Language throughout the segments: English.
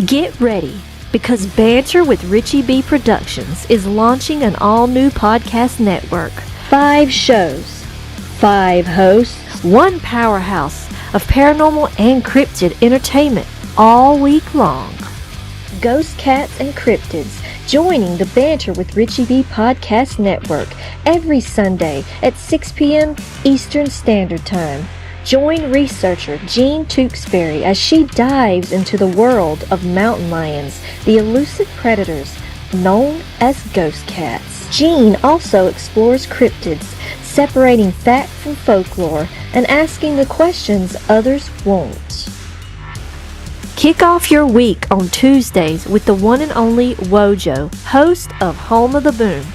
Get ready, because Banter with Richie B Productions is launching an all-new podcast network. 5 shows, 5 hosts, 1 powerhouse of paranormal and cryptid entertainment all week long. Ghost Cats and Cryptids joining the Banter with Richie B podcast network every Sunday at 6 p.m. Eastern Standard Time. Join researcher Jean Tewksbury as she dives into the world of mountain lions, the elusive predators known as ghost cats. Jean also explores cryptids, separating fact from folklore and asking the questions others won't. Kick off your week on Tuesdays with the one and only Wojo, host of Home of the Boom.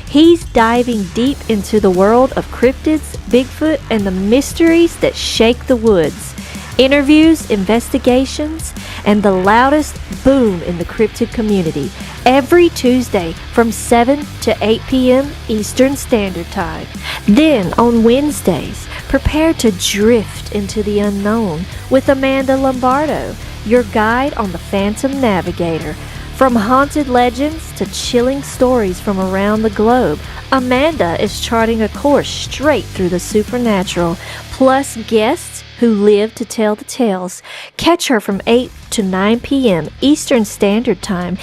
He's diving deep into the world of cryptids, Bigfoot, and the mysteries that shake the woods. Interviews, investigations, and the loudest boom in the cryptid community. Every Tuesday from 7 to 8 p.m. Eastern Standard Time. Then on Wednesdays, prepare to drift into the unknown with Amanda Lombardo, your guide on the Phantom Navigator. From haunted legends to chilling stories from around the globe, Amanda is charting a course straight through the supernatural, plus guests who live to tell the tales. Catch her from 8 to 9 p.m. Eastern Standard Time,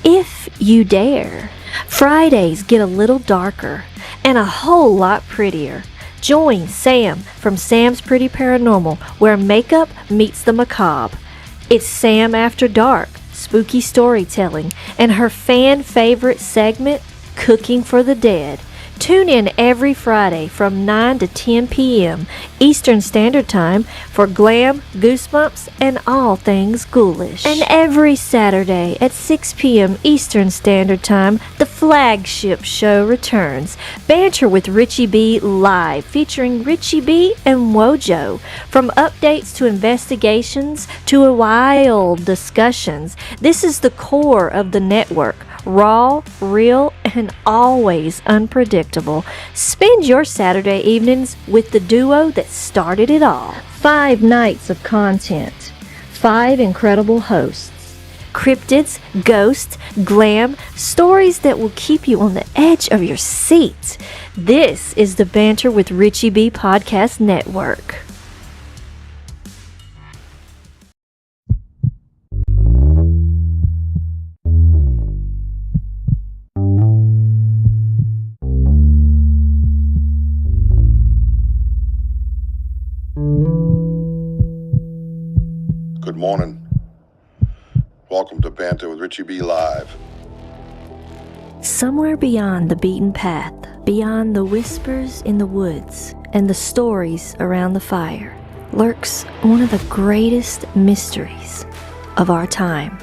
if you dare. Fridays get a little darker and a whole lot prettier. Join Sam from Sam's Pretty Paranormal, where makeup meets the macabre. It's Sam After Dark, spooky storytelling, and her fan favorite segment, Cooking for the Dead. Tune in every Friday from 9 to 10 p.m. Eastern Standard Time for glam, goosebumps, and all things ghoulish. And every Saturday at 6 p.m. Eastern Standard Time, the flagship show returns, Banter with Richie B Live, featuring Richie B and Wojo. From updates to investigations to wild discussions, this is the core of the network. Raw, real, and always unpredictable. Spend your Saturday evenings with the duo that started it all. 5 nights of content, 5 incredible hosts, cryptids, ghosts, glam, stories that will keep you on the edge of your seat. This is the Banter with Richie B Podcast Network. Good morning. Welcome to Banter with Richie B Live. Somewhere beyond the beaten path, beyond the whispers in the woods and the stories around the fire, lurks one of the greatest mysteries of our time,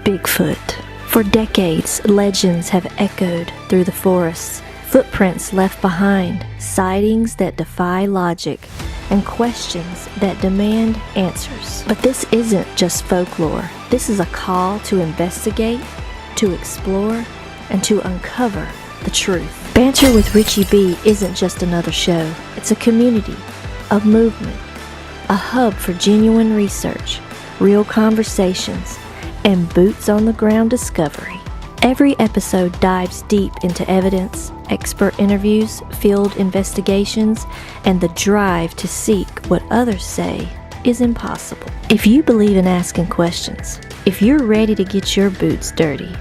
Bigfoot. For decades, legends have echoed through the forests, footprints left behind, sightings that defy logic, and questions that demand answers. But this isn't just folklore. This is a call to investigate, to explore, and to uncover the truth. Banter with Richie B isn't just another show. It's a community, a movement, a hub for genuine research, real conversations, and boots-on-the-ground discovery. Every episode dives deep into evidence, expert interviews, field investigations, and the drive to seek what others say is impossible. If you believe in asking questions, if you're ready to get your boots dirty,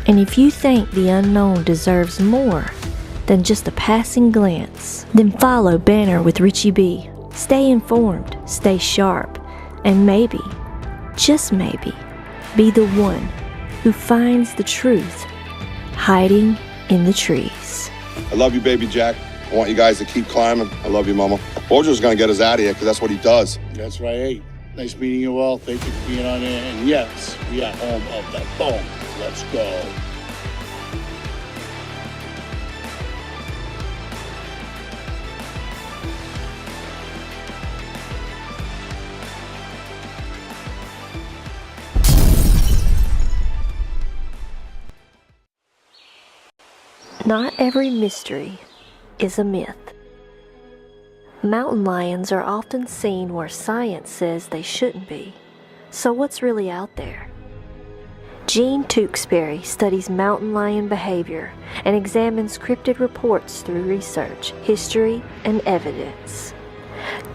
and if you think the unknown deserves more than just a passing glance, then follow Banter with Richie B. Stay informed, stay sharp, and maybe, just maybe, be the one who finds the truth hiding in the trees. I love you, baby Jack. I want you guys to keep climbing. I love you, Mama. Bojo's gonna get us out of here because that's what he does. That's right. Hey, nice meeting you all. Thank you for being on there. And yes, we are home of the boom. Let's go. Not every mystery is a myth. Mountain lions are often seen where science says they shouldn't be. So what's really out there? Gene Tewksbury studies mountain lion behavior and examines cryptid reports through research, history, and evidence.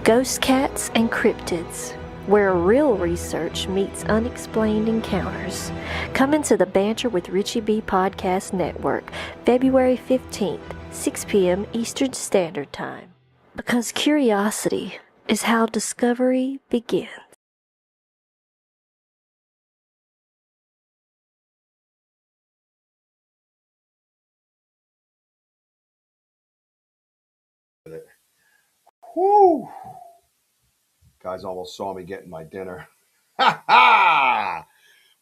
Ghost Cats and Cryptids, where real research meets unexplained encounters. Come into the Banter with Richie B Podcast Network, February 15th, 6 p.m. Eastern Standard Time. Because curiosity is how discovery begins. Whoo! Guys almost saw me getting my dinner. Ha ha!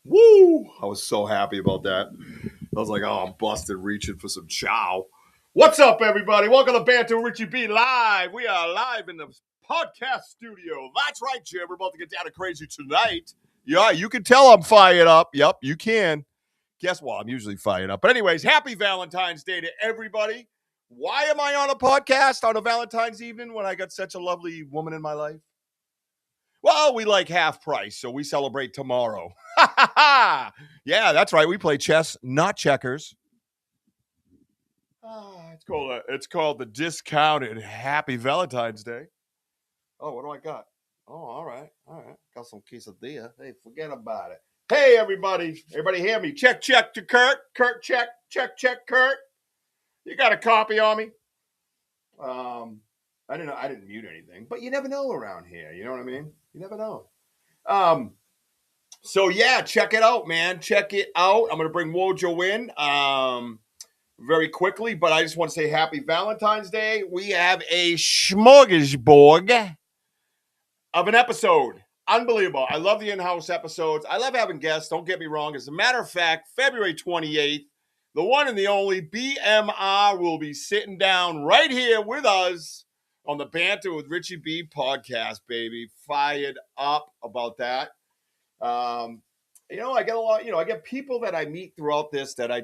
Woo! I was so happy about that. I was like, oh, I'm busted reaching for some chow. What's up, everybody? Welcome to Banter with Richie B Live. We are live in the podcast studio. That's right, Jim. We're about to get down to crazy tonight. Yeah, you can tell I'm fired up. Yep, you can. Guess what? I'm usually fired up. But anyways, happy Valentine's Day to everybody. Why am I on a podcast on a Valentine's evening when I got such a lovely woman in my life? Well, we like half price, so we celebrate tomorrow. Yeah, that's right. We play chess, not checkers. It's called the discounted Happy Valentine's Day. Oh, what do I got? Oh, all right. Got some quesadilla. Hey, forget about it. Hey, everybody. Everybody hear me? Check to Kurt. Kurt, check, Kurt. You got a copy on me? I didn't mute anything, but you never know around here. You know what I mean? You never know. So yeah, check it out, man. Check it out. I'm gonna bring Wojo in very quickly, but I just want to say happy Valentine's Day. We have a smorgasbord of an episode. Unbelievable. I love the in-house episodes. I love having guests. Don't get me wrong. As a matter of fact, February 28th, the one and the only BMR will be sitting down right here with us on the Banter with Richie B podcast, baby. Fired up about that. I get a lot, I get people that I meet throughout this that I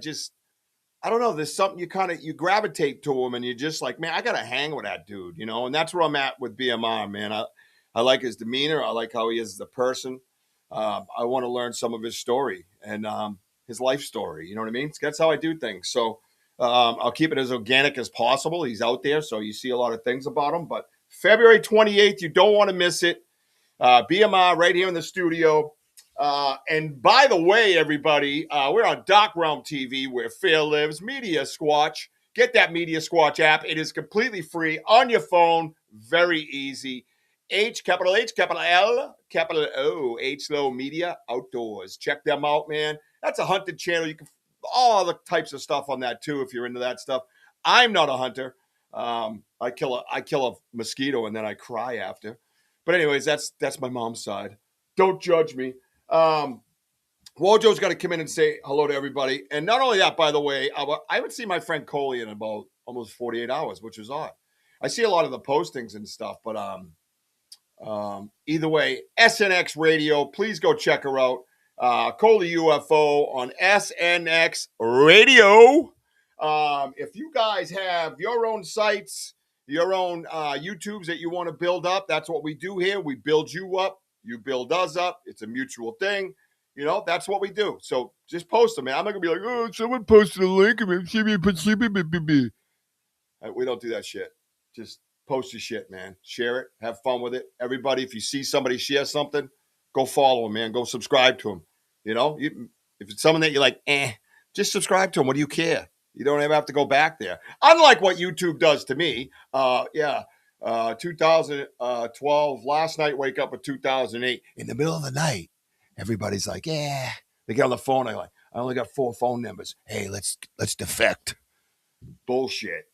don't know, there's something you gravitate to them and you're just like, man, I got to hang with that dude, and that's where I'm at with BMR, man. I like his demeanor. I like how he is as a person. I want to learn some of his story and his life story. You know what I mean? That's how I do things. So I'll keep it as organic as possible. He's out there, so you see a lot of things about him. But February 28th, you don't want to miss it. BMR right here in the studio. And by the way, everybody, we're on Doc Realm TV where fear lives. Media Squatch. Get that Media Squatch app. It is completely free on your phone. Very easy. Capital H, capital L, capital O, H Low Media Outdoors. Check them out, man. That's a hunted channel. You can all the types of stuff on that too if you're into that stuff. I'm not a hunter. I kill a mosquito and then I cry after. But anyways, that's my mom's side. Don't judge me. Wojo's got to come in and say hello to everybody. And not only that, by the way, I haven't seen my friend Coley in about almost 48 hours, which is odd. I see a lot of the postings and stuff, but either way, SNX Radio, please go check her out. Coley UFO on SNX Radio. If you guys have your own sites, your own YouTubes that you want to build up, that's what we do here. We build you up. You build us up. It's a mutual thing. That's what we do. So just post them, man. I'm not going to be like, oh, someone posted a link. We don't do that shit. Just post your shit, man. Share it. Have fun with it. Everybody, if you see somebody share something, go follow them, man. Go subscribe to them. If it's someone that you're like, just subscribe to them. What do you care? You don't ever have to go back there. Unlike what YouTube does to me. 2012, last night, wake up with 2008. In the middle of the night, everybody's like, They get on the phone. I only got 4 phone numbers. Hey, let's defect. Bullshit.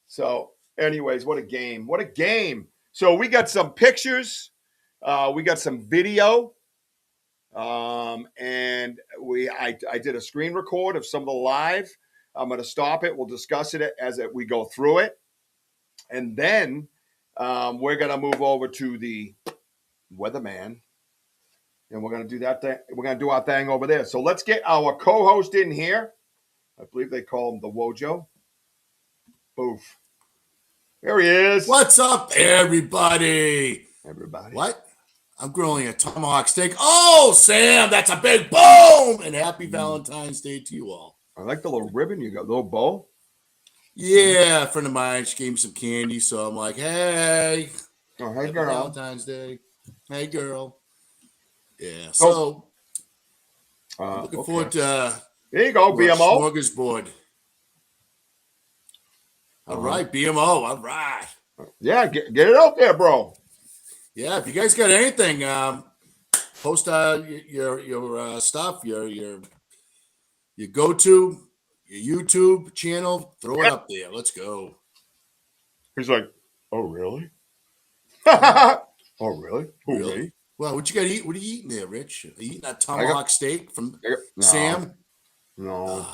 So, anyways, what a game. What a game. So we got some pictures. We got some video. And I did a screen record of some of the live. I'm going to stop it. We'll discuss it as we go through it. And then we're going to move over to the weatherman. And we're going to do that thing. We're going to do our thing over there. So let's get our co-host in here. I believe they call him the Wojo. Boof. There he is. What's up, everybody? Everybody. What? I'm grilling a tomahawk steak. Oh, Sam, that's a big boom! And happy Valentine's Day to you all. I like the little ribbon you got, little bow. Yeah, a friend of mine, she gave me some candy, so I'm like, hey, Oh, hey, happy girl. Valentine's Day. Hey, girl. Yeah, so I'm looking forward to there you go, our BMO. smorgasbord. All right, BMO. All right. Yeah, get it out there, bro. Yeah, if you guys got anything, post your stuff, your go-to, your YouTube channel. Throw it up there. Let's go. He's like, oh, really? Oh, really? Who, Really? me? Well, what you got to eat? What are you eating there, Rich? Are you eating that tomahawk steak from No, Sam? No.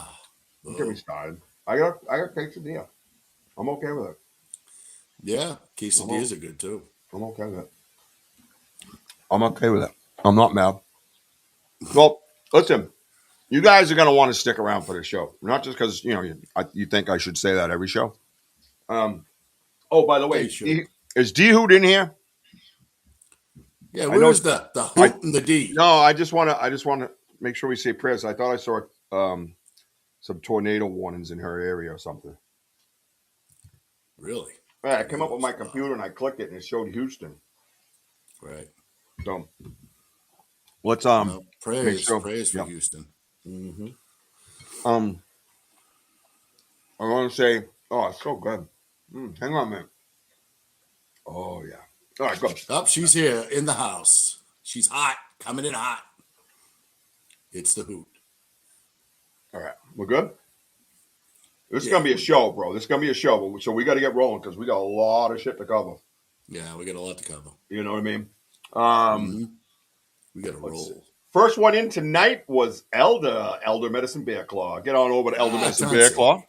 Get me started. I got quesadilla. I'm okay with it. Yeah, quesadillas are good too. I'm okay with it. I'm not mad. Well, listen, you guys are going to want to stick around for the show. Not just because, you think I should say that every show. Oh, by the way, is D Hoot in here? Yeah, where's the Hoot and the D? No, I just want to make sure we say prayers. I thought I saw some tornado warnings in her area or something. Really? Yeah, I came up with my computer and I clicked it and it showed Houston. Right. So let's prayers for Houston. Mm-hmm. I want to say, oh, it's so good. Hang on a minute. Oh yeah. All right, go. Oh, she's here in the house. She's hot, coming in hot. It's the Hoot. All right, we're good. This is gonna be a show, bro. This is gonna be a show. So we got to get rolling because we got a lot of shit to cover. Yeah, we got a lot to cover. You know what I mean? We got to roll. First one in tonight was Elder Medicine Bear Claw. Get on over to Elder Medicine Bear Claw.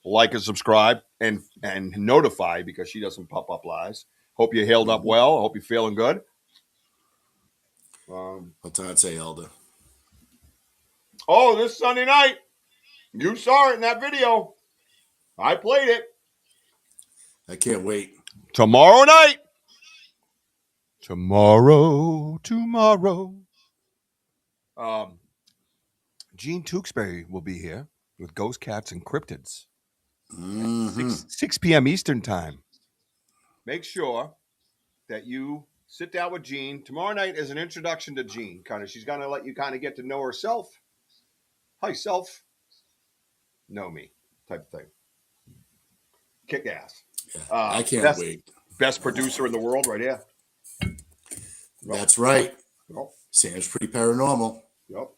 Like and subscribe and notify because she doesn't pop up lies. Hope you healed up well. Hope you're feeling good. What's that say, Elder? Oh, this Sunday night. You saw it in that video. I played it. I can't wait. Tomorrow night. Tomorrow. Gene Tewksbury will be here with Ghost Cats and Cryptids. 6 p.m. Eastern time. Make sure that you sit down with Gene. Tomorrow night is an introduction to Gene. She's going to let you kind of get to know herself. Hi, self. Know me type of thing. Kick ass. Yeah, I can't wait. Best producer in the world right here. That's right. Yep. Sam's pretty paranormal. Yep.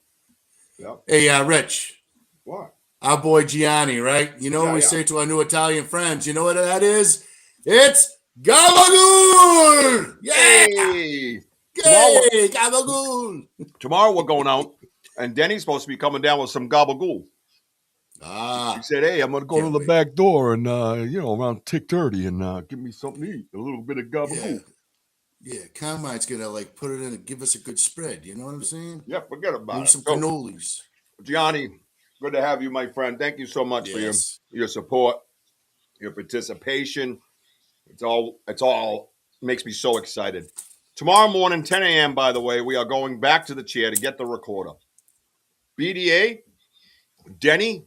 Hey, Rich. What? Our boy Gianni, right? You know what we say to our new Italian friends? You know what that is? It's Gabagool! Yeah! Hey, Gabagool! Tomorrow we're going out, and Denny's supposed to be coming down with some gabagool. He said, hey, I'm going to go to the back door and, around 6:30 and give me something to eat. A little bit of gabagool. Yeah, Carmine's going to, put it in and give us a good spread. You know what I'm saying? Yeah, forget about it. Some cannolis. Gianni, good to have you, my friend. Thank you so much for your support, your participation. It's all makes me so excited. Tomorrow morning, 10 a.m., by the way, we are going back to the chair to get the recorder. BDA, Denny,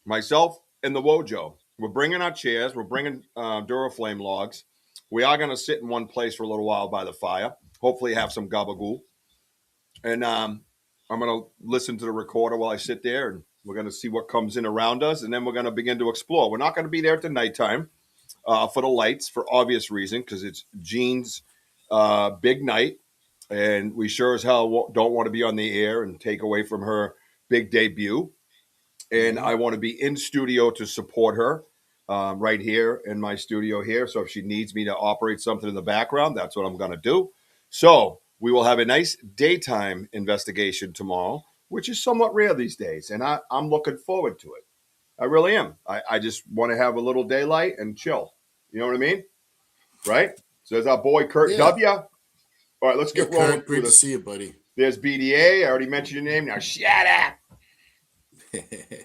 myself, and the Wojo. We're bringing our chairs. We're bringing Duraflame logs. We are going to sit in one place for a little while by the fire. Hopefully have some gabagool. And I'm going to listen to the recorder while I sit there, and we're going to see what comes in around us, and then we're going to begin to explore. We're not going to be there at the nighttime for the lights for obvious reason because it's Gene's big night, and we sure as hell don't want to be on the air and take away from her big debut. And I want to be in studio to support her right here in my studio here. So if she needs me to operate something in the background, that's what I'm going to do. So we will have a nice daytime investigation tomorrow, which is somewhat rare these days. And I'm looking forward to it. I really am. I just want to have a little daylight and chill. You know what I mean? Right? So there's our boy, Kurt W. All right, let's get rolling. Great to see you, buddy. There's BDA. I already mentioned your name. Now shut up.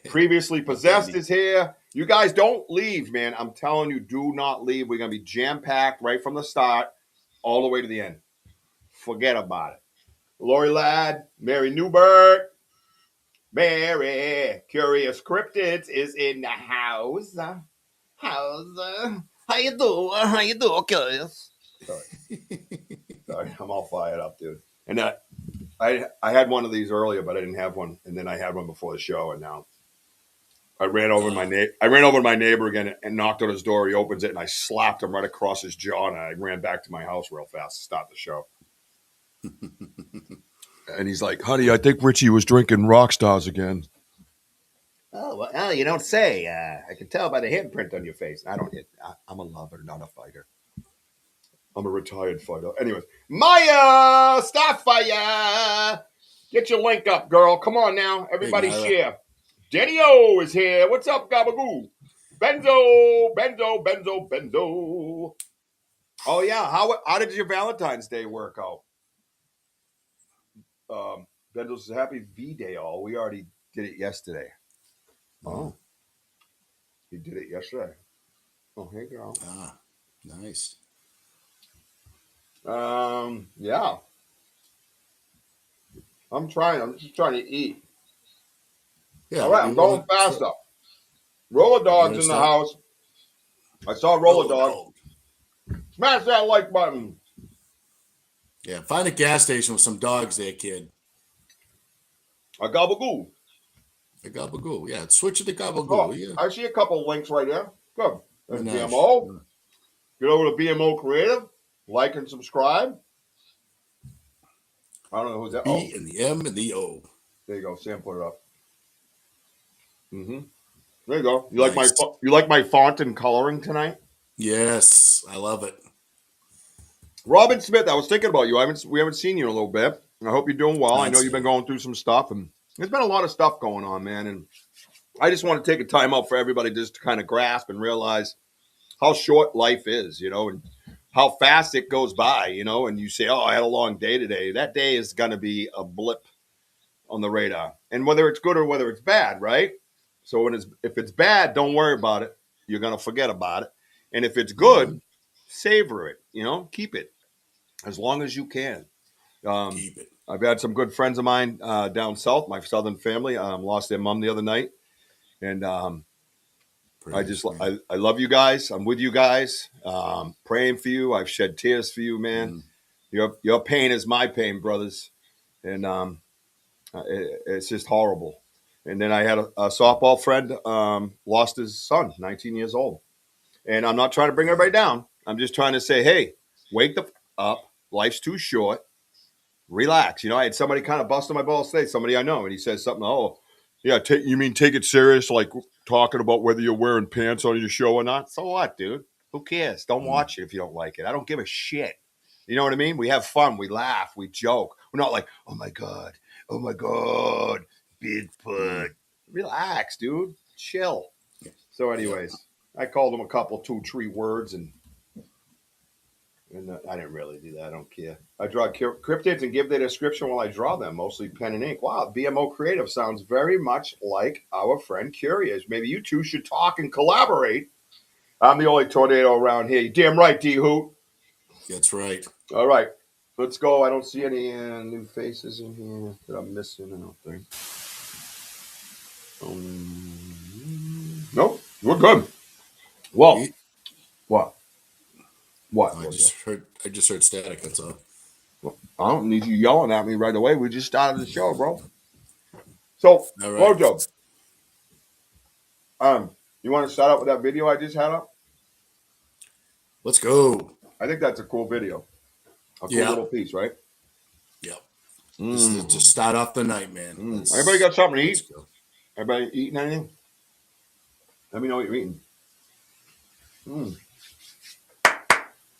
Previously Possessed is here. You guys don't leave, man. I'm telling you, do not leave. We're going to be jam-packed right from the start all the way to the end. forget about it. Lori Ladd, Mary Newbert, Mary Curious Cryptids is in the house. How you doing? How you doing, Curious? Sorry, I'm all fired up, dude. And I had one of these earlier, but I didn't have one, and then I had one before the show, and now I ran over to my neighbor again and knocked on his door. He opens it, and I slapped him right across his jaw, and I ran back to my house real fast to start the show. And he's like, "Honey, I think Richie was drinking rock stars again." Oh, well, you don't say. I can tell by the handprint on your face. I don't hit. I'm a lover, not a fighter. I'm a retired fighter. Anyways, Maya, Starfire, get your link up, girl. Come on now, everybody share. Danny O is here. What's up, Gabagoo? Benzo. Oh yeah, how did your Valentine's Day work out? Benzo says happy V-Day all. We already did it yesterday. Oh, he did it yesterday. Oh, hey girl. Ah, nice. Yeah. I'm just trying to eat. Yeah, all right, I'm going faster. Roller Dog's in the house. I saw Roller Dog. Smash that like button. Yeah, find a gas station with some dogs there, kid. A Gabagoo. A Gabagoo. Yeah, switch it to Gabagoo. Oh, yeah. I see a couple of links right there. Good. There's Nice. BMO. Get over to BMO Creative. Like and subscribe. I don't know who's that. B and the M and the O. There you go. Sam put it up. Mm-hmm. There you go. You like my font and coloring tonight? Yes, I love it. Robin Smith, I was thinking about you. We haven't seen you in a little bit. I hope you're doing well. I know you've been going through some stuff, and there's been a lot of stuff going on, man. And I just want to take a time out for everybody just to kind of grasp and realize how short life is, and how fast it goes by, and you say, oh, I had a long day today. That day is going to be a blip on the radar. And whether it's good or whether it's bad, right? So if it's bad, don't worry about it. You're going to forget about it. And if it's good, savor it, keep it as long as you can. Keep it. I've had some good friends of mine down south, my southern family, lost their mom the other night. And I love you guys. I'm with you guys, praying for you. I've shed tears for you, man. Your pain is my pain, brothers. And it's just horrible. And then I had a softball friend lost his son, 19 years old. And I'm not trying to bring everybody down. I'm just trying to say, hey, wake up. Life's too short. Relax. I had somebody kind of busting my balls today, somebody I know, and he says something, oh, yeah, you mean take it serious, like talking about whether you're wearing pants on your show or not? So what, dude? Who cares? Don't watch it if you don't like it. I don't give a shit. You know what I mean? We have fun. We laugh. We joke. We're not like, oh, my God, Bigfoot. Relax, dude. Chill. So anyways, I called him a couple 2-3 words, and I didn't really do that. I don't care. I draw cryptids and give their description while I draw them, mostly pen and ink. Wow, BMO Creative sounds very much like our friend Curious. Maybe you two should talk and collaborate. I'm the only tornado around here. You damn right, D-Hoot. That's right. All right, let's go. I don't see any new faces in here that I'm missing, I don't think. Nope, we're good. Well, what? What? I just heard static. That's all. Well, I don't need you yelling at me right away. We just started the show, bro. So, Mojo, you want to start out with that video I just had up? Let's go. I think that's a cool video. A cool little piece, right? Yep. This is to start off the night, man. Everybody got something to eat? Everybody eating anything? Let me know what you're eating.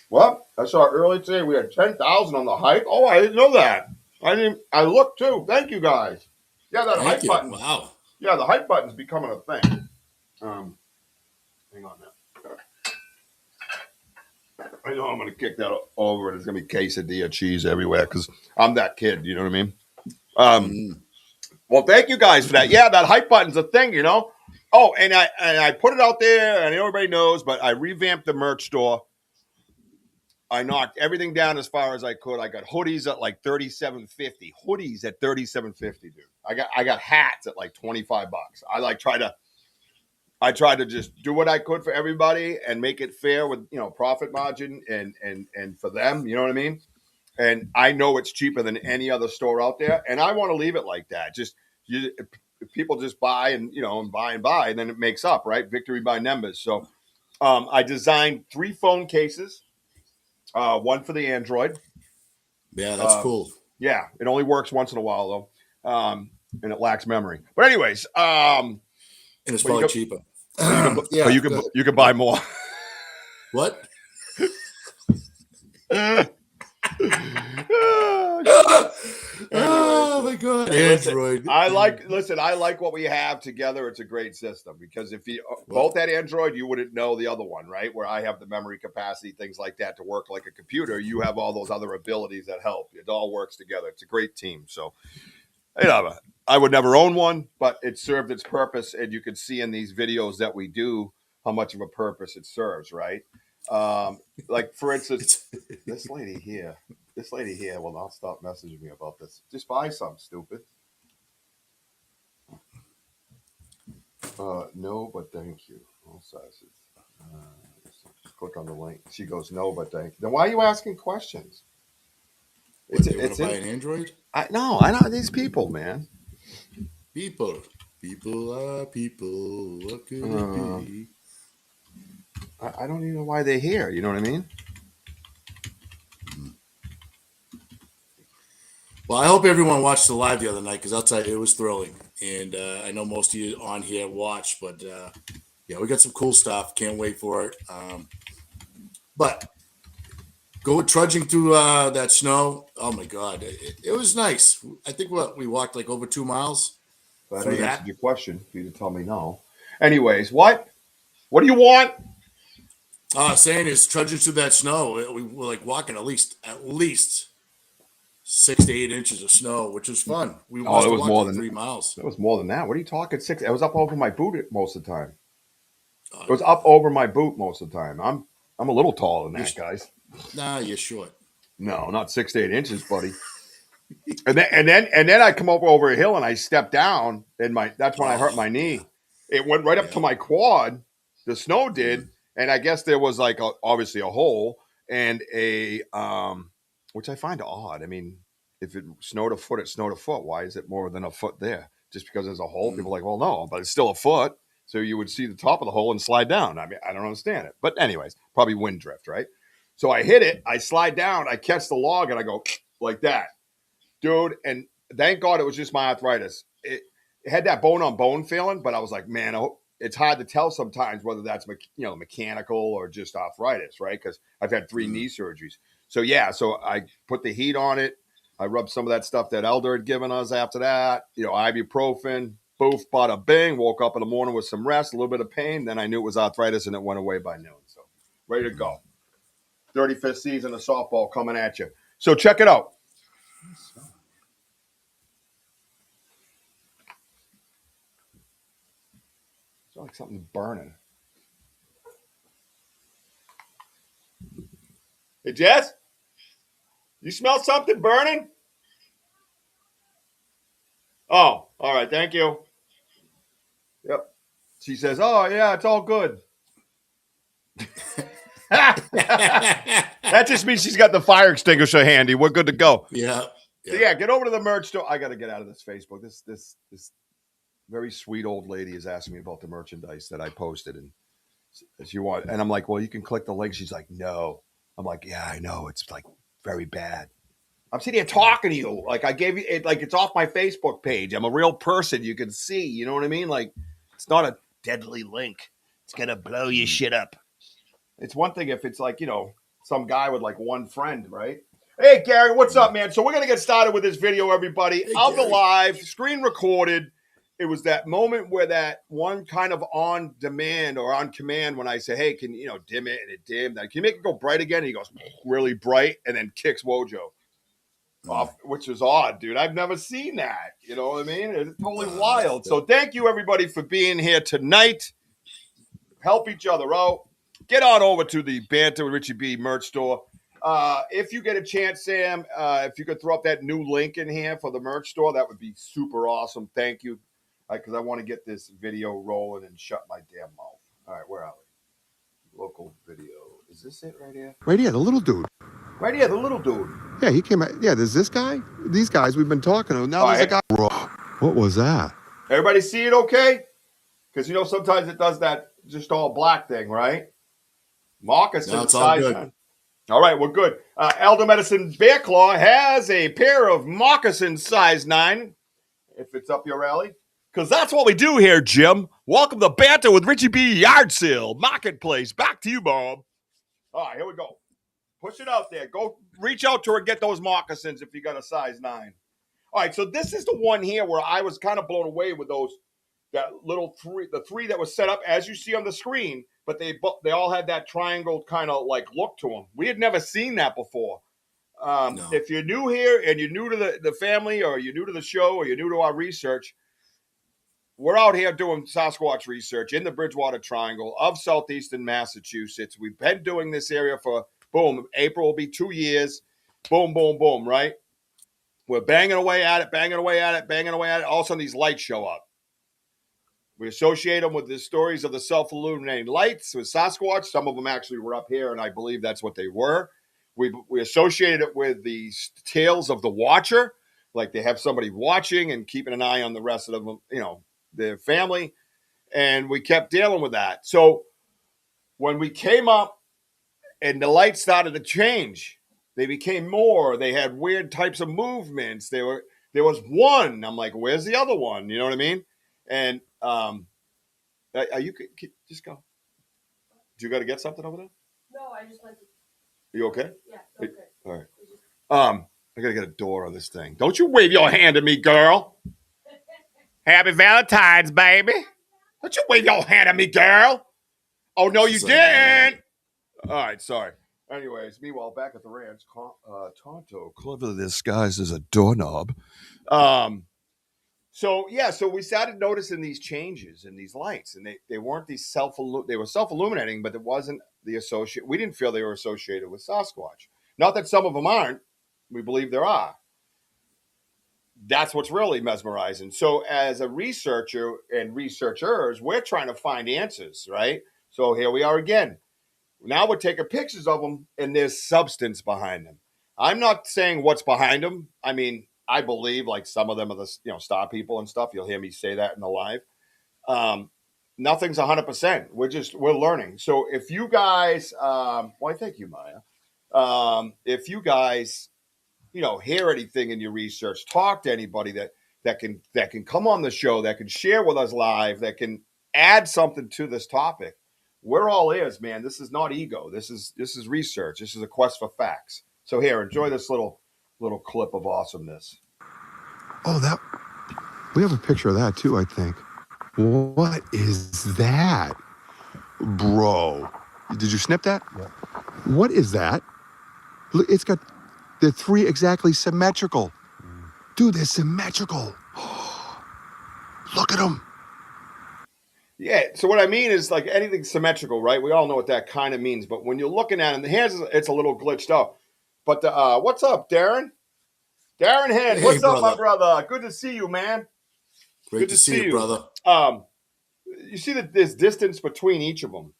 Well, I saw earlier today we had 10,000 on the hype. Oh, I didn't know that. I looked too. Thank you guys. Yeah, that hype button. Wow. Yeah, the hype button's becoming a thing. Hang on now. I know I'm going to kick that over. There's going to be quesadilla cheese everywhere because I'm that kid. You know what I mean? Well, thank you guys for that. Yeah, that hype button's a thing, Oh, and I put it out there, and everybody knows, but I revamped the merch store. I knocked everything down as far as I could. I got hoodies at like $37.50. Hoodies at $37.50, dude. I got hats at like $25. I tried to just do what I could for everybody and make it fair with, profit margin and for them, you know what I mean? And I know it's cheaper than any other store out there, and I want to leave it like that. Just if people just buy and buy, and then it makes up, right? Victory by numbers. So I designed 3 phone cases, one for the Android. Yeah, that's cool. Yeah, it only works once in a while though, and it lacks memory. But anyways, and it's probably cheaper. You can buy more. What? Oh my god! Android. I like what we have together. It's a great system because if you both had Android, you wouldn't know the other one, right? Where I have the memory capacity, things like that, to work like a computer. You have all those other abilities that help. It all works together. It's a great team. So, I would never own one, but it served its purpose, and you can see in these videos that we do how much of a purpose it serves, right? Like for instance, this lady here will not stop messaging me about this. Just buy some, stupid. No, but thank you. All sizes. Just click on the link. She goes, no, but thank you. Then why are you asking questions? It's buy an Android? I know these people, man. People are people. What could it be? I don't even know why they're here. You know what I mean? Well, I hope everyone watched the live the other night because I'll tell you, it was thrilling. And I know most of you on here watched, but yeah, we got some cool stuff. Can't wait for it. But go trudging through that snow. Oh my God, it was nice. I think we walked like over 2 miles. But I answered your question for you to tell me no. Anyways, what do you want? Saying is trudging through that snow. We were like walking at least 6 to 8 inches of snow, which was fun. We must have walked like 3 miles. It was more than that. What are you talking? 6? It was up over my boot most of the time. It was up over my boot most of the time. I'm a little taller than that, guys. Nah, you're short. No, not 6 to 8 inches, buddy. and then I come over a hill and I step down, and that's when I hurt my knee. Yeah. It went right up to my quad. The snow did, and I guess there was like obviously a hole and a which I find odd. I mean, if it snowed a foot, it snowed a foot. Why is it more than a foot there? Just because there's a hole? People are like, well, no, but it's still a foot. So you would see the top of the hole and slide down. I mean, I don't understand it. But anyways, probably wind drift, right? So I hit it. I slide down. I catch the log, and I go like that. Dude, and thank God it was just my arthritis. It had that bone-on-bone feeling, but I was like, man, it's hard to tell sometimes whether that's mechanical or just arthritis, right? Because I've had 3 knee surgeries. So I put the heat on it. I rubbed some of that stuff that Elder had given us after that, ibuprofen, boof, bada bing, woke up in the morning with some rest, a little bit of pain. Then I knew it was arthritis, and it went away by noon. So ready to go. 35th season of softball coming at you. So check it out. It's like something's burning. Hey, Jess? You smell something burning? Oh, all right. Thank you. Yep. She says, oh, yeah, it's all good. That just means she's got the fire extinguisher handy. We're good to go. Yeah. So get over to the merch store. I got to get out of this Facebook. This very sweet old lady is asking me about the merchandise that I posted, and she want. And I'm like, well, you can click the link. She's like, no. I'm like, yeah, I know. It's like very bad. I'm sitting here talking to you. Like I gave you it. Like it's off my Facebook page. I'm a real person. You can see. You know what I mean? Like it's not a deadly link. It's gonna blow your shit up. It's one thing if it's like some guy with like one friend, right? Hey, Gary, what's up, man? So we're going to get started with this video, everybody. Out the live, screen recorded. It was that moment where that one kind of on demand or on command when I say, hey, can you dim it? And it dimmed. Can you make it go bright again? And he goes really bright and then kicks Wojo off, which is odd, dude. I've never seen that. You know what I mean? It's totally wild. So thank you, everybody, for being here tonight. Help each other out. Get on over to the Banter with Richie B merch store. If you get a chance, Sam, if you could throw up that new link in here for the merch store, that would be super awesome. Thank you. Because I want to get this video rolling and shut my damn mouth. All right, where are we? Local video. Is this it right here? Right here, the little dude. Right here, the little dude. Yeah, he came out. Yeah, there's this guy. These guys we've been talking to. Now there's a guy. What was that? Everybody see it okay? Because, you know, sometimes it does that just all black thing, right? Moccasin. No, it's all good. 9. All right, we're good. Elder Medicine Bear Claw has a pair of moccasins size 9, if it's up your alley. Because that's what we do here, Jim. Welcome to Banter with Richie B. Yard Sale Marketplace. Back to you, Bob. All right, here we go. Push it out there. Go reach out to her and get those moccasins if you got a size 9. All right, so this is the one here where I was kind of blown away with that little the 3 that was set up as you see on the screen, but they all had that triangle kind of like look to them. We had never seen that before. No. If you're new here and you're new to the family, or you're new to the show, or you're new to our research, we're out here doing Sasquatch research in the Bridgewater Triangle of southeastern Massachusetts. We've been doing this area for, boom, April will be 2 years. Boom, boom, boom, right? We're banging away at it. All of a sudden, these lights show up. We associate them with the stories of the self-illuminating lights with Sasquatch. Some of them actually were up here, and I believe that's what they were. We associate it with the tales of the Watcher, like they have somebody watching and keeping an eye on the rest of them, you know, their family. And we kept dealing with that. So when we came up and the lights started to change, they became more. They had weird types of movements. There was one. I'm like, where's the other one? You know what I mean? And are you just go? Do you got to get something over there? No, I just like to. You okay? Yeah, okay. All right. I gotta get a door on this thing. Don't you wave your hand at me, girl. Happy Valentine's, baby. Don't you wave your hand at me, girl. Oh, no, you didn't. All right, sorry. Anyways, meanwhile, back at the ranch, Tonto, cleverly disguised as a doorknob. So we started noticing these changes in these lights, and they weren't these they were self-illuminating, but it wasn't the associate. We didn't feel they were associated with Sasquatch. Not that some of them aren't. We believe there are. That's what's really mesmerizing. So as a researcher and researchers, we're trying to find answers, right? So here we are again. Now we're taking pictures of them, and there's substance behind them. I'm not saying what's behind them. I mean, I believe like some of them are the star people and stuff. You'll hear me say that in the live. Nothing's 100%. We're learning. So if you guys, thank you, Maya. If you guys, hear anything in your research, talk to anybody that can come on the show, that can share with us live, that can add something to this topic. We're all ears, man. This is not ego. This is research. This is a quest for facts. So here, enjoy this little clip of awesomeness. Oh, we have a picture of that too, I think. What is that? Bro. Did you snip that? Yeah. What is that? Look, it's got the 3 exactly symmetrical. Dude, they're symmetrical. Look at them. Yeah, so what I mean is like anything symmetrical, right? We all know what that kind of means, but when you're looking at it, it's a little glitched up. But what's up, Darren? Darren Head, hey, what's brother. up, my brother? Good to see you, man. Great to see you, brother. You see that there's distance between each of them.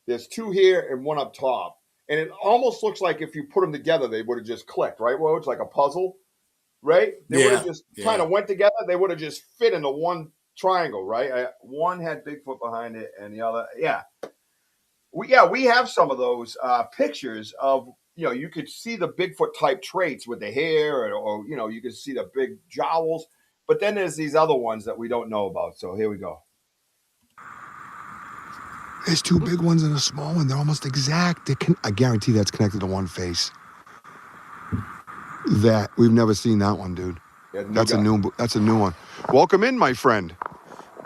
There's 2 here and 1 up top. And it almost looks like if you put them together, they would have just clicked, right? Well, it's like a puzzle, right? They would have just kind of went together. They would have just fit into one triangle, right? One had Bigfoot behind it, and the other, we have some of those pictures of, you could see the Bigfoot type traits with the hair, or you could see the big jowls. But then there's these other ones that we don't know about. So here we go. There's 2 big ones and a small one. They're almost exact. I guarantee that's connected to one face. That we've never seen that one, dude. Yeah, that's a new one. Welcome in, my friend.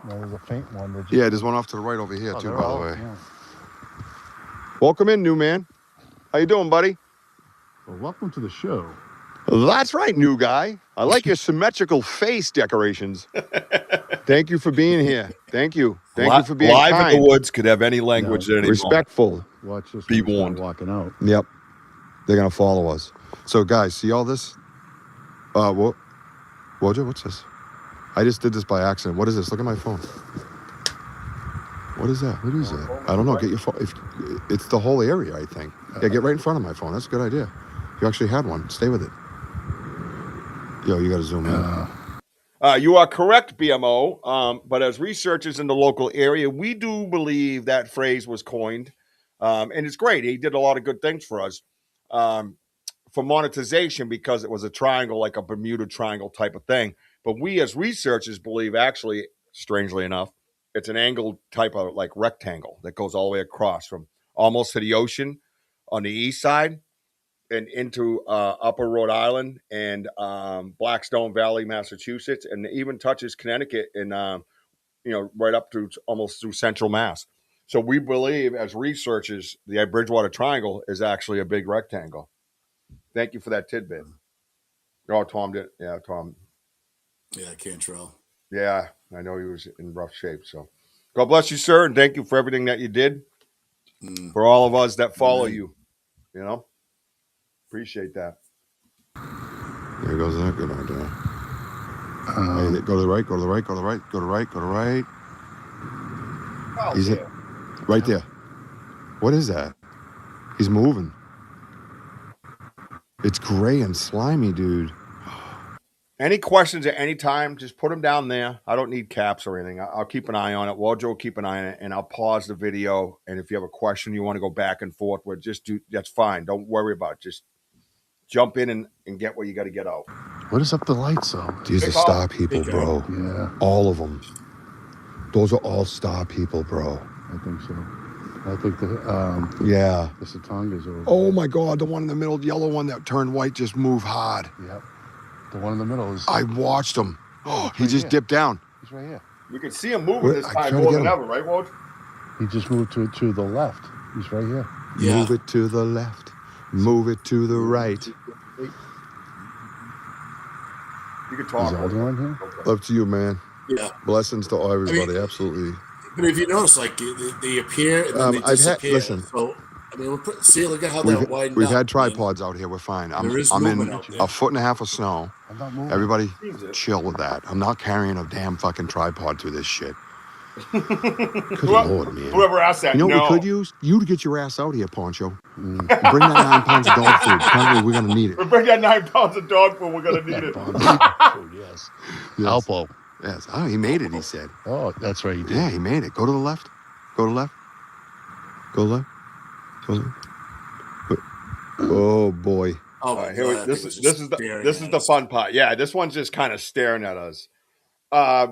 There's a faint one. Yeah, there's one off to the right over here too, by the way. Yeah. Welcome in, new man. How you doing, buddy? Well, welcome to the show. That's right, new guy. I like your symmetrical face decorations. Thank you for being here. Thank you. Thank you for being live kind. in the woods could have any language at any respectful. Watch this. Be warned. Walking out. Yep. They're gonna follow us. So guys, see all this? What? Wojo, what's this? I just did this by accident. What is this? Look at my phone. What is that? What is it? I don't know. Get your phone. It's the whole area, I think. Yeah, get right in front of my phone. That's a good idea. You actually had one. Stay with it. Yo, you got to zoom in. You are correct, BMO. But as researchers in the local area, we do believe that phrase was coined. And it's great. He did a lot of good things for us for monetization because it was a triangle, like a Bermuda Triangle type of thing. But we as researchers believe, actually, strangely enough, it's an angled type of like rectangle that goes all the way across from almost to the ocean on the east side and into Upper Rhode Island and Blackstone Valley, Massachusetts, and even touches Connecticut and right up to almost through Central Mass. So we believe, as researchers, the Bridgewater Triangle is actually a big rectangle. Thank you for that tidbit. Oh, Tom did. Yeah, Tom. Yeah, Cantrell. Yeah, I know he was in rough shape. So God bless you, sir, and thank you for everything that you did for all of us that follow you. You know, appreciate that. There goes that good idea. Hey, go to the right, go to the right, go to the right, go to the right, go to the right. Oh, He's right there. What is that? He's moving. It's gray and slimy, dude. Any questions at any time, just put them down there. I don't need caps or anything. I'll keep an eye on it. Wojo will keep an eye on it, and I'll pause the video. And if you have a question you want to go back and forth with, that's fine. Don't worry about it. Just jump in and get what you got to get out. What is up the lights, though? These are star people, bro. Yeah. All of them. Those are all star people, bro. I think so. I think the Satongas are. Oh my God, the one in the middle, the yellow one that turned white just moved hard. Yep. The one in the middle is. I watched him. Oh, he just dipped down. He's right here. We could see him moving this time more than ever, right, Woj? He just moved to the left. He's right here. Yeah. Move it to the left. Move it to the right. You can talk. Is Aldo on here? Up to you, man. Yeah. Blessings to everybody. Absolutely. But if you notice, like they appear and then they disappear. Listen. So I mean, see, look at how that widened We've up. had tripods out here. We're fine. I'm in a foot and a half of snow. I'm not moving. Everybody, chill with that. I'm not carrying a damn fucking tripod through this shit. Good Lord, man. Whoever asked that, you know what we could use? You to get your ass out here, Poncho. Bring that 9 pounds of dog food. Apparently, we're gonna need it. Bring that 9 pounds of dog food. We're gonna need it. Yes. Alpo. Yes. Oh, he made it. He said. Oh, that's right. He did. Yeah, he made it. Go to the left. Go to the left. Go to the left. Go to the left. Oh boy. Oh, right, here this is the fun part. Yeah, this one's just kind of staring at us.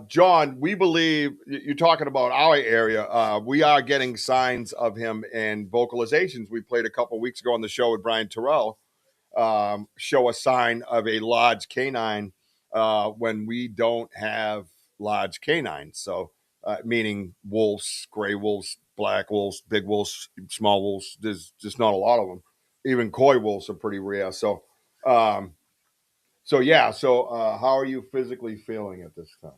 John, we believe you're talking about our area. We are getting signs of him and vocalizations. We played a couple weeks ago on the show with Brian Terrell. Show a sign of a large canine when we don't have large canines. So, meaning wolves, gray wolves, black wolves, big wolves, small wolves. There's just not a lot of them. Even coy wolves are pretty rare. So, how are you physically feeling at this time?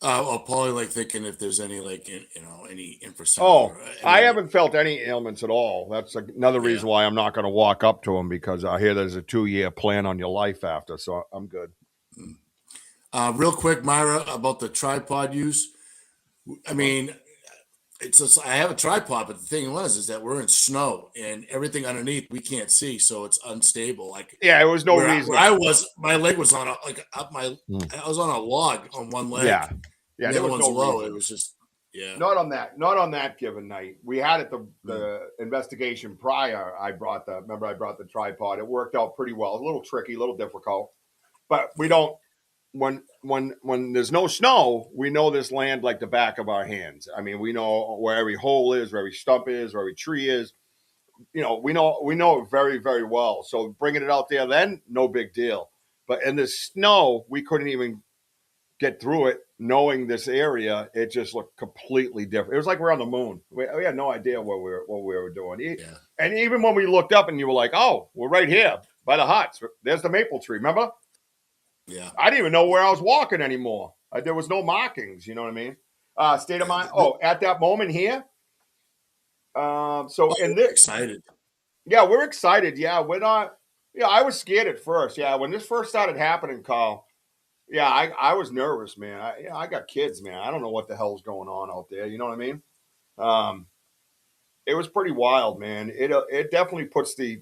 I'll probably thinking if there's any any infrasound. Oh, I haven't felt any ailments at all. That's another reason why I'm not going to walk up to him, because I hear there's a 2-year plan on your life after. So I'm good. Real quick, Myra, about the tripod use. I mean, I have a tripod, but the thing is that we're in snow and everything underneath we can't see, so it's unstable. It was no reason. My leg was on I was on a log on one leg. Yeah. The other one's low. It was just Not on that given night. We had it the investigation prior. I brought the tripod. It worked out pretty well. A little tricky, a little difficult, but we don't. When there's no snow, we know this land like the back of our hands. I mean, we know where every hole is, where every stump is, where every tree is. We know it very, very well. So bringing it out there, then no big deal. But in the snow, we couldn't even get through it. Knowing this area, it just looked completely different. It was like we're on the moon. We had no idea what we were doing. Yeah. And even when we looked up, and you were like, "Oh, we're right here by the huts. There's the maple tree." Remember? Yeah. I didn't even know where I was walking anymore. There was no markings. You know what I mean? State of mind. Oh, at that moment here, in this, Excited. yeah, we're excited. Yeah, we're not. Yeah, I was scared at first. Yeah, when this first started happening, Carl. Yeah, I was nervous, man. I got kids, man. I don't know what the hell's going on out there. You know what I mean? Um, it was pretty wild, man. It definitely puts the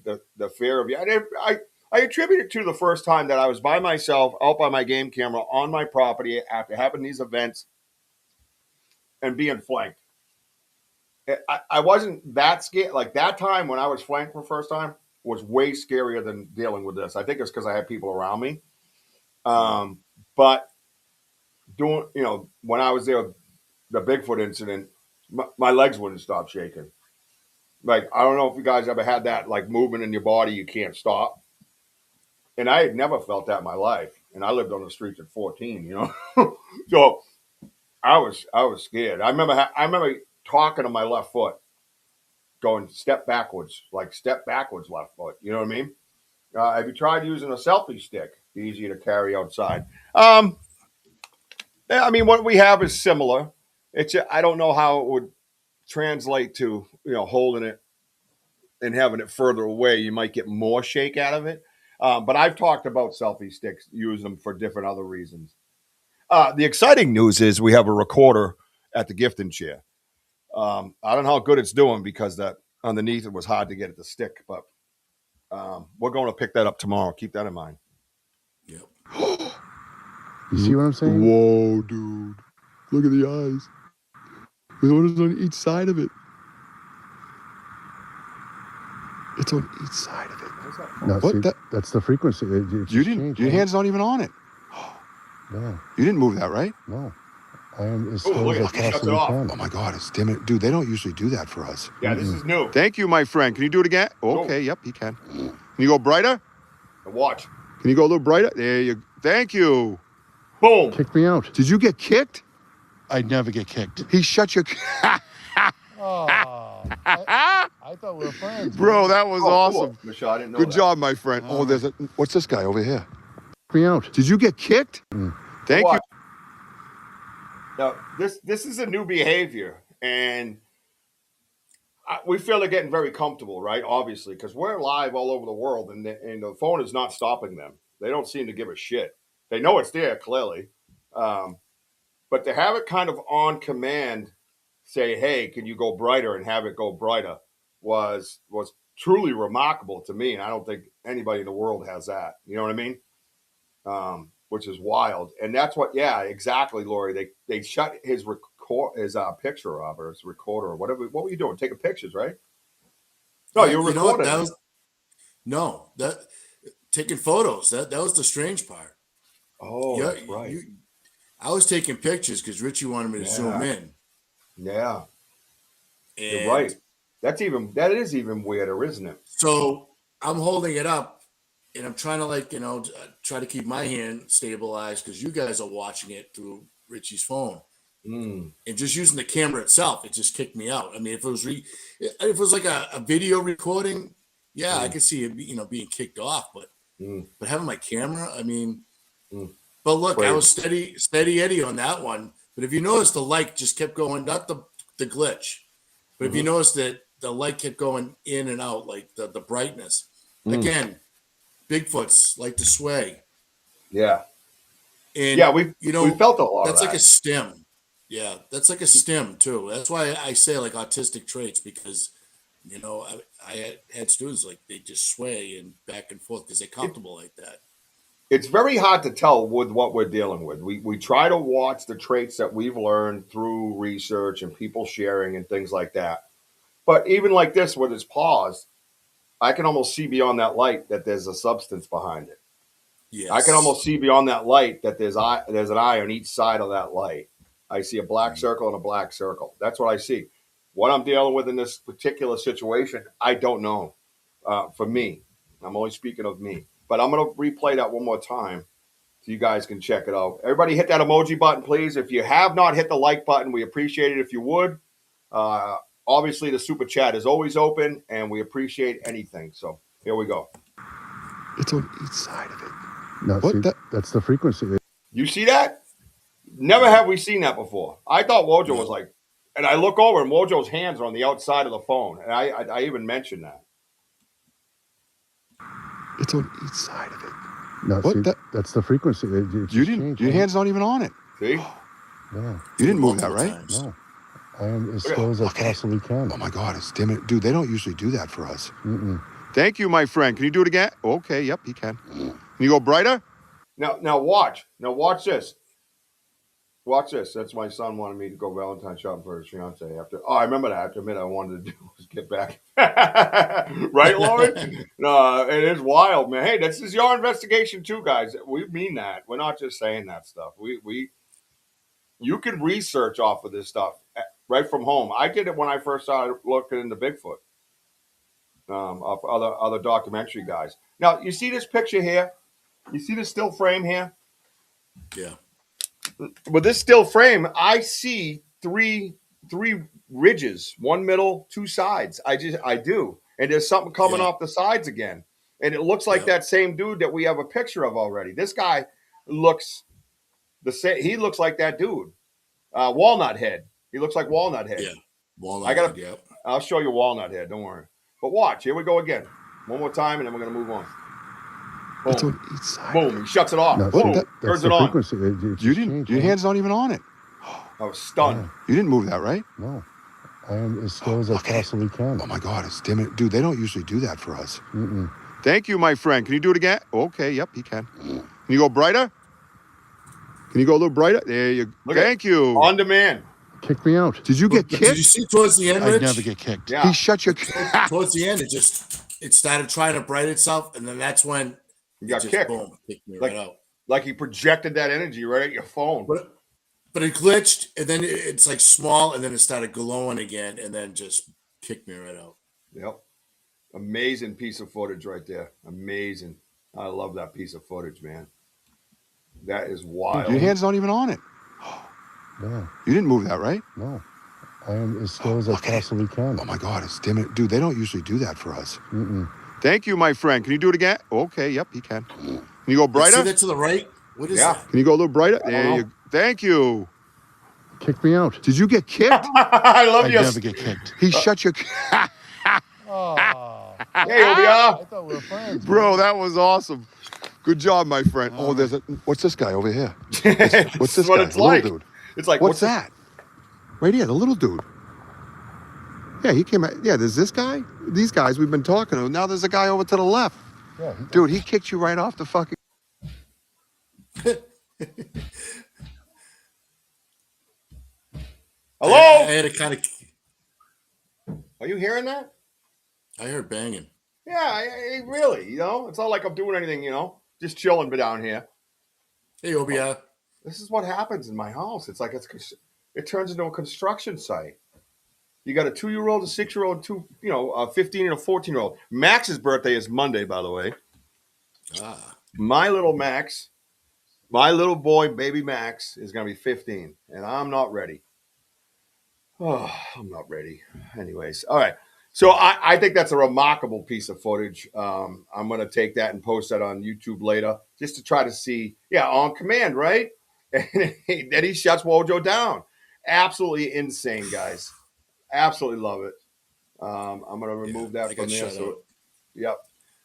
fear of you. I attribute it to the first time that I was by myself out by my game camera on my property after having these events and being flanked. I wasn't that scared. Like that time when I was flanked for the first time was way scarier than dealing with this. I think it's because I had people around me. But doing, when I was there, the Bigfoot incident, my legs wouldn't stop shaking. Like, I don't know if you guys ever had that, like, movement in your body you can't stop. And I had never felt that in my life. And I lived on the streets at 14, So I was scared. I remember talking to my left foot, going step backwards left foot. You know what I mean? Have you tried using a selfie stick? Easy to carry outside. I mean, what we have is similar. I don't know how it would translate to holding it and having it further away. You might get more shake out of it. But I've talked about selfie sticks, use them for different other reasons. The exciting news is we have a recorder at the gift and chair. I don't know how good it's doing because that underneath it was hard to get it to stick, but we're going to pick that up tomorrow. Keep that in mind. Yep. You see what I'm saying? Whoa, dude. Look at the eyes. What is on each side of it? It's on each side of it. No, What see, the- that's the frequency. You didn't. Your hand's not even on it. No, You didn't move that, right? no. I am as Oh, still look as I at it. He shuts it possibly off. can. Oh my God, it's dim it, dude. They don't usually do that for us. Yeah, this is new. Thank you, my friend. Can you do it again? Okay, yep, he can. Can you go brighter? Watch. Can you go a little brighter? There you. Thank you. Boom. Kick me out. Did you get kicked? I'd never get kicked. He shut your. Oh, I thought we were friends. Bro, that was awesome. Cool. Michelle, I didn't know Good that. job, my friend. Oh, there's a. What's this guy over here? Kick me out. Did you get kicked? Thank you. Watch. Now, this is a new behavior, and we feel they're getting very comfortable, right? Obviously, because we're live all over the world, and the phone is not stopping them. They don't seem to give a shit. They know it's there, clearly. But to have it kind of on command say, hey, can you go brighter, and have it go brighter was truly remarkable to me. And I don't think anybody in the world has that. You know what I mean? Which is wild. And that's what, yeah, exactly, Lori. They shut his picture off, or his recorder, or whatever. What were you doing? Taking pictures, right? No, you were recording. That taking photos. That was the strange part. Oh, Yeah, that's right. I was taking pictures because Richie wanted me to zoom in. Yeah, And you're right. That is even weirder, isn't it? So I'm holding it up, and I'm trying to try to keep my hand stabilized because you guys are watching it through Richie's phone. And just using the camera itself, it just kicked me out. I mean, if it was like a video recording, yeah, I could see it, being kicked off. But having my camera, I mean, but look, I was steady Eddie on that one. But if you notice, the light just kept going, not the glitch, but if you notice that the light kept going in and out, like the brightness. Again, Bigfoots like to sway. Yeah. And Yeah, we felt a lot of that's that. like a stem. Yeah, that's like a stem too. That's why I say like autistic traits, because I had students like they just sway and back and forth because they're comfortable like that. It's very hard to tell with what we're dealing with. We try to watch the traits that we've learned through research and people sharing and things like that. But even like this, with its paws, I can almost see beyond that light that there's a substance behind it. Yes. I can almost see beyond that light that there's an eye on each side of that light. I see a black circle and a black circle. That's what I see. What I'm dealing with in this particular situation, I don't know. For me, I'm only speaking of me. But I'm going to replay that one more time so you guys can check it out. Everybody hit that emoji button, please. If you have not hit the like button, we appreciate it if you would. Obviously, the super chat is always open, and we appreciate anything. So here we go. It's on each side of it. No, What see, the- that's the frequency. You see that? Never have we seen that before. I thought Wojo was like And I look over, and Wojo's hands are on the outside of the phone, and I even mentioned that. It's on each side of it. No, What see, the- that's the frequency. You didn't. Your hand's not even on it. See? Yeah. You didn't move that, Multiple right? times. No. I am as still as I Look at it. possibly can. Oh my God, it's dimming. Dude, they don't usually do that for us. Mm-mm. Thank you, my friend. Can you do it again? Okay, yep, he can. Can you go brighter? Now watch. Now watch this. Watch this. That's my son wanted me to go Valentine shopping for his fiance. I remember that. I have to admit, I wanted to do was get back. Right, Lauren? No, it is wild, man. Hey, this is your investigation too, guys. We mean that. We're not just saying that stuff. You can research off of this stuff right from home. I did it when I first started looking into Bigfoot. Of other documentary guys. Now, you see this picture here? You see the still frame here? Yeah. With this still frame, I see three ridges, one middle, two sides. I do. And there's something coming off the sides again. And it looks like that same dude that we have a picture of already. This guy looks the same. He looks like that dude. Walnut head. He looks like Walnut head. Yeah. Walnut head, yeah. I'll show you Walnut head. Don't worry. But watch. Here we go again. One more time, and then we're going to move on. Boom. It's on each side. Boom. He shuts it off. No, Boom. see, that's Turns the it on. frequency. You didn't. Your hand's not even on it. I was stunned. You didn't move that, right? No. I am as still as I possibly can. Oh my God, it's dimming. Dude, they don't usually do that for us. Mm-mm. Thank you, my friend. Can you do it again? Okay, yep, he can. Can you go brighter? Can you go a little brighter? There you go. Thank you. On demand. Kick me out. Did you get Did you kicked? see towards the end, I'd Rich? never get kicked. Yeah. He shut your. Towards the end, it started trying to bright itself, and then that's when You got just kicked. boom, kicked me Like- right out. Like he projected that energy right at your phone. But it glitched, and then it's like small, and then it started glowing again, and then just kicked me right out. Yep. Amazing piece of footage right there. Amazing. I love that piece of footage, man. That is wild. Your hand's not even on it. Yeah. You didn't move that, right? No. I am as still as I Look at it. possibly can. Oh my God, it's dimming. Dude, they don't usually do that for us. Mm-mm. Thank you, my friend. Can you do it again? Okay, yep, he can. Can you go See brighter? that to the right? What is that? Can you go a little brighter? I don't There know. you. Thank you. Kick me out. Did you get kicked? I love I'd you. never get kicked. He shut your. Oh. Hey, OBR. I thought we were friends. Bro, that was awesome. Good job, my friend. Oh, there's a. What's this guy over here? What's this what guy? it's The little like. dude. It's like, What's that? Right here, the little dude. Yeah, he came out. Yeah, there's this guy. These guys we've been talking to. Now there's a guy over to the left. Yeah, Dude, he kicked you right off the fucking. Hello? I had a kind of. Are you hearing that? I heard banging. Yeah, really. You know, it's not like I'm doing anything, just chilling down here. Hey, OBR. This is what happens in my house. It's like it turns into a construction site. You got a 2-year-old, a 6-year-old, a 15 and a 14-year-old. Max's birthday is Monday, by the way. Ah, My little Max, my little boy, baby Max, is going to be 15, and I'm not ready. Oh, I'm not ready. Anyways, all right. So I think that's a remarkable piece of footage. I'm going to take that and post that on YouTube later just to try to see, on command, right? And then he shuts Wojo down. Absolutely insane, guys. Absolutely love it. I'm going to remove that I from got there. shut So, out. yep.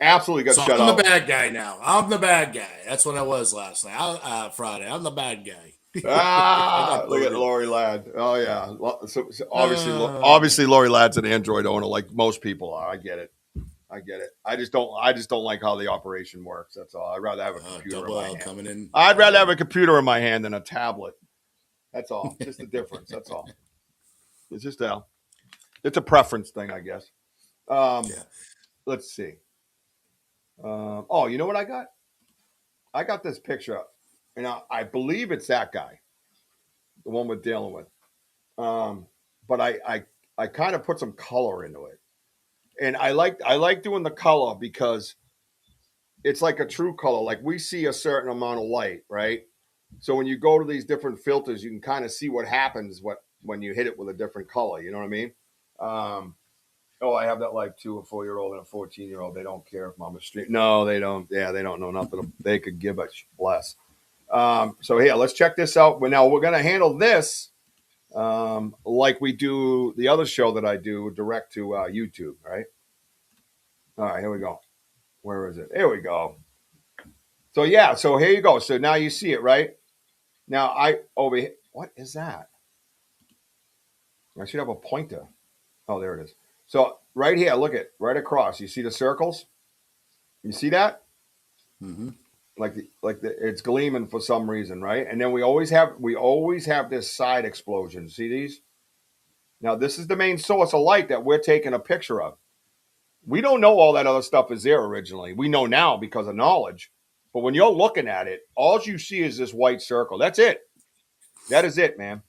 Absolutely got So shut I'm out. the bad guy now. I'm the bad guy. That's what I was last night. Friday. I'm the bad guy. Ah, got look at booted. Lori Ladd. Oh yeah. So obviously Lori Ladd's an Android owner, like most people are. I get it. I just don't like how the operation works. That's all. I'd rather have a computer in Double my L hand. coming in. I'd rather have a computer in my hand than a tablet. That's all. Just the difference. That's all. It's just it's a preference thing, I guess. Let's see. You know what I got? I got this picture up. And I believe it's that guy, the one we're dealing with. But I kind of put some color into it. And I like doing the color because it's like a true color. Like we see a certain amount of light, right? So when you go to these different filters, you can kind of see what happens when you hit it with a different color. You know what I mean? I have that life too, a 4-year-old and a 14-year-old. They don't care if I'm a street. No, they don't. Yeah, they don't know nothing. They could give a less. So here, let's check this out. We're going to handle this like we do the other show that I do direct to YouTube, right? All right, here we go. Where is it? Here we go. So yeah, so here you go. So now you see it, right? Now over here, what is that? I should have a pointer. Oh, there it is. So right here, look at right across. You see the circles? You see that? Mm-hmm. It's gleaming for some reason, right? And then we always have this side explosion. See these? Now this is the main source of light that we're taking a picture of. We don't know all that other stuff is there originally. We know now because of knowledge. But when you're looking at it, all you see is this white circle. That's it. That is it, man.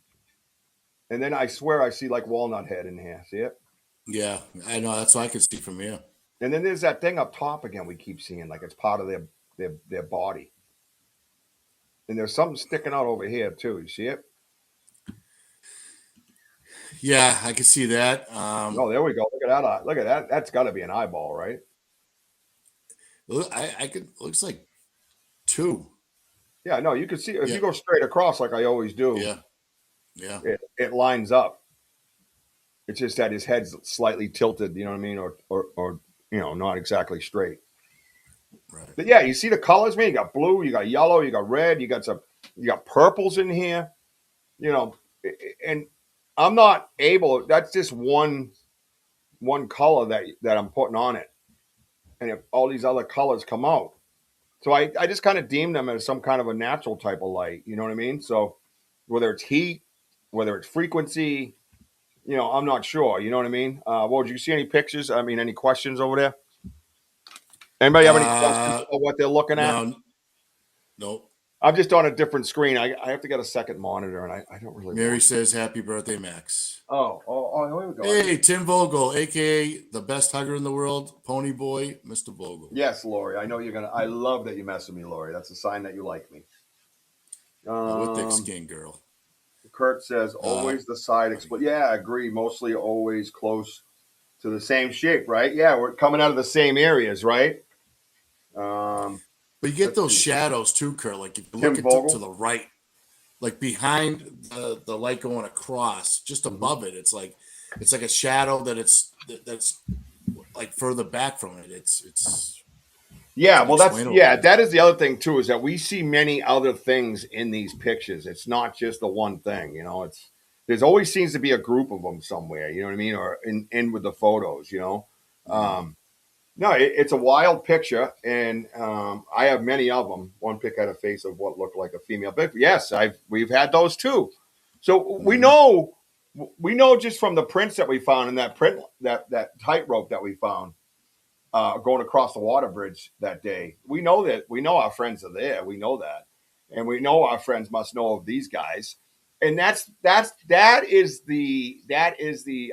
And then I swear I see like walnut head in here. See it? Yeah, I know. That's what I can see from here. And then there's that thing up top again we keep seeing, like it's part of their body. And there's something sticking out over here too. You see it? Yeah, I can see that. Oh, there we go. Look at that eye. Look at that. That's got to be an eyeball, right? I could. Looks like two. Yeah, no, you can see if Yeah. you go straight across like I always do. Yeah. It lines up. It's just that his head's slightly tilted. You know what I mean, or not exactly straight. Right. But yeah, you see the colors, man. You got blue, you got yellow, you got red, you got purples in here. And I'm not able. That's just one color that I'm putting on it, and if all these other colors come out, so I just kind of deem them as some kind of a natural type of light. You know what I mean? So whether it's heat, whether it's frequency, I'm not sure. You know what I mean? Well, did you see any pictures? I mean, any questions over there? Anybody have any questions about what they're looking at? No. Nope. I'm just on a different screen. I have to get a second monitor, and I don't really. Mary says, "Happy birthday, Max." Oh, here we go. Hey, Tim Vogel, aka the best hugger in the world, Pony Boy, Mr. Vogel. Yes, Lori. I know you're gonna. I love that you mess with me, Lori. That's a sign that you like me. With thick skin, girl. Kurt says always the side explode. Yeah, I agree. Mostly always close to the same shape, right? Yeah, we're coming out of the same areas, right? But you get those shadows too, Kurt. Like if you Tim look Vogel? to the right, like behind the light going across, just above it, it's like a shadow that's like further back from it. It's Yeah, well, unexplainable. that is the other thing too, is that we see many other things in these pictures. It's not just the one thing, there's always seems to be a group of them somewhere, you know what I mean? Or in with the photos, No, it's a wild picture, and I have many of them. One pic had a face of what looked like a female. But yes, we've had those too. So we know just from the prints that we found in that print that tightrope that we found going across the water bridge that day. We know our friends are there. We know that, and we know our friends must know of these guys. And that is the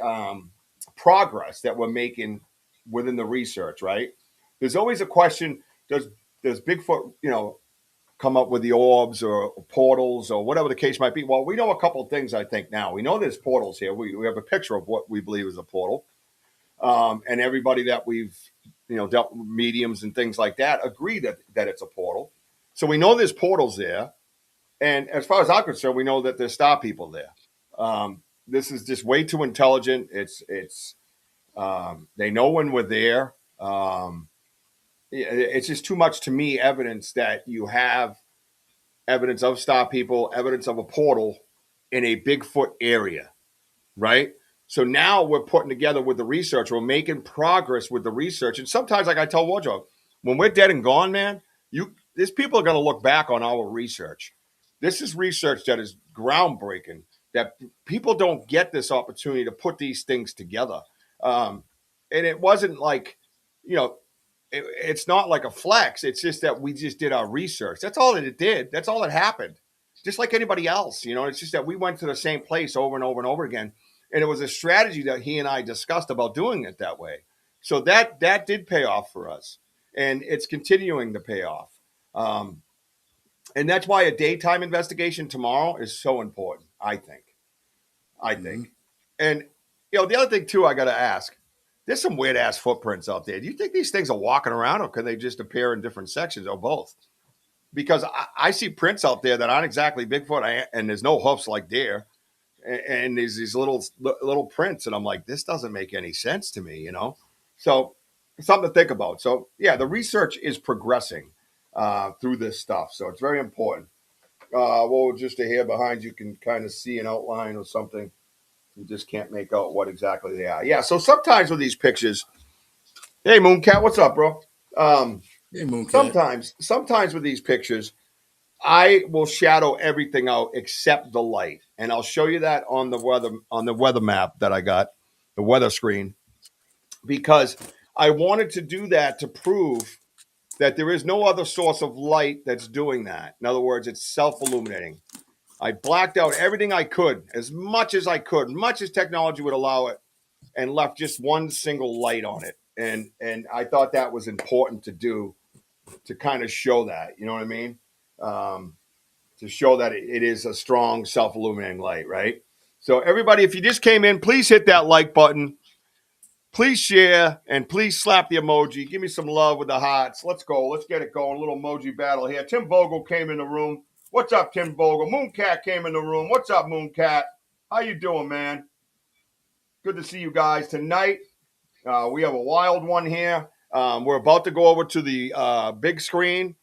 progress that we're making within the research, right? There's always a question: Does Bigfoot, come up with the orbs or portals or whatever the case might be? Well, we know a couple of things. I think now we know there's portals here. We have a picture of what we believe is a portal, and everybody that we've dealt with, mediums and things like that, agree that it's a portal. So we know there's portals there, and as far as I'm concerned, we know that there's star people there. This is just way too intelligent. It's they know when we're there. It's just too much to me evidence that you have evidence of star people, evidence of a portal in a Bigfoot area, right? So now we're putting together with the research. We're making progress with the research. And sometimes, like I tell Wardrobe, when we're dead and gone, man, these people are going to look back on our research. This is research that is groundbreaking, that people don't get this opportunity to put these things together. And it wasn't like, it's not like a flex. It's just that we just did our research. That's all that it did. That's all that happened. Just like anybody else, it's just that we went to the same place over and over and over again. And it was a strategy that he and I discussed about doing it that way. So that did pay off for us. And it's continuing to pay off. And that's why a daytime investigation tomorrow is so important, I think. And, the other thing, too, I got to ask, there's some weird-ass footprints out there. Do you think these things are walking around, or can they just appear in different sections, or both? Because I see prints out there that aren't exactly Bigfoot, and there's no hoofs like deer. and there's these little prints, and I'm like, this doesn't make any sense to me, So something to think about. So yeah, the research is progressing through this stuff, so it's very important. Well, just here behind you can kind of see an outline or something. You just can't make out what exactly they are. Yeah, so sometimes with these pictures, hey Mooncat, what's up, bro? Hey, Mooncat. Sometimes with these pictures, I will shadow everything out except the light, and I'll show you that on the weather map that I got, the weather screen, because I wanted to do that to prove that there is no other source of light that's doing that. In other words, it's self-illuminating. I blacked out everything I could, as much as I could, much as technology would allow it, and left just one single light on it. And I thought that was important to do, to kind of show that, you know what I mean? To show that it is a strong self-illuminating light, right? So everybody, if you just came in, please hit that like button. Please share and please slap the emoji. Give me some love with the hearts. Let's go. Let's get it going. A little emoji battle here. Tim Vogel came in the room. What's up, Tim Vogel? Mooncat came in the room. What's up, Mooncat? How you doing, man? Good to see you guys tonight. We have a wild one here. We're about to go over to the big screen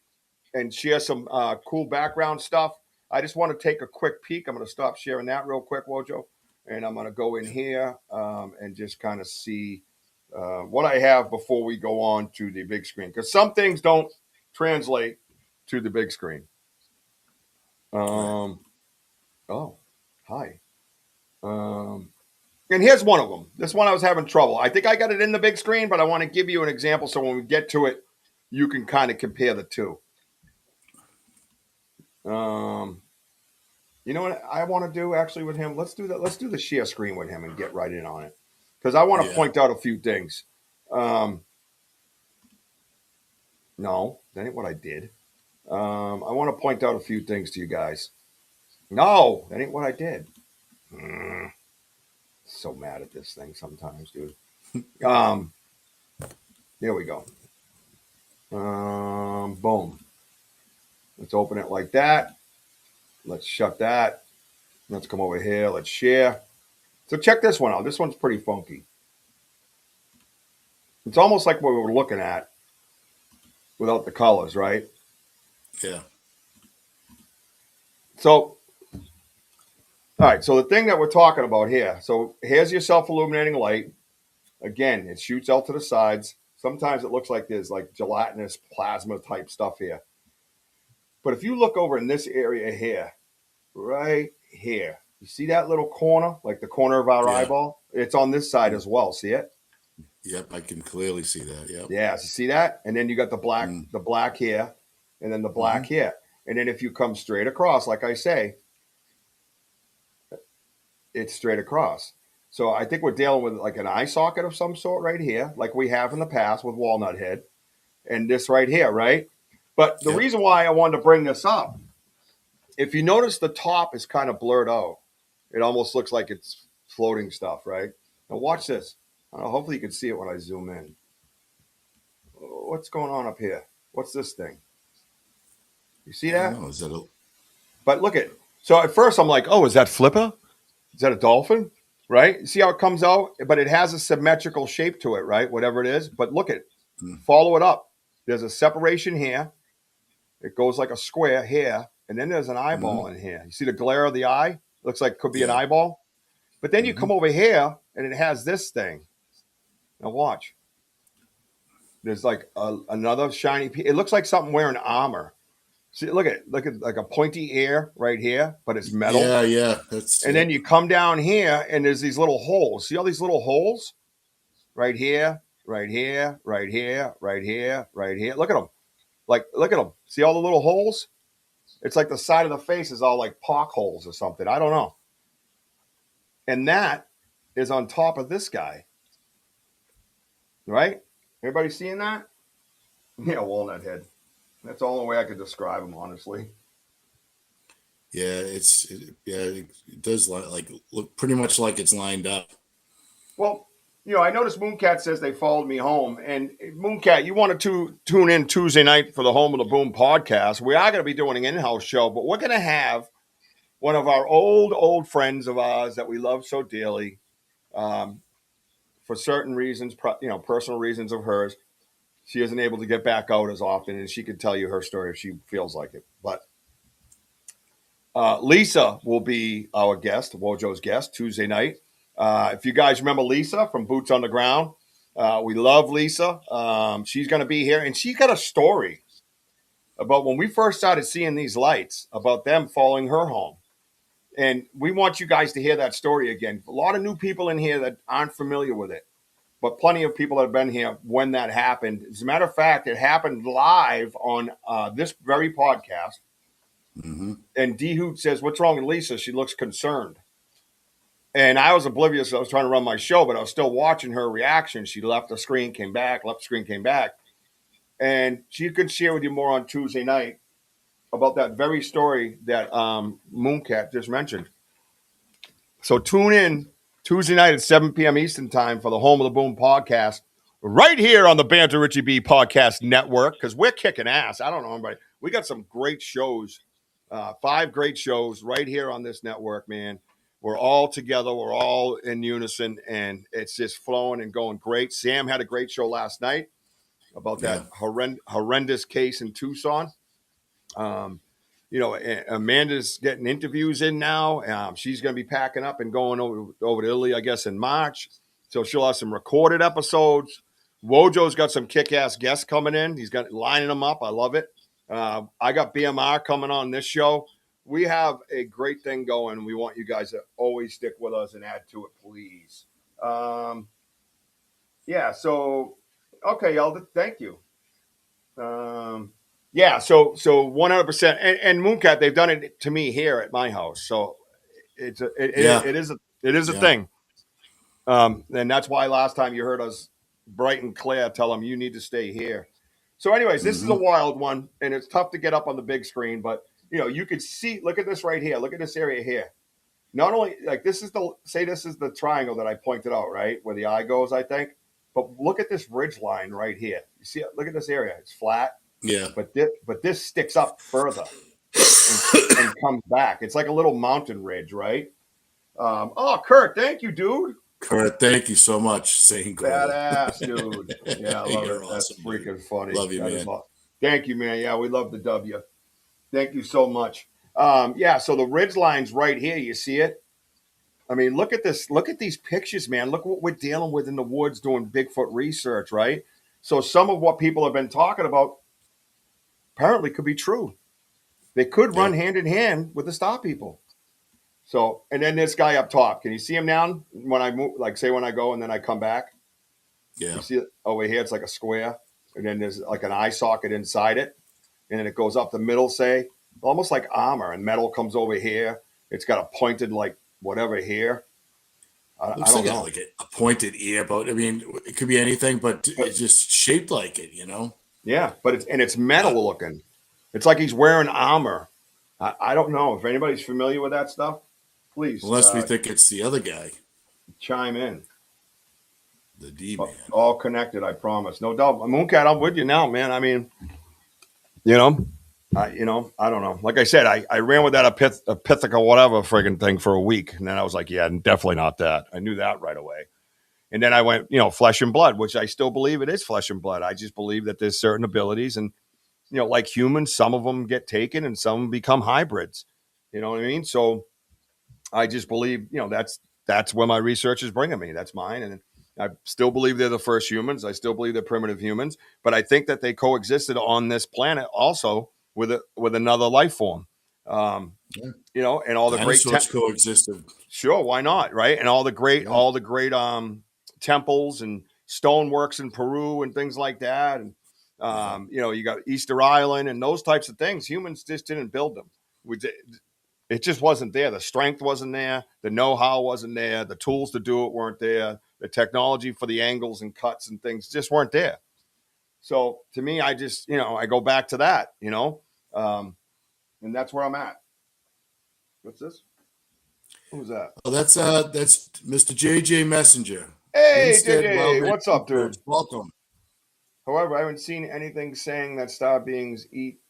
and share some cool background stuff. I just want to take a quick peek. I'm going to stop sharing that real quick, Wojo. And I'm going to go in here and just kind of see what I have before we go on to the big screen. Because some things don't translate to the big screen. Oh, hi. And here's one of them. This one I was having trouble. I think I got it in the big screen, but I want to give you an example so when we get to it, you can kind of compare the two. You know what I want to do actually with him? Let's do that. Let's do the share screen with him and get right in on it. Because I want to point out a few things. No, that ain't what I did. I want to point out a few things to you guys. No, that ain't what I did. So mad at this thing sometimes, dude. There we go. Boom. Let's open it like that. Let's shut that. Let's come over here. Let's share. So check this one out. This one's pretty funky. It's almost like what we were looking at without the colors, right? Yeah. So, all right. So the thing that we're talking about here. So here's your self-illuminating light. Again, it shoots out to the sides. Sometimes it looks like there's like gelatinous plasma type stuff here. But if you look over in this area here, right here, you see that little corner, like the corner of our eyeball? It's on this side as well. See it? Yep, I can clearly see that. Yep. Yeah, so see that? And then you got the black here, and then the black here. And then if you come straight across, like I say, it's straight across. So I think we're dealing with like an eye socket of some sort right here, like we have in the past with walnut head, and this right here, right? But the reason why I wanted to bring this up, if you notice the top is kind of blurred out. It almost looks like it's floating stuff, right? Now watch this. Hopefully you can see it when I zoom in. What's going on up here? What's this thing? You see that? Is that But look at, so at first I'm like, oh, is that Flipper? Is that a dolphin? Right? See how it comes out? But it has a symmetrical shape to it, right? Whatever it is. But look at, follow it up. There's a separation here. It goes like a square here. And then there's an eyeball in here. You see the glare of the eye? Looks like it could be an eyeball. But then you come over here and it has this thing. Now watch. There's like another shiny piece. It looks like something wearing armor. See, look at like a pointy ear right here, but it's metal. Yeah. And then you come down here and there's these little holes. See all these little holes? Right here, right here, right here, right here, right here. Look at them. Look at them. See all the little holes? It's like the side of the face is all like pock holes or something. I don't know. And that is on top of this guy. Right? Everybody seeing that? Yeah, walnut head. That's the only way I could describe him, honestly. Yeah, it does look pretty much like it's lined up. Well, I noticed Mooncat says they followed me home. And Mooncat, you wanted to tune in Tuesday night for the Home of the Boom podcast. We are going to be doing an in-house show, but we're going to have one of our old friends of ours that we love so dearly, for certain reasons, personal reasons of hers, she isn't able to get back out as often, and she could tell you her story if she feels like it. But Lisa will be our guest, Wojo's guest, Tuesday night. If you guys remember Lisa from Boots on the Ground, we love Lisa. She's going to be here, and she got a story about when we first started seeing these lights, about them following her home. And we want you guys to hear that story again. A lot of new people in here that aren't familiar with it, but plenty of people that have been here when that happened. As a matter of fact, it happened live on this very podcast. Mm-hmm. And D Hoot says, "What's wrong with Lisa? She looks concerned." And I was oblivious. I was trying to run my show, but I was still watching her reaction. She left the screen, came back, left the screen, came back. And she could share with you more on Tuesday night about that very story that Mooncat just mentioned. So tune in Tuesday night at 7 p.m. Eastern time for the Home of the Boom podcast right here on the Banter Richie B podcast network, because we're kicking ass. I don't know anybody. We got some great shows, 5 great shows right here on this network, man. We're all together. We're all in unison, and it's just flowing and going great. Sam had a great show last night about that horrendous case in Tucson. Amanda's getting interviews in now. She's going to be packing up and going over to Italy, I guess, in March. So she'll have some recorded episodes. Wojo's got some kick-ass guests coming in. He's got lining them up. I love it. I got BMR coming on this show. We have a great thing going. We want you guys to always stick with us and add to it, please. So, okay, y'all, thank you. So 100%. And Mooncat, they've done it to me here at my house. So it is a thing. And that's why last time you heard us bright and clear tell them you need to stay here. So anyways, this is a wild one, and it's tough to get up on the big screen, but you could see, look at this right here. Look at this area here. Not only this is the triangle that I pointed out, right? Where the eye goes, I think. But look at this ridge line right here. You see it? Look at this area. It's flat. Yeah. But this sticks up further and comes back. It's like a little mountain ridge, right? Kurt, thank you, dude. Kurt, thank you so much. Saying badass, dude. Yeah, I love it. Awesome, that's freaking funny. Love you, man. Thank you, man. Yeah, we love the W. Thank you so much. So the ridge line's right here. You see it? I mean, look at this. Look at these pictures, man. Look what we're dealing with in the woods doing Bigfoot research, right? So some of what people have been talking about apparently could be true. They could run hand in hand with the Star People. So, and then this guy up top, can you see him now when I move, say when I go and then I come back? Yeah. You see it over here? It's like a square. And then there's like an eye socket inside it. And then it goes up the middle, almost like armor, and metal comes over here. It's got a pointed, whatever here. I don't know. Like a pointed ear, but I mean, it could be anything, but it's just shaped like it, Yeah, but it's metal looking. It's like he's wearing armor. I don't know if anybody's familiar with that stuff. Please, unless we think it's the other guy, chime in. The D-man, all connected. I promise, no doubt. Mooncat, I'm with you now, man. I mean, I don't know. Like I said, I ran with that Epithica whatever friggin' thing for a week, and then I was like, yeah, definitely not that. I knew that right away. And then I went, flesh and blood, which I still believe it is flesh and blood. I just believe that there's certain abilities, and like humans, some of them get taken and some become hybrids. You know what I mean? So I just believe, that's where my research is bringing me. That's mine. And I still believe they're the first humans. I still believe they're primitive humans, but I think that they coexisted on this planet also with another life form. And all the dinosaurs coexisted. Sure, why not? Right. And all the great temples and stoneworks in Peru and things like that. And you got Easter Island and those types of things. Humans just didn't build them. It just wasn't there. The strength wasn't there. The know-how wasn't there. The tools to do it weren't there. The technology for the angles and cuts and things just weren't there. So to me, I just, I go back to that, and that's where I'm at. What's this? Who's that? Oh, that's Mr. JJ Messenger. Hey, JJ, what's up, dude? Welcome. However, I haven't seen anything saying that star beings eat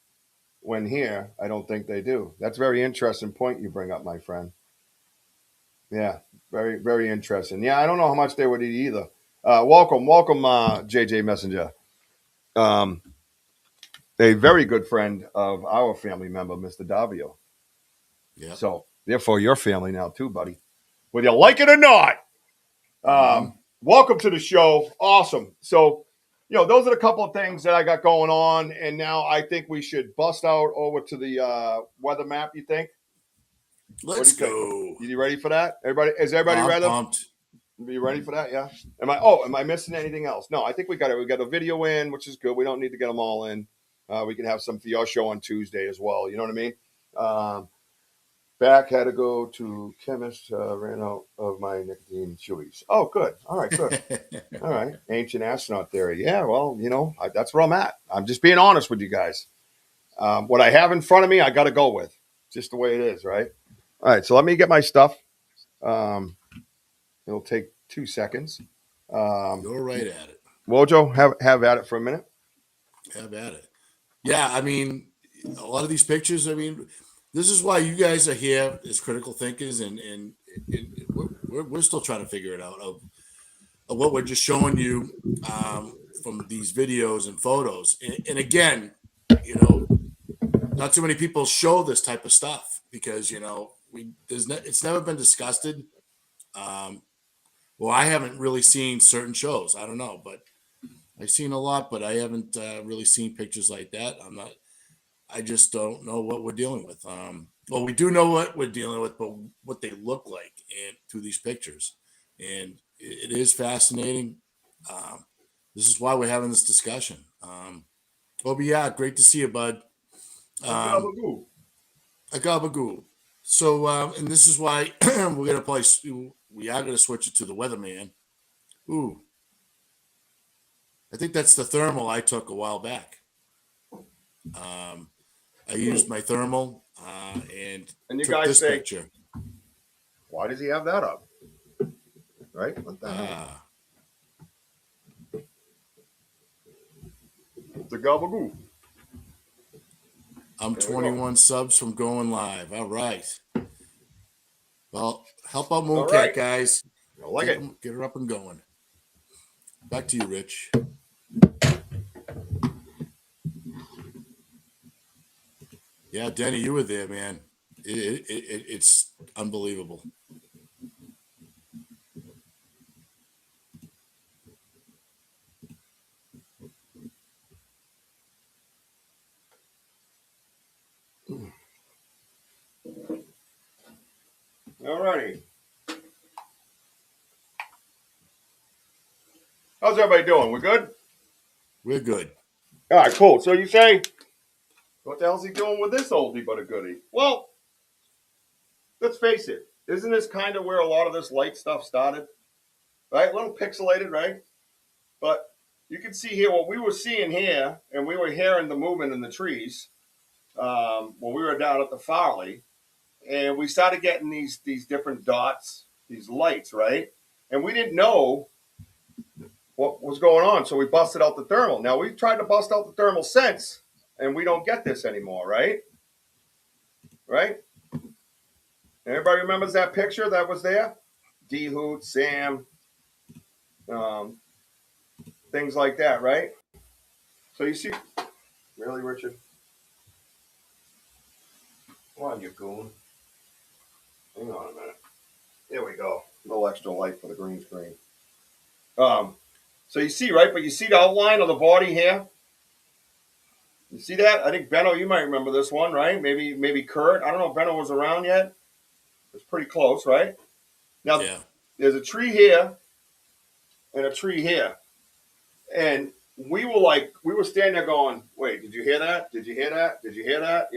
when here, I don't think they do. That's a very interesting point you bring up, my friend. Yeah, very, very interesting. Yeah, I don't know how much they would eat either. Welcome, JJ Messenger. A very good friend of our family member, Mr. Davio. Yeah. So, therefore, your family now too, buddy. Whether you like it or not. Welcome to the show. Awesome. So, those are the couple of things that I got going on. And now I think we should bust out over to the weather map, you think? Let's go. You ready for that? Is everybody I'm ready? pumped. Are you ready for that? Yeah. Am I missing anything else? No, I think we got it. We got a video in, which is good. We don't need to get them all in. We can have some for your show on Tuesday as well. You know what I mean? Back had to go to chemist. Ran out of my nicotine chewies. Oh, good. All right, good. All right. Ancient astronaut theory. Yeah, well, that's where I'm at. I'm just being honest with you guys. What I have in front of me, I got to go with. Just the way it is, right? All right, so let me get my stuff. It'll take 2 seconds. Go right at it. Wojo, have at it for a minute. Have at it. Yeah, I mean, a lot of these pictures, I mean, this is why you guys are here as critical thinkers, and we're still trying to figure it out of what we're just showing you from these videos and photos. And again, not too many people show this type of stuff because it's never been discussed. Well, I haven't really seen certain shows. I don't know, but I've seen a lot, but I haven't really seen pictures like that. I just don't know what we're dealing with. Well, we do know what we're dealing with, but what they look like through these pictures. And it is fascinating. This is why we're having this discussion. But yeah, great to see you, bud. Gabagoo. A gabagoo. So, and this is why we're going to play. We are going to switch it to the weatherman. Ooh. I think that's the thermal I took a while back. I used my thermal and you took guys this say, picture. Why does he have that up? Right? What the hell? The gabagoo. I'm 21 subs from going live. All right. Well, help out Mooncat, right, guys. I like it. Get her up and going. Back to you, Rich. Yeah, Denny, you were there, man. It's unbelievable. All righty. How's everybody doing? We good? We're good. All right, cool. So you say, what the hell's he doing with this oldie but a goodie? Well, let's face it. Isn't this kind of where a lot of this light stuff started? Right? A little pixelated, right? But you can see here what we were seeing here, and we were hearing the movement in the trees when we were down at the Farley, and we started getting these different dots, these lights, right? And we didn't know what was going on, so we busted out the thermal. Now, we've tried to bust out the thermal since, and we don't get this anymore, right? Right? Everybody remembers that picture that was there? D-Hoot, Sam, things like that, right? So you see, really, Richard? Come on, you goon. Hang on a minute. There we go. A little extra light for the green screen. So you see, right? But you see the outline of the body here? You see that? I think Benno, you might remember this one, right? Maybe Kurt. I don't know if Benno was around yet. It's pretty close, right? Now, yeah. There's a tree here and a tree here. And we were standing there going, wait, did you hear that? Did you hear that? Did you hear that?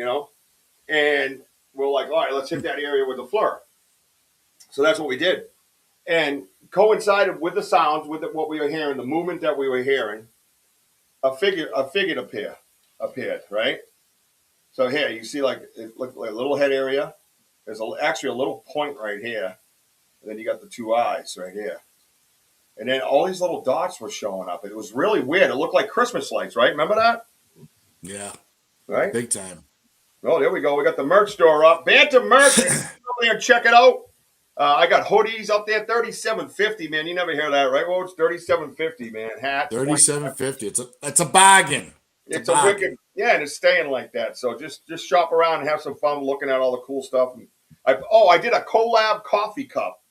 And we're like, all right, let's hit that area with the fleur. So that's what we did. And coincided with the sounds, with what we were hearing, the movement that we were hearing, a figure appeared, right? So here, you see it looked like a little head area. There's actually a little point right here. And then you got the two eyes right here. And then all these little dots were showing up. It was really weird. It looked like Christmas lights, right? Remember that? Yeah. Right? Big time. Oh, there we go. We got the merch store up. Bantam merch. Come over there and check it out. I got hoodies up there, $37.50, man. You never hear that, right? Well, it's $37.50, man. Hats, $37.50. It's a bargain. It's a wicked, yeah, and it's staying like that. So just shop around and have some fun looking at all the cool stuff. And I did a collab coffee cup.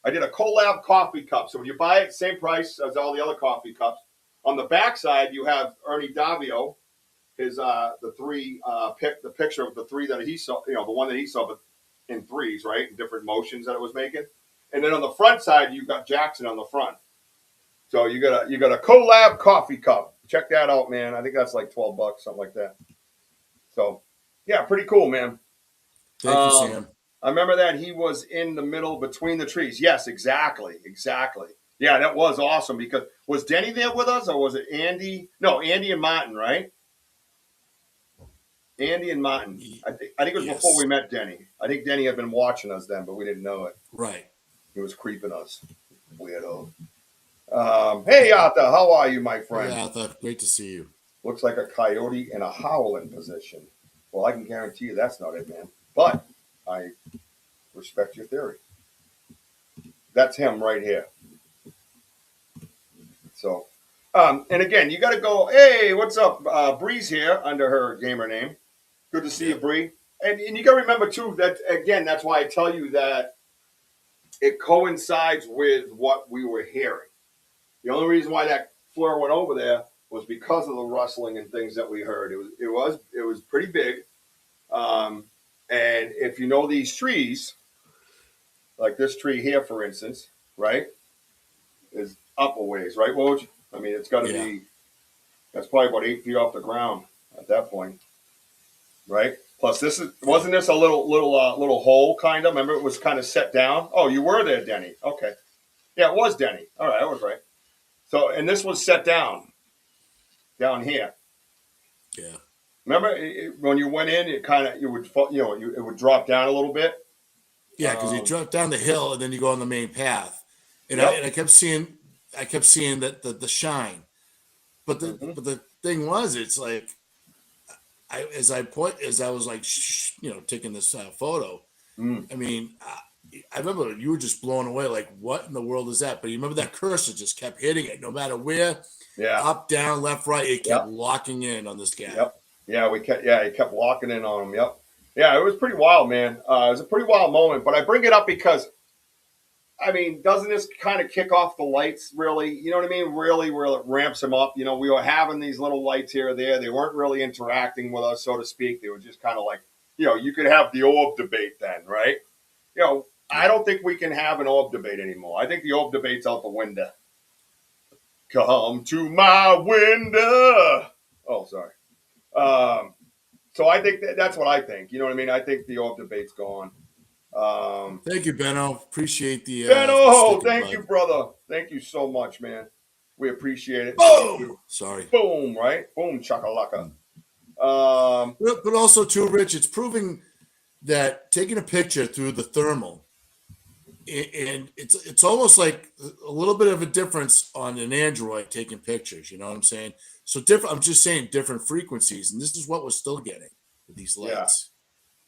So when you buy it, same price as all the other coffee cups. On the back side, you have Ernie Davio, his the picture of the three that he saw, the one that he saw, but in threes, right, in different motions that it was making. And then on the front side, you've got Jackson on the front. So you got a collab coffee cup. Check that out, man. I think that's like $12, something like that. So yeah, pretty cool, man. Thank you, Sam. I remember that he was in the middle between the trees. Yes, exactly. Yeah, that was awesome because was Denny there with us or was it Andy? No, Andy and Martin, right? Andy and Martin. I think it was before we met Denny. I think Denny had been watching us then, but we didn't know it. Right. He was creeping us. Weirdo. Hey, Arthur, how are you, my friend? Yeah, Arthur, great to see you. Looks like a coyote in a howling position. Well, I can guarantee you that's not it, man. But I respect your theory. That's him right here. So, and again, you got to go, hey, what's up? Bree's here under her gamer name. Good to see you, Bree. And you got to remember, too, that, again, that's why I tell you that it coincides with what we were hearing. The only reason why that floor went over there was because of the rustling and things that we heard. It was pretty big. And if you know these trees, like this tree here, for instance, right, is up a ways, right, Woj? I mean, it's got to be, that's probably about 8 feet off the ground at that point, right? Plus, wasn't this a little hole, kind of? Remember, it was kind of set down. Oh, you were there, Denny. Okay, yeah, it was Denny. All right, I was right. So, and this was set down here. Yeah. Remember when you went in, it would drop down a little bit. Yeah, because you drop down the hill and then you go on the main path, and I kept seeing that the shine, but the thing was, it's like as I was like taking this photo. I mean, I remember you were just blown away, like what in the world is that? But you remember that cursor just kept hitting it, no matter where. Yeah. Up, down, left, right. It kept locking in on this guy. Yep. Yeah, he kept locking in on him. Yep. Yeah, it was pretty wild, man. It was a pretty wild moment. But I bring it up because, I mean, doesn't this kind of kick off the lights, really? You know what I mean? Really, it ramps them up. You know, we were having these little lights here or there. They weren't really interacting with us, so to speak. They were just kind of like, you could have the orb debate then, right? I don't think we can have an orb debate anymore. I think the orb debate's out the window. Come to my window. Oh, sorry. So I think that's what I think. You know what I mean? I think the orb debate's gone. Thank you, Benno. Appreciate the Benno. Thank you, brother. Thank you so much, man. We appreciate it. Boom. Sorry. Boom. Right. Boom. Chakalaka. But also too, Rich, it's proving that taking a picture through the thermal, and it's almost like a little bit of a difference on an Android taking pictures. You know what I'm saying? So different. I'm just saying different frequencies, and this is what we're still getting with these lights.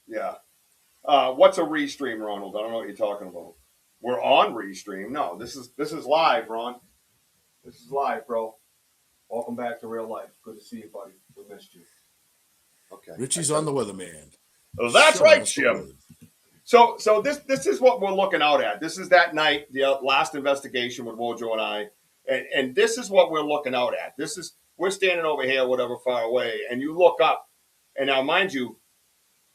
Yeah. What's a restream, Ronald? I don't know what you're talking about. We're on restream. No, this is live, Ron. This is live, bro. Welcome back to real life. Good to see you, buddy. We missed you. Okay. Richie's on the weatherman. That's right, Jim. So this is what we're looking out at. This is that night, the last investigation with Wojo and I, and this is what we're looking out at. We're standing over here, whatever, far away, and you look up, and now, mind you,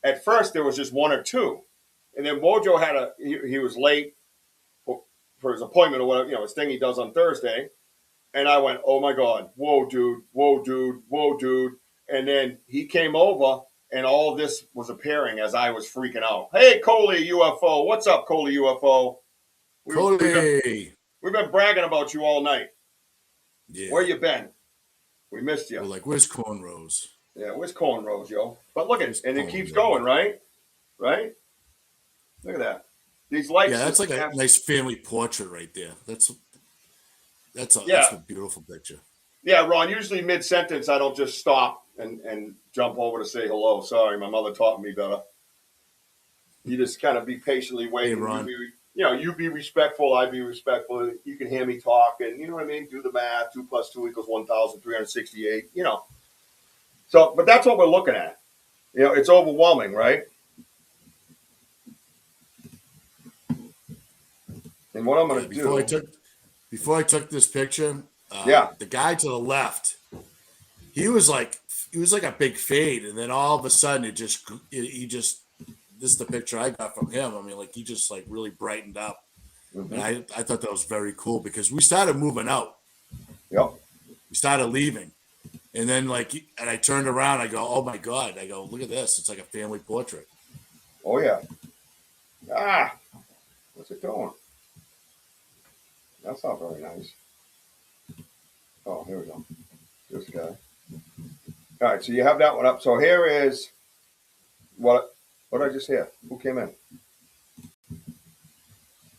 at first there was just one or two, and then Wojo he was late for his appointment or whatever, his thing he does on Thursday, and I went, oh my God, whoa, dude, and then he came over. And all this was appearing as I was freaking out. Hey, Coley UFO. What's up, Coley UFO? We've been bragging about you all night. Yeah. Where you been? We missed you. We're like, where's Cornrows? Yeah, where's Cornrows, yo? But look at it. And it keeps going, right? Right? Look at that. These lights. Yeah, that's like a nice family portrait right there. That's a beautiful picture. Yeah, Ron, usually mid-sentence, I don't just stop and jump over to say hello. Sorry, my mother taught me better. You just kind of be patiently waiting. Hey, Ron. You be respectful. I be respectful. You can hear me talk, and you know what I mean. Do the math. 2 + 2 = 1,368. So, but that's what we're looking at. It's overwhelming, right? And what I'm going to do before I took this picture, yeah, the guy to the left, he was like a big fade, and then all of a sudden this is the picture I got from him. I mean, like he just like really brightened up, and I thought that was very cool because we started moving out. Yep. We started leaving, and then and I turned around. I go, oh my god! I go, look at this. It's like a family portrait. Oh yeah. What's it doing? That's not very nice. Oh, here we go. This guy. All right, so you have that one up. So here is what did I just hear? Who came in?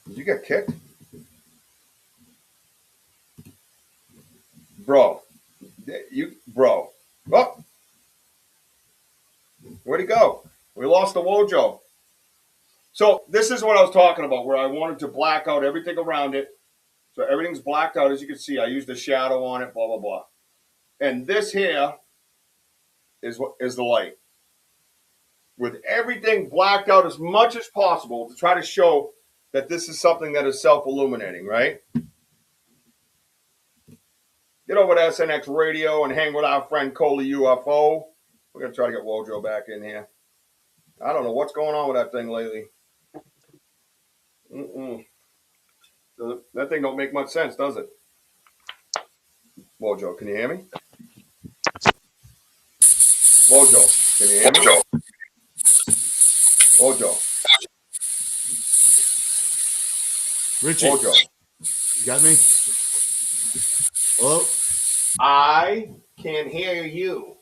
Did you get kicked? Bro. Oh! Where'd he go? We lost the Wojo. So this is what I was talking about, where I wanted to black out everything around it. So everything's blacked out. As you can see, I used a shadow on it, blah, blah, blah. And this here is the light. With everything blacked out as much as possible to try to show that this is something that is self-illuminating, right? Get over to SNX Radio and hang with our friend Coley UFO. We're going to try to get Wojo back in here. I don't know what's going on with that thing lately. That thing don't make much sense, does it? Wojo, can you hear me? Wojo, can you hear me? Wojo. Richie. Wojo. You got me? Hello? I can hear you.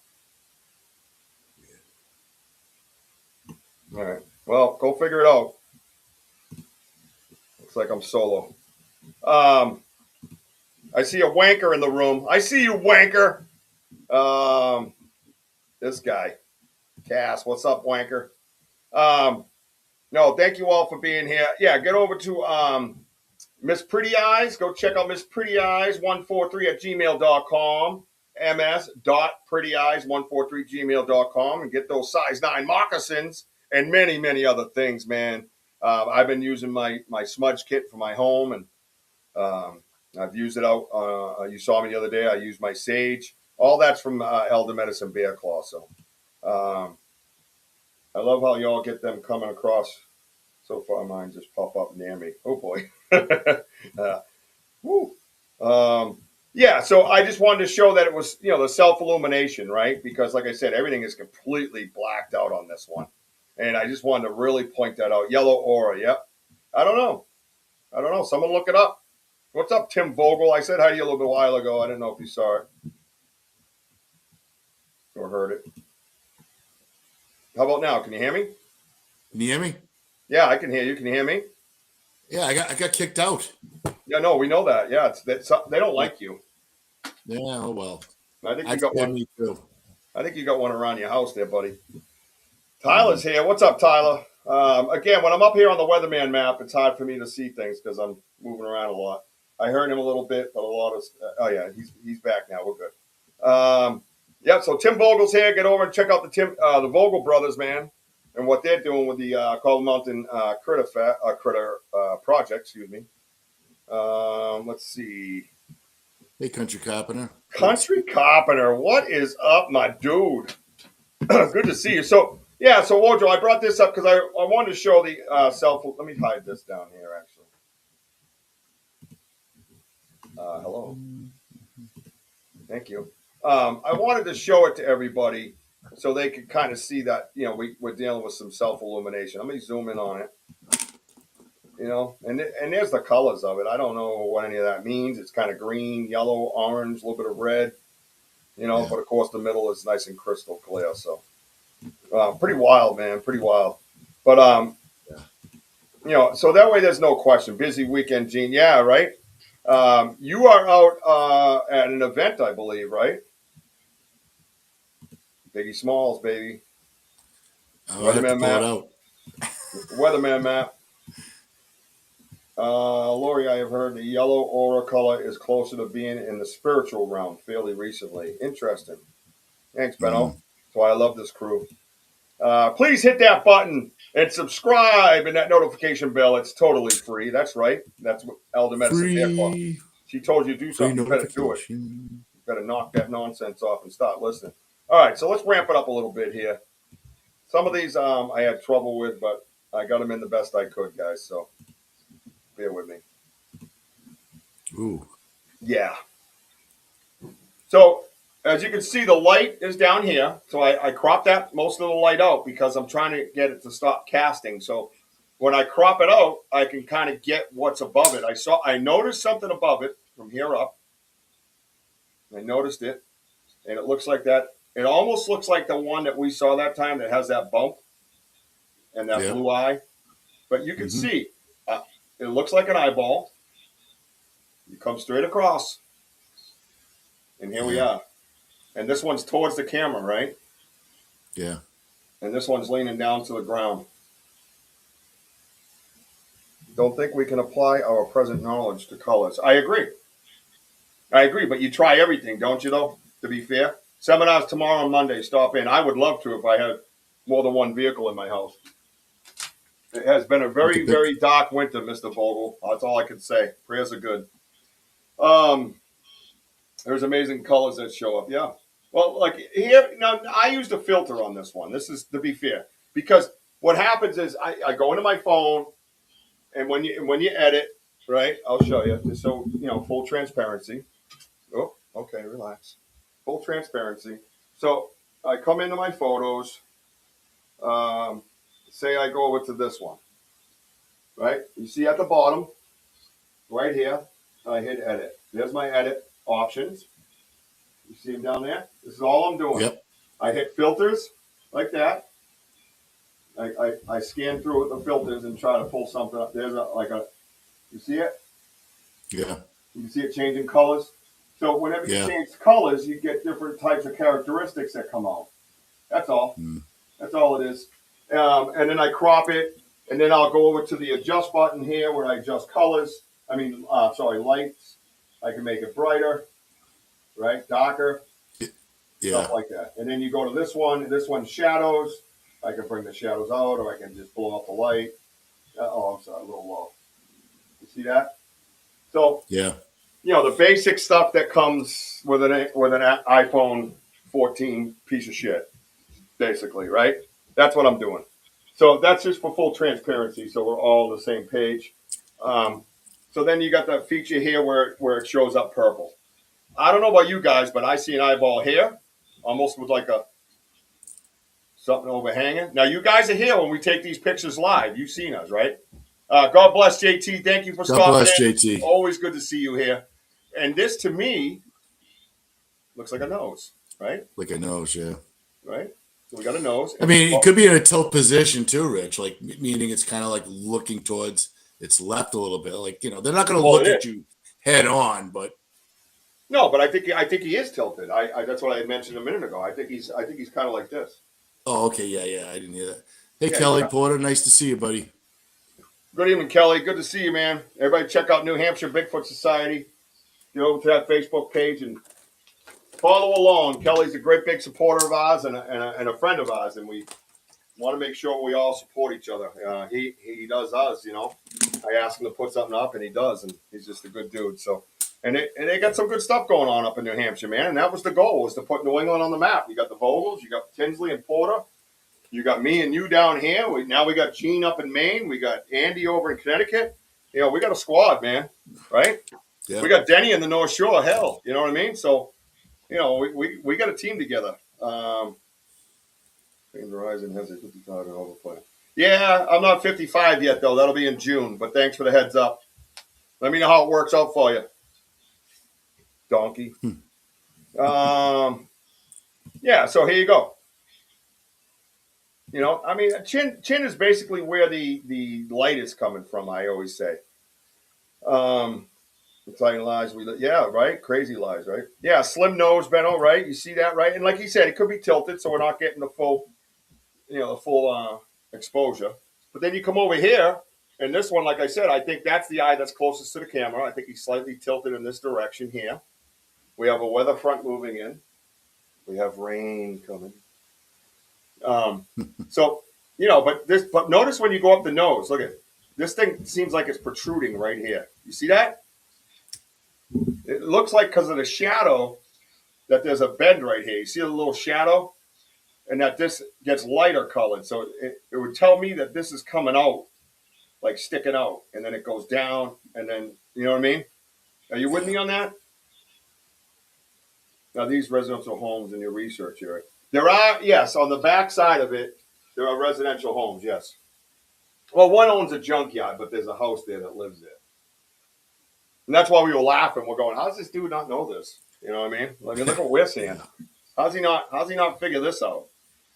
All right. Well, go figure it out. Looks like I'm solo. I see a wanker in the room. I see you, wanker. This guy. Cass, what's up, wanker? No, thank you all for being here. Yeah, get over to Miss Pretty Eyes. Go check out Miss Pretty Eyes 143 at gmail.com. ms.prettyeyes143gmail.com and get those size 9 moccasins and many, many other things, man. I've been using my smudge kit for my home, and I've used it out. You saw me the other day. I used my sage. All that's from Elder Medicine Bear Claw. So I love how y'all get them coming across. So far, mine just pop up near me. Oh, boy. Woo. Yeah, so I just wanted to show that it was, the self-illumination, right? Because, like I said, everything is completely blacked out on this one. And I just wanted to really point that out. Yellow aura, yep. I don't know. Someone look it up. What's up, Tim Vogel? I said hi to you a little bit while ago. I didn't know if you saw it or heard it. How about now? Can you hear me? Can you hear me? Yeah, I can hear you. Can you hear me? Yeah, I got kicked out. Yeah, no, we know that. Yeah, they don't like you. Yeah, oh well. I think you got one. Me too. I think you got one around your house there, buddy. Tyler's here. What's up, Tyler? Again, when I'm up here on the weatherman map, it's hard for me to see things because I'm moving around a lot. I heard him a little bit, but a lot of he's back now. We're good. Yeah, so Tim Vogel's here. Get over and check out the Vogel brothers, man, and what they're doing with the Call Mountain Critter project. Excuse me. Let's see. Hey, Country Carpenter. Country Carpenter, what is up, my dude? Good to see you. So Wojo, I brought this up because I wanted to show the let me hide this down here, actually. Hello. Thank you. I wanted to show it to everybody so they could kind of see that, we're dealing with some self-illumination. Let me zoom in on it. And there's the colors of it. I don't know what any of that means. It's kind of green, yellow, orange, a little bit of red, but of course the middle is nice and crystal clear. So pretty wild, man. Pretty wild. But, so that way there's no question. Busy weekend, Gene. Yeah, right. You are out at an event, I believe, right? Biggie Smalls, baby. Oh, I have to Weatherman pull it Matt. out. Weatherman Matt. Lori, I have heard the yellow aura color is closer to being in the spiritual realm fairly recently. Interesting. Thanks, Benno. That's why I love this crew. Please hit that button and subscribe and that notification bell. It's totally free. That's right. That's what Elder Medicine's here for. She told you to do Free something. You better do it. notification. You better knock that nonsense off and start listening. All right, so let's ramp it up a little bit here. Some of these I had trouble with, but I got them in the best I could, guys. So bear with me. Ooh. Yeah. So as you can see, the light is down here. So I cropped that most of the light out because I'm trying to get it to stop casting. So when I crop it out, I can kind of get what's above it. I noticed something above it from here up. I noticed it, and it looks like that. It almost looks like the one that we saw that time that has that bump and that blue eye. But you can see, it looks like an eyeball. You come straight across. And here we are. And this one's towards the camera, right? Yeah. And this one's leaning down to the ground. Don't think we can apply our present knowledge to colors. I agree, but you try everything, don't you, though, to be fair? Seminars tomorrow and Monday. Stop in. I would love to if I had more than one vehicle in my house. It has been a very, very dark winter, Mr. Vogel. That's all I can say. Prayers are good. There's amazing colors that show up. Yeah. Well, like here, now I used a filter on this one. This is to be fair. Because what happens is I go into my phone, and when you edit, right, I'll show you. Just so, full transparency. Oh, okay, relax. Full transparency. So I come into my photos. Say I go over to this one. Right? You see at the bottom, right here, I hit edit. There's my edit options. You see them down there? This is all I'm doing. Yep. I hit filters like that. I scan through with the filters and try to pull something up. There's you see it? Yeah. You can see it changing colors. So whenever you change colors, you get different types of characteristics that come out. That's all. That's all it is. And then I crop it, and then I'll go over to the adjust button here where I adjust colors. Lights. I can make it brighter, right? Darker. Stuff like that. And then you go to this one. This one's shadows. I can bring the shadows out, or I can just blow up the light. I'm sorry, a little low. You see that? So, the basic stuff that comes with an iPhone 14 piece of shit, basically, right? That's what I'm doing. So that's just for full transparency, so we're all on the same page. So then you got that feature here where it shows up purple. I don't know about you guys, but I see an eyeball here, almost with like something overhanging. Now, you guys are here when we take these pictures live. You've seen us, right? God bless, JT. Thank you for stopping in. God bless, JT. Always good to see you here. And this, to me, looks like a nose, right? Like a nose, yeah. Right? So we got a nose. I mean, it could be in a tilt position too, Rich. Like, meaning it's kind of like looking towards its left a little bit. Like, they're not going to look at you head on, but no, but I think he is tilted. That's what I had mentioned a minute ago. I think he's kind of like this. Oh, okay, yeah. I didn't hear that. Hey, Kelly Porter, nice to see you, buddy. Good evening, Kelly. Good to see you, man. Everybody, check out New Hampshire Bigfoot Society. Go over to that Facebook page and follow along. Kelly's a great big supporter of ours and a friend of ours, and we want to make sure we all support each other. He does us, I ask him to put something up, and he does, and he's just a good dude. So, and they got some good stuff going on up in New Hampshire, man. And that was the goal, was to put New England on the map. You got the Vogels, you got Tinsley and Porter, you got me and you down here. Now we got Gene up in Maine. We got Andy over in Connecticut. We got a squad, man, right? Yeah. We got Denny in the North Shore. Hell, you know what I mean? So, we got a team together. Verizon has a 55 and overplay. Yeah, I'm not 55 yet, though. That'll be in June. But thanks for the heads up. Let me know how it works out for you, donkey. Yeah, so here you go. Chin is basically where the light is coming from, I always say. Exciting lies. Yeah, right. Crazy lies, right? Yeah, slim nose, Benno, right? You see that, right? And like he said, it could be tilted, so we're not getting the full, the full exposure. But then you come over here, and this one, like I said, I think that's the eye that's closest to the camera. I think he's slightly tilted in this direction here. We have a weather front moving in. We have rain coming. So, but notice when you go up the nose, look at this thing seems like it's protruding right here. You see that? It looks like because of the shadow that there's a bend right here. You see a little shadow? And that this gets lighter colored. So it would tell me that this is coming out, like sticking out. And then it goes down. And then, you know what I mean? Are you with me on that? Now, these residential homes in your research here. There are, yes, on the back side of it, there are residential homes, yes. Well, one owns a junkyard, but there's a house there that lives there. And that's why we were laughing. We're going, how does this dude not know this? You know what I mean? Look what we're seeing. How's he not figure this out?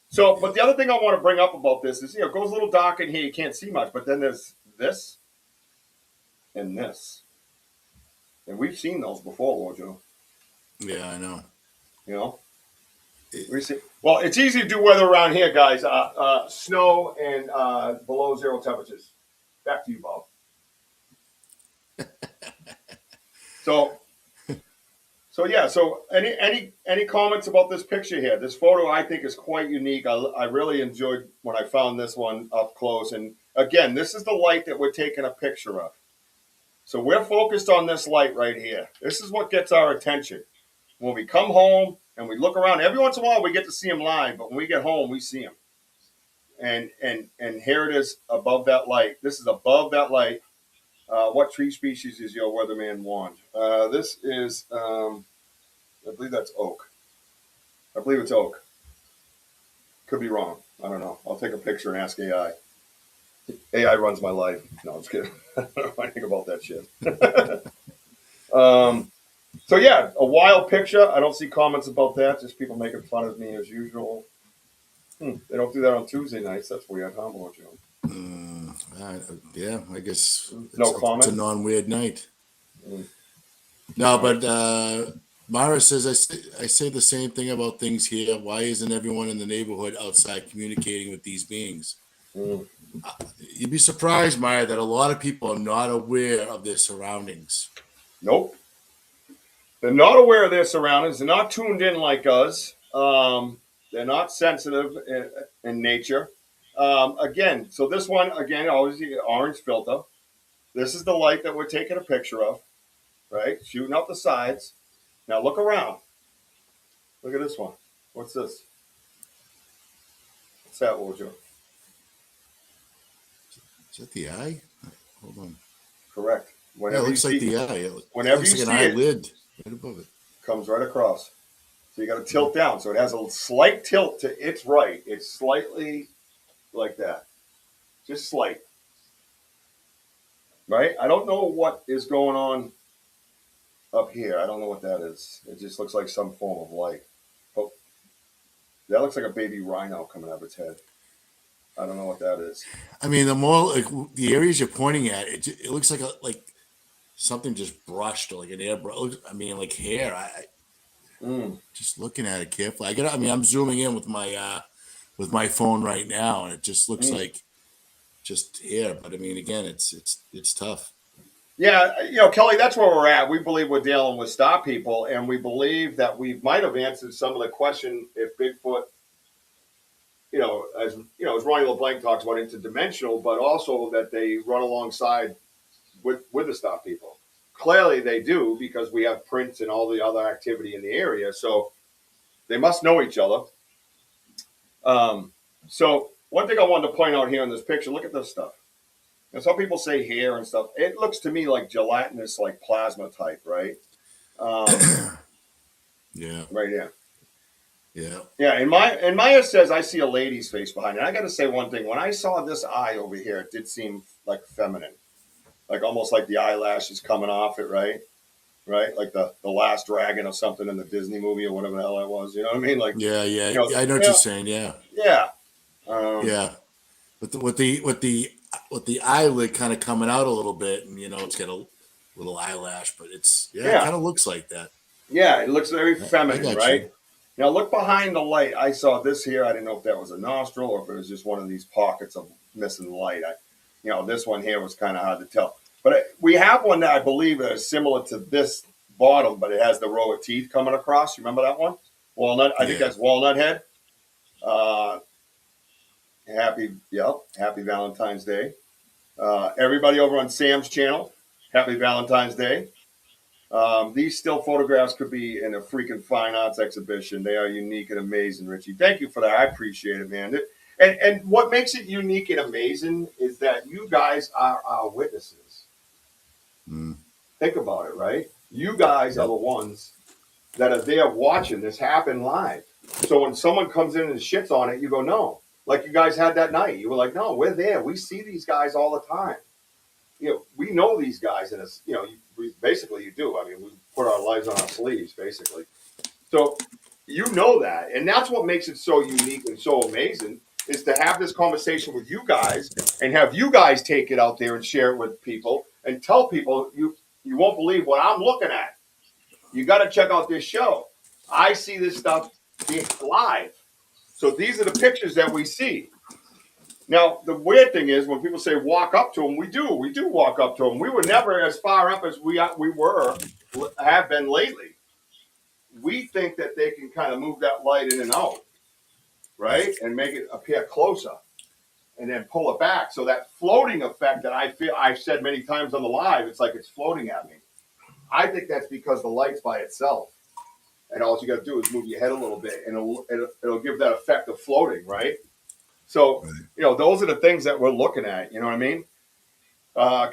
So, but the other thing I want to bring up about this is, it goes a little dark in here. You can't see much, but then there's this and this. And we've seen those before, Wojo. Yeah, I know. We see. Well, it's easy to do weather around here, guys. Snow and below zero temperatures. Back to you, Bob. So yeah. So any comments about this picture here? This photo I think is quite unique. I really enjoyed when I found this one up close. And again, this is the light that we're taking a picture of. So we're focused on this light right here. This is what gets our attention. When we come home and we look around, every once in a while we get to see them live, but when we get home, we see them. And here it is above that light. This is above that light. What tree species is your weatherman wand? This is, I believe that's oak. I believe it's oak. Could be wrong. I don't know. I'll take a picture and ask AI. AI runs my life. No, I'm just kidding. I don't know anything about that shit. So yeah, a wild picture. I don't see comments about that. Just people making fun of me as usual. They don't do that on Tuesday nights. That's weird, huh, Joe? Yeah, I guess no comment. It's a non-weird night. No, but Mara says I say the same thing about things here. Why isn't everyone in the neighborhood outside communicating with these beings? You'd be surprised, Maya, that a lot of people are not aware of their surroundings. Nope. They're not aware of their surroundings. They're not tuned in like us. They're not sensitive in nature. Again, so this one, again, always the orange filter. This is the light that we're taking a picture of, right? Shooting out the sides. Now look around. Look at this one. What's this? What's that, Wojo? Is that the eye? Hold on. Correct. Whenever it looks like the eye. Whenever it looks you like see an eyelid right above it. Comes right across. So you got to tilt down. So it has a slight tilt to its right. It's slightly like that. Just slight. Right? I don't know what is going on up here. I don't know what that is. It just looks like some form of light. Oh, that looks like a baby rhino coming out of its head. I don't know what that is. I mean, the more like the areas you're pointing at, it looks like something just brushed or like an airbrush. I mean, like hair. Just looking at it carefully. I'm zooming in with my phone right now, and it just looks like just hair. But I mean, again, it's tough. Yeah, Kelly, that's where we're at. We believe we're dealing with star people, and we believe that we might have answered some of the question if Bigfoot, as Ronnie LeBlanc talks about, interdimensional, but also that they run alongside with the star people. Clearly they do, because we have prints and all the other activity in the area. So they must know each other. So one thing I wanted to point out here in this picture, look at this stuff. And some people say hair and stuff. It looks to me like gelatinous, like plasma type, right? Yeah. Right here. Yeah. Yeah. And Maya says, I see a lady's face behind it. I got to say one thing. When I saw this eye over here, it did seem like feminine. Like almost like the eyelashes coming off it, right? Right? Like the last dragon or something in the Disney movie or whatever the hell that was. You know what I mean? Like yeah. I know what you're saying. Yeah. Yeah. Yeah. With the eyelid kind of coming out a little bit, and it's got little eyelash, but it's it Yeah. kind of looks like that. Yeah, it looks very I feminine, got right? you. Now look behind the light. I saw this here. I didn't know if that was a nostril or if it was just one of these pockets of missing light. This one here was kind of hard to tell. But we have one that I believe is similar to this bottom, but it has the row of teeth coming across. You remember that one? Walnut. I think Yeah. that's walnut head. Happy Valentine's Day. Everybody over on Sam's channel, happy Valentine's Day. These still photographs could be in a freaking fine arts exhibition. They are unique and amazing, Richie. Thank you for that. I appreciate it, man. And what makes it unique and amazing is that you guys are our witnesses. Think about it, right? You guys are the ones that are there watching this happen live. So when someone comes in and shits on it, you go, no. Like you guys had that night. You were like, no, we're there. We see these guys all the time. We know these guys, and it's, basically you do. I mean, we put our lives on our sleeves, basically. So you know that, and that's what makes it so unique and so amazing is to have this conversation with you guys and have you guys take it out there and share it with people and tell people you won't believe what I'm looking at. You got to check out this show. I see this stuff being live. So these are the pictures that we see. Now, the weird thing is when people say walk up to them, we do walk up to them. We were never as far up as we have been lately. We think that they can kind of move that light in and out, right? And make it appear closer and then pull it back. So that floating effect that I've said many times on the live, it's like it's floating at me. I think that's because the light's by itself. And all you got to do is move your head a little bit and it'll give that effect of floating, right? So, those are the things that we're looking at. You know what I mean?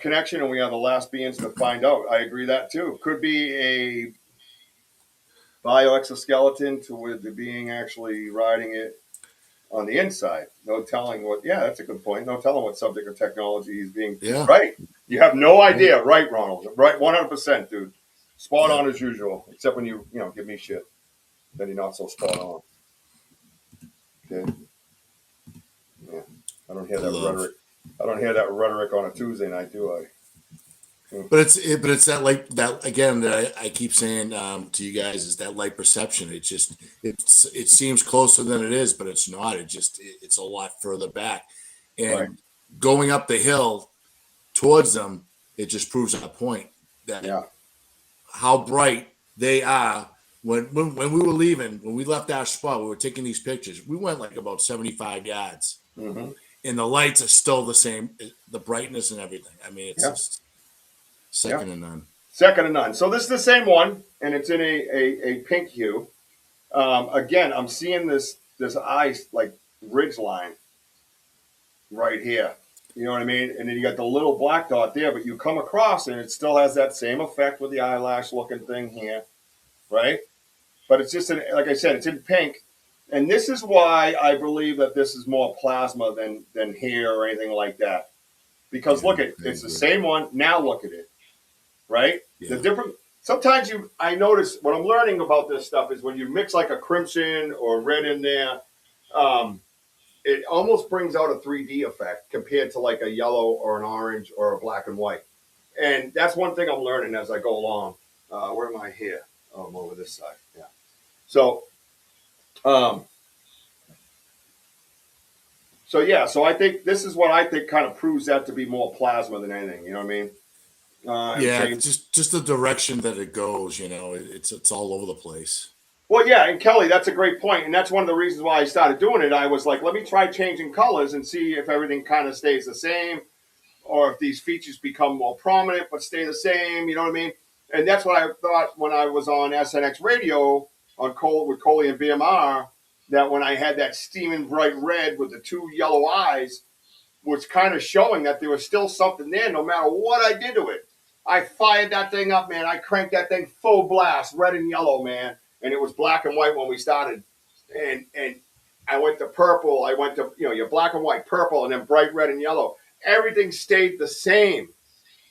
Connection, and we are the last beings to find out. I agree that too. Could be a bioexoskeleton with the being actually riding it on the inside. No telling what. Yeah, that's a good point. No telling what subject or technology he's being. Yeah. Right. You have no idea. Right, Ronald. Right, 100%, dude. Spot on as usual. Except when you give me shit, then you're not so spot on. Okay. Yeah. I don't hear that rhetoric. I don't hear that rhetoric on a Tuesday night, do I? But it's that light that again that I keep saying to you guys is that light perception. It seems closer than it is, but it's not. It's a lot further back, and going up the hill towards them, it just proves our point that how bright they are. When we were leaving, when we left our spot, we were taking these pictures. We went like about 75 yards. Mm-hmm. And the lights are still the same, the brightness and everything. I mean, it's just second to none. Second to none. So this is the same one, and it's in a pink hue. Again, I'm seeing this eye like ridge line right here. You know what I mean? And then you got the little black dot there, but you come across and it still has that same effect with the eyelash looking thing here, right? But it's just, like I said, it's in pink. And this is why I believe that this is more plasma than hair or anything like that. Because look at it's the same one. Now look at it, right? Yeah. The different. Sometimes I notice what I'm learning about this stuff is when you mix like a crimson or red in there, it almost brings out a 3D effect compared to like a yellow or an orange or a black and white. And that's one thing I'm learning as I go along. Where am I here? Oh, I'm over this side. Yeah. So. So I think this is what I think kind of proves that to be more plasma than anything. You know what I mean? Just the direction that it goes. It's all over the place. Well, yeah, and Kelly, that's a great point, and that's one of the reasons why I started doing it. I was like, let me try changing colors and see if everything kind of stays the same, or if these features become more prominent but stay the same. You know what I mean? And that's what I thought when I was on SNX Radio with Coley and BMR. That when I had that steaming bright red with the two yellow eyes was kind of showing that there was still something there no matter what I did to it. I fired that thing up, man. I cranked that thing full blast, red and yellow, man. And it was black and white when we started. And I went to purple. I went to, your black and white, purple, and then bright red and yellow. Everything stayed the same.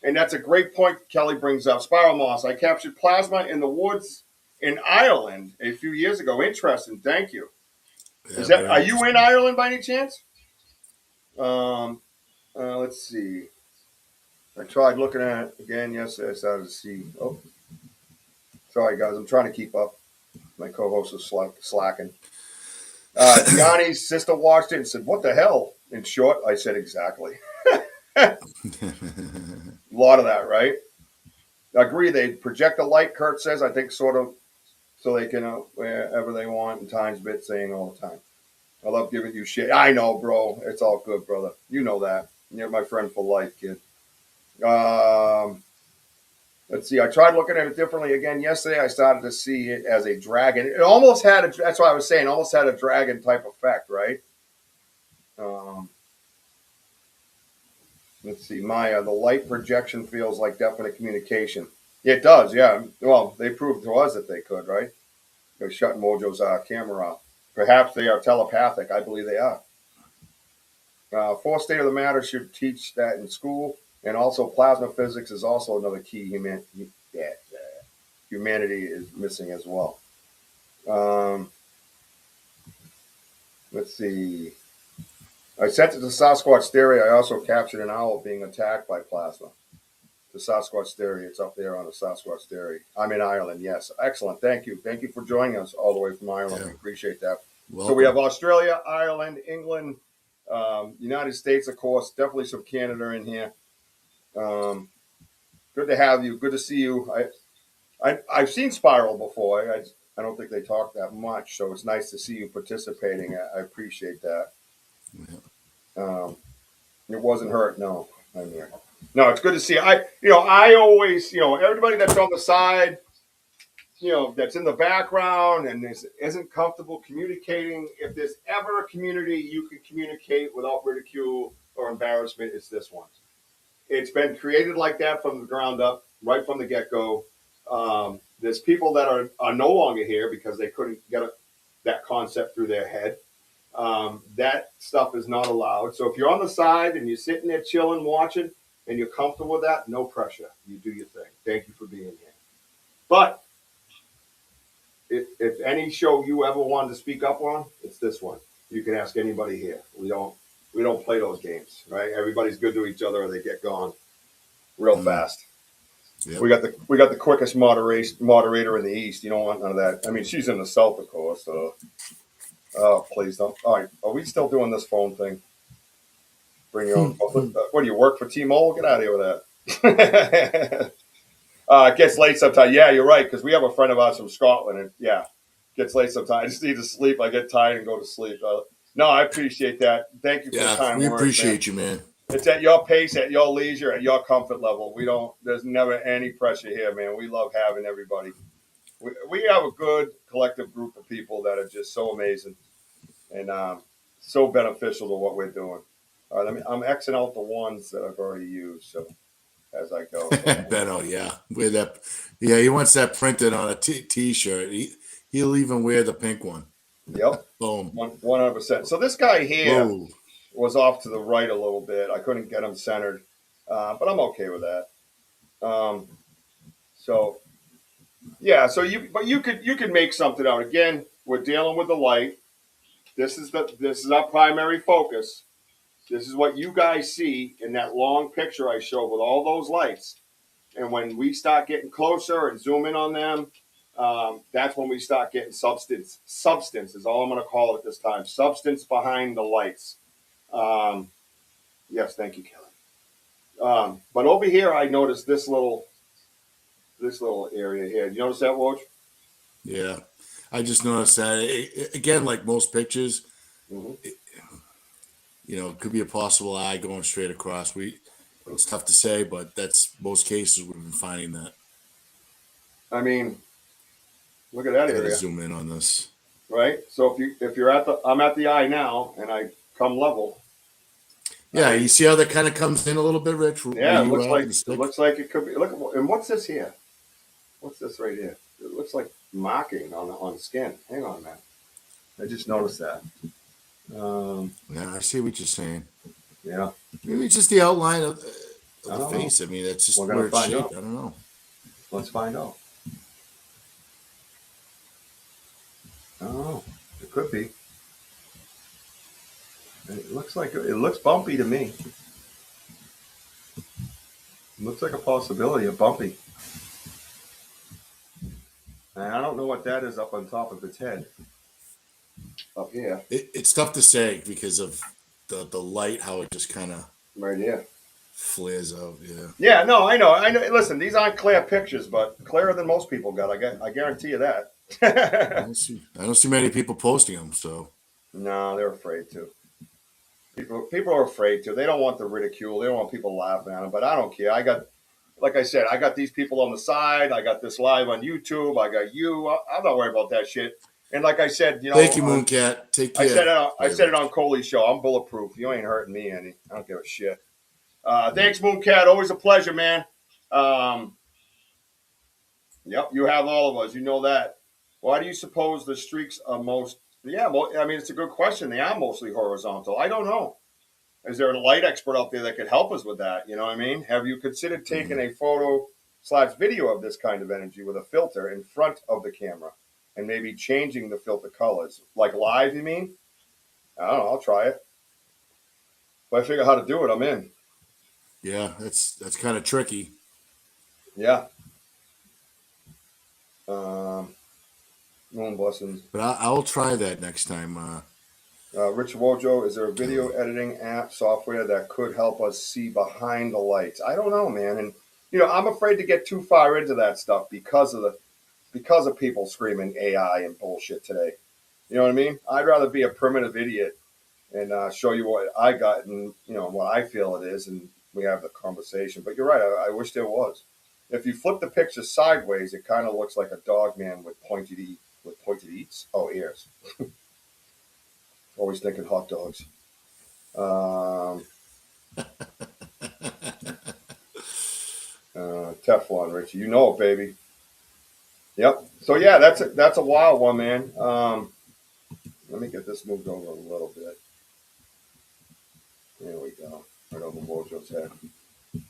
And that's a great point Kelly brings up. Spiral moss. I captured plasma in the woods in Ireland a few years ago. Interesting. Thank you. Are you in Ireland by any chance? Let's see. I tried looking at it again yesterday. I started to see. Oh, sorry guys, I'm trying to keep up. My co-host is slacking. Johnny's sister watched it and said, "What the hell?" In short, I said exactly. A lot of that, right? I agree. They project a light. Kurt says, I think, sort of, so they can wherever they want. And Times Bit saying all the time, "I love giving you shit." I know, bro. It's all good, brother. You know that. You're my friend for life, kid. Let's see. I tried looking at it differently again yesterday. I started to see it as a dragon. It almost had a. That's what I was saying. Almost had a dragon type effect, right? Let's see, Maya. The light projection feels like definite communication. It does, yeah. Well, they proved to us that they could, right? They're shutting Mojo's camera off. Perhaps they are telepathic. I believe they are. Fourth state of the matter should teach that in school, and also plasma physics is also another key humanity is missing as well. Let's see. I sent it to Sasquatch Theory. I also captured an owl being attacked by plasma. The Sasquatch Theory. It's up there on the Sasquatch Theory. I'm in Ireland. Yes, excellent. Thank you. Thank you for joining us all the way from Ireland. We appreciate that. Welcome. So we have Australia, Ireland, England, United States, of course. Definitely some Canada in here. Good to have you. Good to see you. I've seen Spiral before. I don't think they talk that much, so it's nice to see you participating. I appreciate that. Yeah. It wasn't hurt, no. I mean, no, it's good to see. I always, everybody that's on the side, that's in the background and isn't comfortable communicating. If there's ever a community you can communicate without ridicule or embarrassment, it's this one. It's been created like that from the ground up, right from the get-go. There's people that are no longer here because they couldn't get that concept through their head. That stuff is not allowed. So if you're on the side and you're sitting there chilling, watching, and you're comfortable with that, no pressure. You do your thing. Thank you for being here. But if any show you ever wanted to speak up on, it's this one. You can ask anybody here. We don't play those games, right? Everybody's good to each other, or they get gone real fast. Yep. We got the quickest moderator in the East. You don't want none of that. I mean, she's in the South, of course. So, oh, please don't. All right, are we still doing this phone thing? Bring your own phone. What do you work for T-Mobile? Get out of here with that. It gets late sometimes. Yeah, you're right, because we have a friend of ours from Scotland, and yeah, it gets late sometimes. I just need to sleep. I get tired and go to sleep. No, I appreciate that. Thank you for the kind words. We appreciate you, man. It's at your pace, at your leisure, at your comfort level. There's never any pressure here, man. We love having everybody. We have a good collective group of people that are just so amazing and so beneficial to what we're doing. I'm Xing out the ones that I've already used, so as I go. Benno, yeah. He wants that printed on a t-shirt. He'll even wear the pink one. Yep. Boom. 100%. So this guy here was off to the right a little bit. I couldn't get him centered, but I'm okay with that. So you could make something out. Again, we're dealing with the light. This is our primary focus. This is what you guys see in that long picture I showed with all those lights. And when we start getting closer and zoom in on them, that's when we start getting substance. Substance is all I'm going to call it this time. Substance behind the lights. Yes, thank you, Kelly. But over here, I noticed this little area here. Did you notice that, Woj? Yeah, I just noticed that. Again, like most pictures, it could be a possible eye going straight across. It's tough to say, but that's most cases we've been finding that. I mean, look at that area. Zoom in on this. Right. So if you're I'm at the eye now, and I come level. Yeah, you see how that kind of comes in a little bit, Rich. Yeah, it looks like it could be. Look, and what's this here? What's this right here? It looks like marking on skin. Hang on, man. I just noticed that. Yeah, I see what you're saying. Yeah. Maybe it's just the outline of the face. I mean, that's just where it's shaped. I don't know. Let's find out. Oh, it could be. It looks bumpy to me. Looks like a possibility of bumpy. And I don't know what that is up on top of its head. Up here. It's tough to say because of the light, how it just kind of right here flares out. Yeah. Yeah, no, I know. Listen, these aren't clear pictures, but clearer than most people got. I guarantee you that. I don't see many people posting them. So no, they're afraid to. People are afraid to. They don't want the ridicule. They don't want people laughing at them. But I don't care. Like I said, I got these people on the side. I got this live on YouTube. I got you. I'm not worried about that shit. And like I said, thank you, Mooncat. Take care. I said it on Coley's show. I'm bulletproof. You ain't hurting me any. I don't give a shit. Thanks, Mooncat. Always a pleasure, man. Yep, you have all of us. You know that. Why do you suppose the streaks are most? Yeah, well, I mean, it's a good question. They are mostly horizontal. I don't know. Is there a light expert out there that could help us with that? You know what I mean? Have you considered taking a photo/video of this kind of energy with a filter in front of the camera and maybe changing the filter colors? Like live, you mean? I don't know. I'll try it. If I figure out how to do it, I'm in. Yeah, that's kind of tricky. Yeah. Moon blessings. But I'll try that next time. Rich Wojo, is there a video editing app software that could help us see behind the lights? I don't know, man. And I'm afraid to get too far into that stuff because of people screaming AI and bullshit today. You know what I mean? I'd rather be a primitive idiot and show you what I got and what I feel it is, and we have the conversation. But you're right. I wish there was. If you flip the picture sideways, it kind of looks like a dog man with pointed eats. Oh, ears. Always thinking hot dogs. Teflon, Richie. You know it, baby. Yep. So, yeah, that's a wild one, man. Let me get this moved over a little bit. There we go. Right over Wojo's head.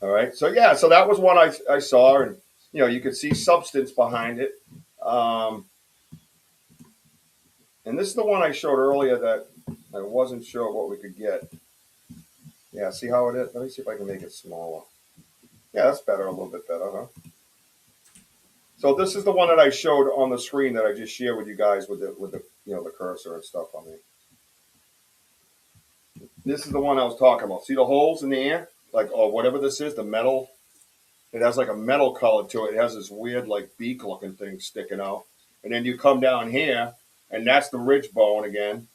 All right. So, yeah, so that was one I saw, and, you could see substance behind it. And this is the one I showed earlier that I wasn't sure what we could get. Yeah, see how it is? Let me see if I can make it smaller. Yeah, that's better, a little bit better, huh? So this is the one that I showed on the screen that I just shared with you guys with the the cursor and stuff on me. This is the one I was talking about. See the holes in the air? Whatever this is, the metal. It has like a metal color to it. It has this weird beak looking thing sticking out. And then you come down here, and that's the ridge bone again.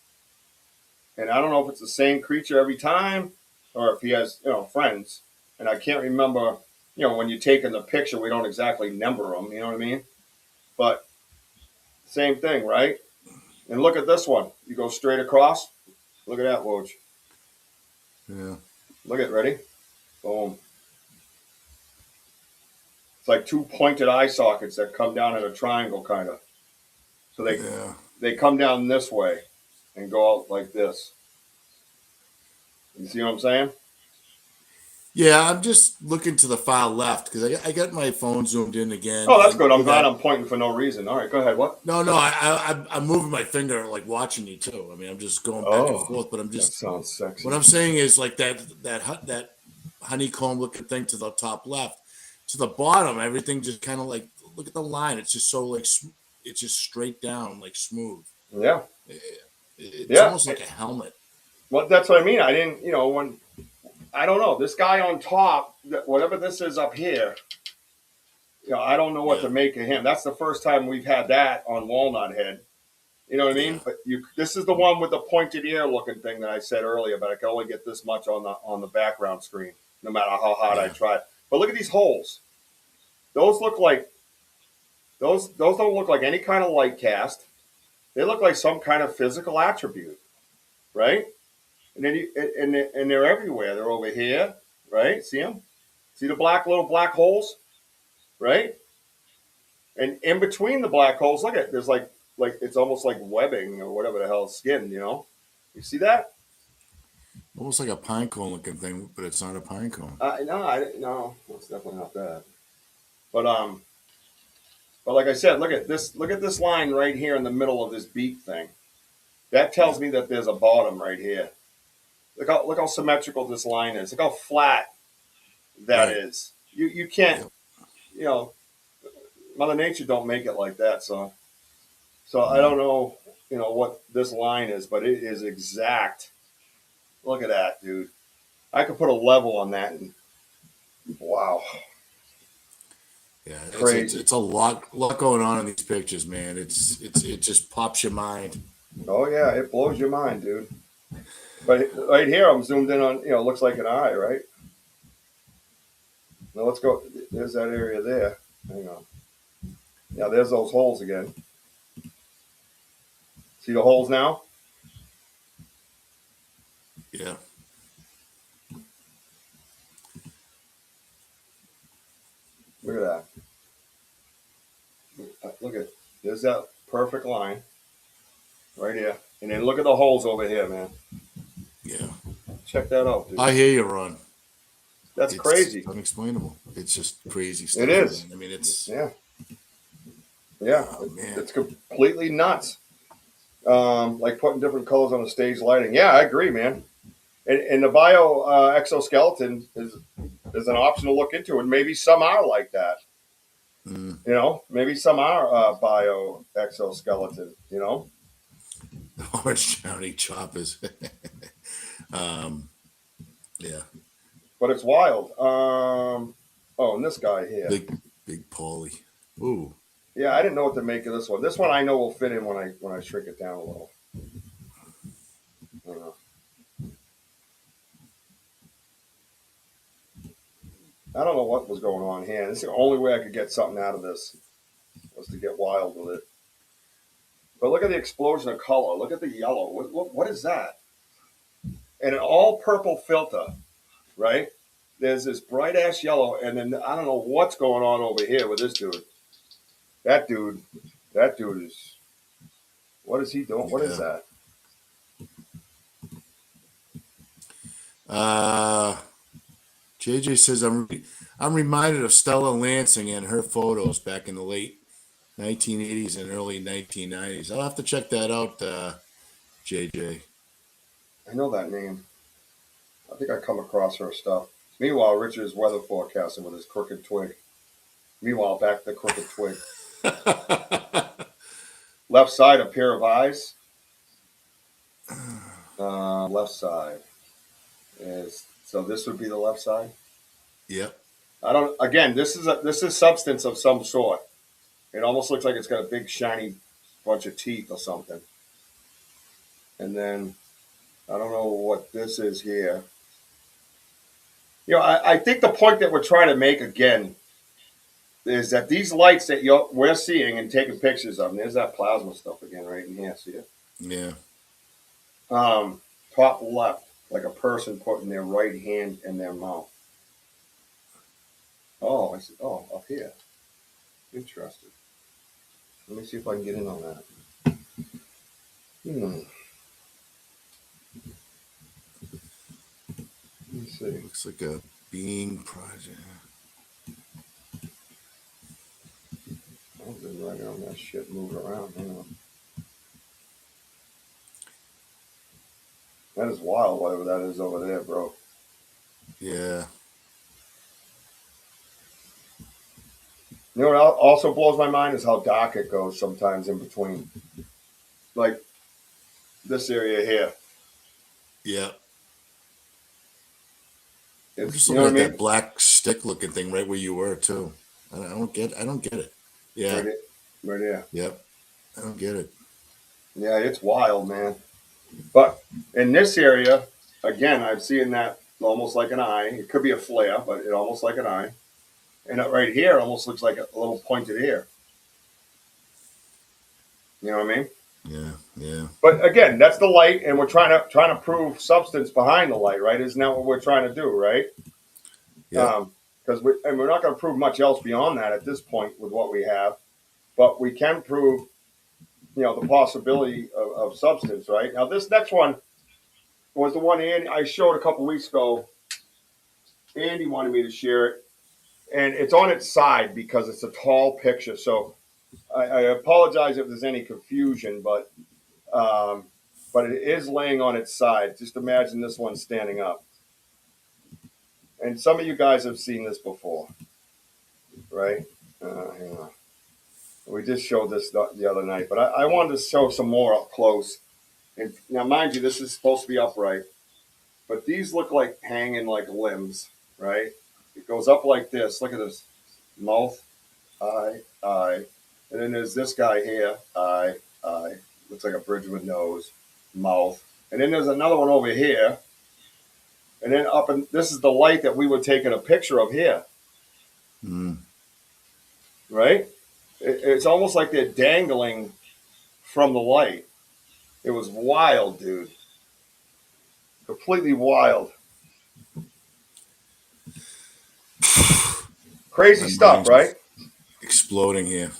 And I don't know if it's the same creature every time or if he has, friends. And I can't remember, when you're taking the picture, we don't exactly number them, you know what I mean? But same thing, right? And look at this one. You go straight across. Look at that, Woj. Yeah. Look at, ready? Boom. It's like two pointed eye sockets that come down in a triangle, kind of. So they come down this way and go out like this. You see what I'm saying? Yeah, I'm just looking to the far left because I got my phone zoomed in again. Oh, that's good. I'm glad I'm pointing for no reason. All right, go ahead. What? No, I'm moving my finger watching you too. I mean, I'm just going back and forth, but I'm just. That sounds sexy. What I'm saying is that honeycomb looking thing to the top left, to the bottom, everything just kind of look at the line. It's just so it's just straight down, smooth. Yeah. It's almost like a helmet. Well, that's what I mean. I didn't, when. I don't know. This guy on top, whatever this is up here, I don't know what to make of him. That's the first time we've had that on Walnut Head. You know what I mean? But this is the one with the pointed ear looking thing that I said earlier, but I can only get this much on the background screen, no matter how hard I try. But look at these holes. Those look like those don't look like any kind of light cast. They look like some kind of physical attribute, right? And then and they're everywhere. They're over here, right? See them? See the little black holes, right? And in between the black holes, look at there's like it's almost like webbing or whatever the hell, skin. You see that? Almost like a pine cone looking thing, but it's not a pine cone. No, it's definitely not that. But like I said, look at this line right here in the middle of this beak thing. That tells me that there's a bottom right here. Look how symmetrical this line is. Look how flat that is. you can't, you know, Mother Nature don't make it like that. So I don't know, you know, what this line is, but it is exact. Look at that, dude. I could put a level on that, and wow, Yeah, crazy. it's a lot going on in these pictures, man. It just pops your mind. Oh yeah, it blows your mind, dude. But right here, I'm zoomed in on, you know, it looks like an eye, right? Now let's go. There's that area there. Hang on. Yeah, there's those holes again. See the holes now? Yeah. Look at that. Look at, there's that perfect line right here. And then look at the holes over here, man. Yeah. Check that out, dude. I hear you, Ron. That's It's crazy. unexplainable. It's just crazy stuff. It is. Man. I mean, it's Yeah. oh, man. It's completely nuts. Like putting different colors on the stage lighting. Yeah, I agree, man. And the bio exoskeleton is an option to look into, and maybe some are like that. Mm. You know, maybe some are bio exoskeleton. You know, Orange County choppers. Yeah. but it's wild. Oh, and this guy here. Big Paulie. Ooh. Yeah, I didn't know what to make of this one. This one I know will fit in when I shrink it down a little. I don't know. I don't know what was going on here. This is the only way I could get something out of this, was to get wild with it. But look at the explosion of color. Look at the yellow. What is that? And an all purple filter, right? There's this bright ass yellow, and then I don't know what's going on over here with this dude. That dude is. What is he doing? What is that? JJ says I'm reminded of Stella Lansing and her photos back in the late 1980s and early 1990s. I'll have to check that out, JJ. I know that name. I think I come across her stuff. Meanwhile, Richard is weather forecasting with his crooked twig. Meanwhile, back to the crooked twig. Left side, a pair of eyes. Left side is, so this would be the left side. Yep. I don't. Again, this is substance of some sort. It almost looks like it's got a big shiny bunch of teeth or something. And then I don't know what this is here. You know, I think the point that we're trying to make again is that these lights that we're seeing and taking pictures of, and there's that plasma stuff again right in here. See it? Yeah. Top left, like a person putting their right hand in their mouth. Oh, I see. Oh, up here. Interesting. Let me see if I can get in on that. Let me see. Looks like a being project. I've been right on that shit moving around. Hang on. That is wild, whatever that is over there, bro. Yeah. You know what also blows my mind is how dark it goes sometimes in between. Like this area here. Yeah. I'm It's, just you looking know at what I mean? that black stick looking thing right where you were too. I don't get it. Yeah. Right here. Yep. I don't get it. Yeah, it's wild, man. But in this area, again, I've seen that almost like an eye. It could be a flare, but it almost like an eye. And right here almost looks like a little pointed ear. You know what I mean? Yeah, yeah. But again, that's the light, and we're trying to prove substance behind the light, right? Isn't that what we're trying to do, right? Yeah. Because we're not going to prove much else beyond that at this point with what we have, but we can prove, you know, the possibility of substance, right? Now, this next one was the one I showed a couple weeks ago. Andy wanted me to share it, and it's on its side because it's a tall picture. So I apologize if there's any confusion, but it is laying on its side. Just imagine this one standing up. And some of you guys have seen this before. right? Hang on. We just showed this the other night, but I wanted to show some more up close. And now, mind you, this is supposed to be upright, but these look like hanging like limbs, right? It goes up like this. Look at this. Mouth, eye. And then there's this guy here, eye. Looks like a bridge with nose, mouth. And then there's another one over here. And then up, and this is the light that we were taking a picture of here. Right? It's almost like they're dangling from the light. It was wild, dude. Completely wild. Crazy stuff, right? Exploding here.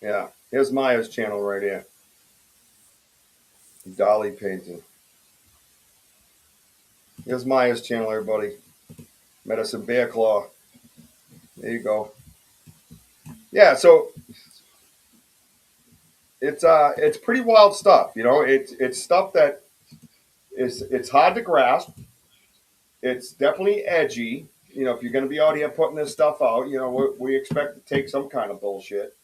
Yeah. Here's Maya's channel right here. Dolly painting. Here's Maya's channel, everybody. Medicine Bear Claw. There you go. Yeah, so it's pretty wild stuff, you know. It's stuff that it's hard to grasp. It's definitely edgy. You know, if you're going to be out here putting this stuff out, you know, we expect to take some kind of bullshit.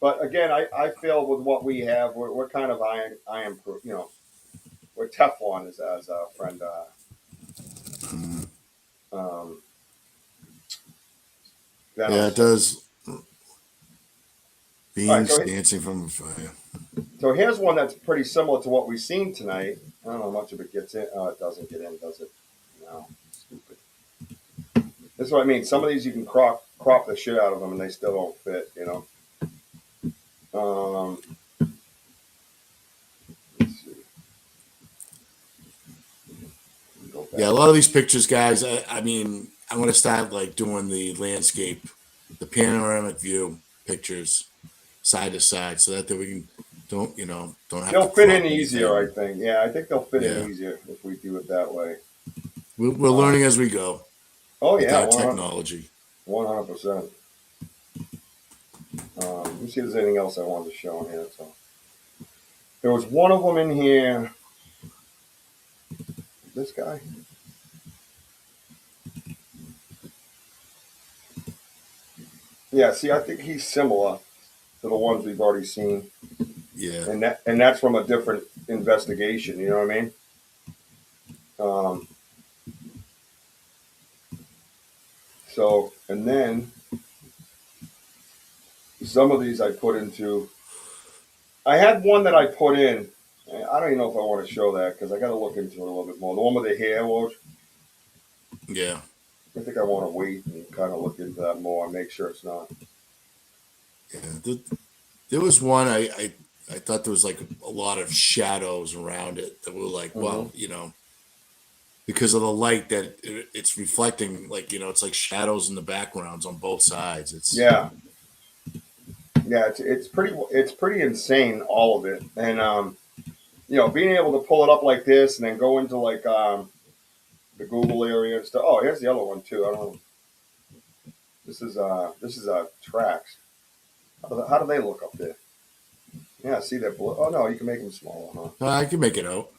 But again, I feel with what we have, we're kind of iron proof. You know, we're Teflon, as our friend. Yeah, it does. Beans right, dancing from the fire. So here's one that's pretty similar to what we've seen tonight. I don't know how much of it gets in. Oh, it doesn't get in, does it? No, stupid. This is what I mean. Some of these you can crop the shit out of them, and they still don't fit. You know. Let's see. Yeah, a lot of these pictures, guys. I mean, I'm going to start like doing the landscape, the panoramic view pictures, side to side, so that we can don't have. They'll to fit crop in easier, anything. I think. Yeah, I think they'll fit in easier if we do it that way. We're learning as we go. Oh with yeah, our technology. 100%. Let me see if there's anything else I wanted to show in here. So there was one of them in here. This guy. Yeah, see, I think he's similar to the ones we've already seen. Yeah. And that's from a different investigation, you know what I mean? So, and then some of these I put into, I had one that I put in, I don't even know if I want to show that because I got to look into it a little bit more. The one with the hair wash. Yeah. I think I want to wait and kind of look into that more and make sure it's not. Yeah. There was one I thought there was like a lot of shadows around it that were like, well, you know, because of the light that it's reflecting, like, you know, it's like shadows in the backgrounds on both sides. It's it's pretty insane, all of it. And you know, being able to pull it up like this and then go into like the Google area and stuff. Oh, here's the other one too. I don't know. This is tracks. How do they look up there? Yeah, see that blue. Oh no, you can make them smaller, huh? I can make it out.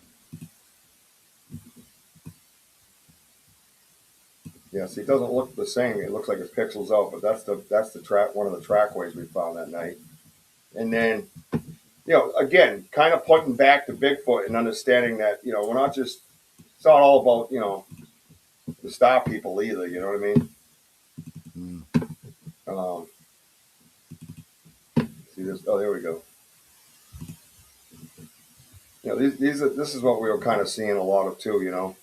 Yeah, see, it doesn't look the same. It looks like it's pixels out, but that's the track, one of the trackways we found that night. And then, you know, again, kind of pointing back to Bigfoot and understanding that, you know, we're not just, it's not all about, you know, the star people either. You know what I mean? See this? Oh, there we go. You know, this is what we were kind of seeing a lot of too. You know.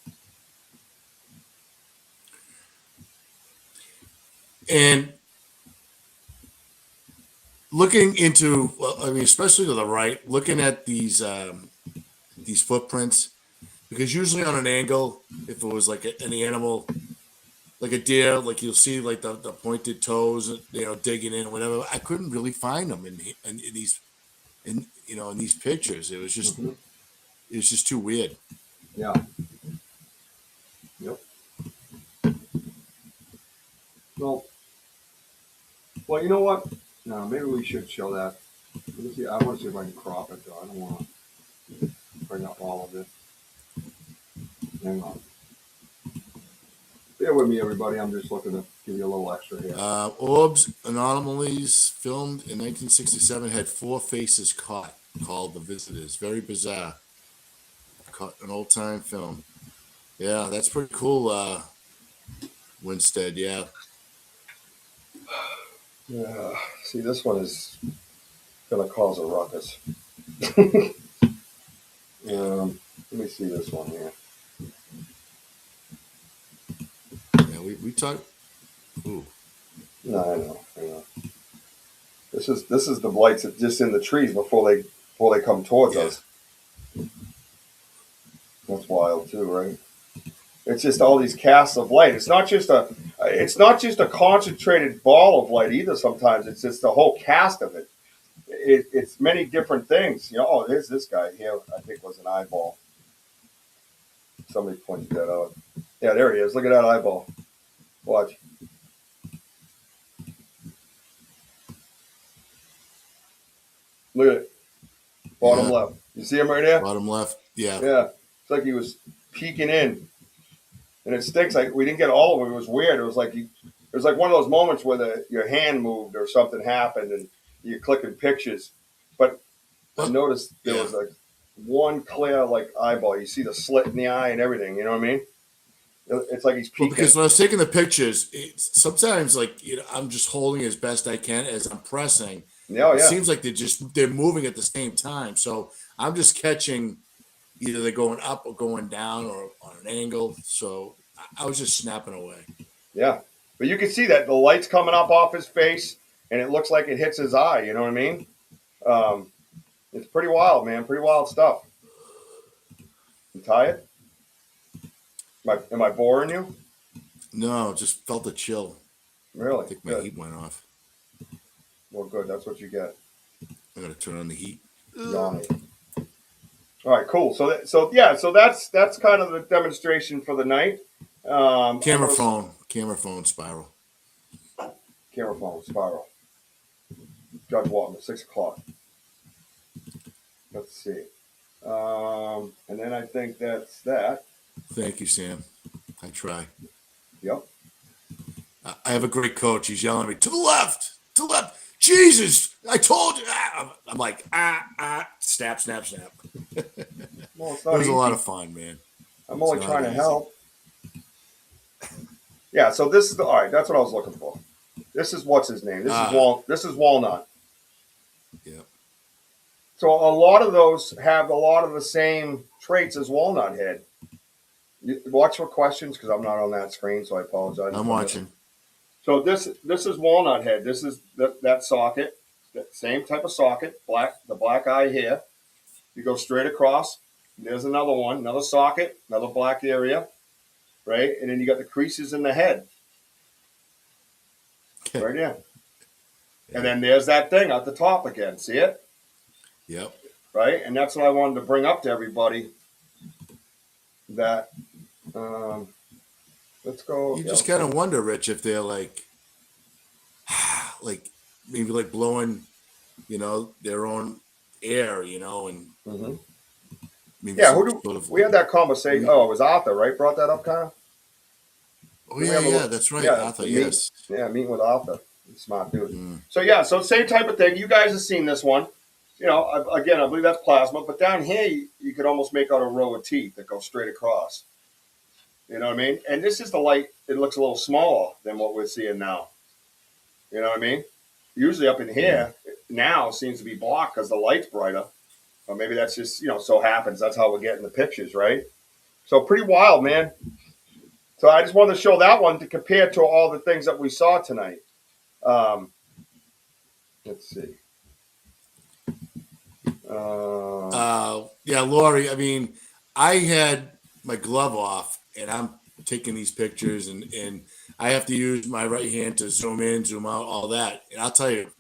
And looking into, I mean, especially to the right, looking at these footprints, because usually on an angle, if it was like an animal, like a deer, like you'll see like the pointed toes, you know, digging in or whatever. I couldn't really find them in these pictures. It was just too weird. Yeah. Yep. Well, you know what? No, maybe we should show that. Let me see. I want to see if I can crop it, though. I don't want to bring up all of it. Hang on. Bear with me, everybody. I'm just looking to give you a little extra here. Orbs anomalies filmed in 1967 had 4 faces caught, called The Visitors. Very bizarre. Caught an old-time film. Yeah, that's pretty cool, Winstead. Yeah. Yeah. See, this one is going to cause a ruckus. Let me see this one here. Yeah, we talked. Ooh. No, I know. This is the blights that just in the trees before they come towards us. That's wild too, right? It's just all these casts of light. It's not just a concentrated ball of light either. Sometimes it's just the whole cast of it. It's many different things. Oh, there's this guy here. I think was an eyeball. Somebody pointed that out. Yeah, there he is. Look at that eyeball. Watch. Look at it. Bottom left. You see him right there? Bottom left. Yeah. Yeah. It's like he was peeking in. And it stinks. Like we didn't get all of it. It was weird. It was like one of those moments where your hand moved or something happened and you're clicking pictures. But I noticed there was like one clear like eyeball. You see the slit in the eye and everything. You know what I mean? It's like he's peeking. Well, because when I was taking the pictures, sometimes like I'm just holding as best I can as I'm pressing. It seems like they're moving at the same time. So I'm just catching either they're going up or going down or on an angle. So I was just snapping away. Yeah. But you can see that the light's coming up off his face and it looks like it hits his eye. You know what I mean? It's pretty wild, man. Pretty wild stuff. You tired? Am I boring you? No, just felt a chill. Really? I think my heat went off. Well, good. That's what you get. I'm gonna turn on the heat. All right, cool. So that's kind of the demonstration for the night. Camera phone spiral. Camera phone spiral. Judge Walton, 6 o'clock. Let's see. And then I think that's that. Thank you, Sam. I try. Yep. I have a great coach. He's yelling at me, to the left. Jesus, I told you. I'm like, snap. Well, it's it not was easy. a lot of fun, man. I'm only trying to help. Yeah, so this is all right. That's what I was looking for. This is what's his name. This is Walnut. Yeah. So a lot of those have a lot of the same traits as Walnut Head. Watch for questions because I'm not on that screen, so I apologize. I'm watching. So this is Walnut Head. This is that socket, that same type of socket, the black eye here. You go straight across. There's another one, another socket, another black area, right? And then you got the creases in the head, right there. And then there's that thing at the top again. See it? Yep. Right? And that's what I wanted to bring up to everybody. That, let's go. You just kind of wonder, Rich, if they're like maybe like blowing, their own air, and maybe we had that conversation. Oh, it was Arthur, right? Brought that up, kind of. Oh yeah, that's right, Arthur. Yes. Meeting with Arthur, smart dude. So same type of thing. You guys have seen this one. Again, I believe that's plasma, but down here you could almost make out a row of teeth that go straight across. You know what I mean? And this is the light. It looks a little smaller than what we're seeing now. You know what I mean? Usually up in here now seems to be blocked because the light's brighter. Or maybe that's just, so happens. That's how we're getting the pictures, right? So pretty wild, man. So I just wanted to show that one to compare to all the things that we saw tonight. Let's see. Yeah, Lori, I mean, I had my glove off and I'm taking these pictures and I have to use my right hand to zoom in, zoom out, all that. And I'll tell you,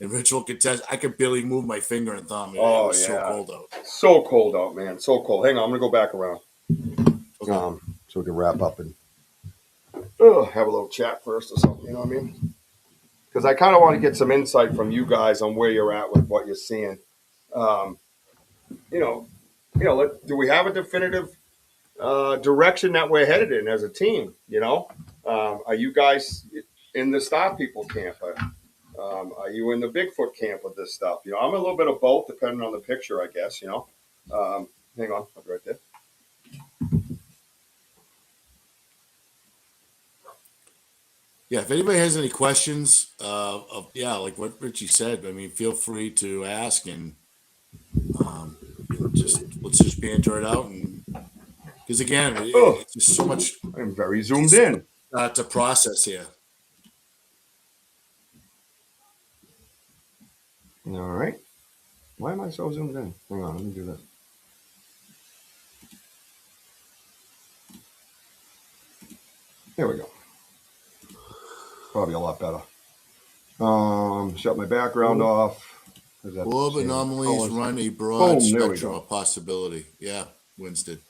and Rich will contest, I could barely move my finger and thumb. It was so cold out. So cold out, man. So cold. Hang on, I'm going to go back around. Okay. So we can wrap up and have a little chat first or something, you know what I mean? Because I kind of want to get some insight from you guys on where you're at with what you're seeing. Do we have a definitive direction that we're headed in as a team? Are you guys in the Star People camp? Are you in the Bigfoot camp with this stuff? You know, I'm a little bit of both, depending on the picture, I guess. You know, hang on, I'll be right there. Yeah, if anybody has any questions, like what Richie said, I mean, feel free to ask, and let's just banter it out, and because again, Oh, it's just so much. I'm very zoomed in. To process here. All right. Why am I so zoomed in? Hang on, let me do this. There we go. Probably a lot better. Shut my background off. Orb anomalies run a broad spectrum of possibility. Yeah, Winston.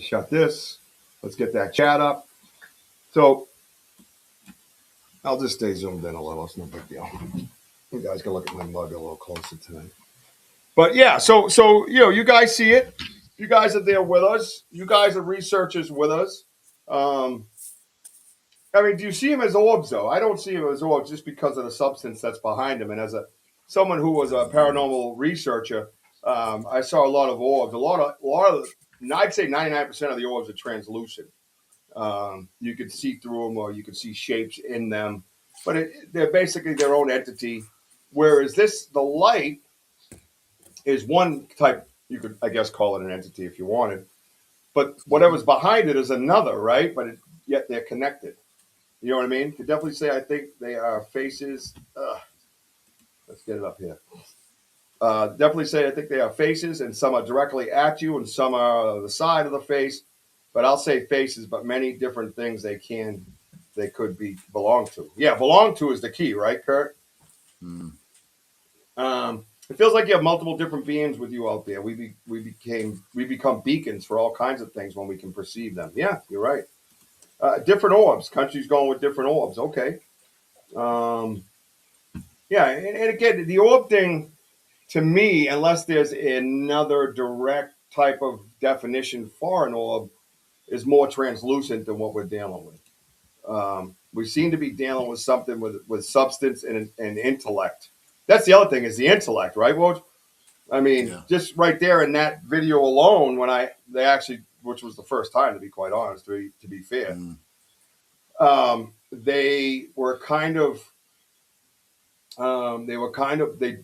Shut this. Let's get that chat up. So I'll just stay zoomed in a little. It's no big deal. You guys can look at my mug a little closer tonight. But yeah, so you know, you guys see it. You guys are there with us. You guys are researchers with us. I mean, do you see him as orbs though? I don't see him as orbs just because of the substance that's behind him. And as someone who was a paranormal researcher, I saw a lot of orbs. A lot of. I'd say 99% of the orbs are translucent. You could see through them, or you could see shapes in them, but they're basically their own entity. Whereas the light is one type. You could, I guess, call it an entity if you wanted. But whatever's behind it is another, right? But yet they're connected. You know what I mean? Could definitely say I think they are faces. Let's get it up here. Definitely say I think they are faces, and some are directly at you, and some are the side of the face. But I'll say faces, but many different things they could belong to. Yeah, belong to is the key, right, Kurt? Mm. It feels like you have multiple different beings with you out there. We become beacons for all kinds of things when we can perceive them. Yeah, you're right. Different orbs. Countries going with different orbs. Okay. Yeah, and again, the orb thing, to me, unless there's another direct type of definition for an orb, is more translucent than what we're dealing with. We seem to be dealing with something with substance and intellect. That's the other thing, is the intellect, right, Woj? I mean, just right there in that video alone, which was the first time, to be quite honest, to be fair, they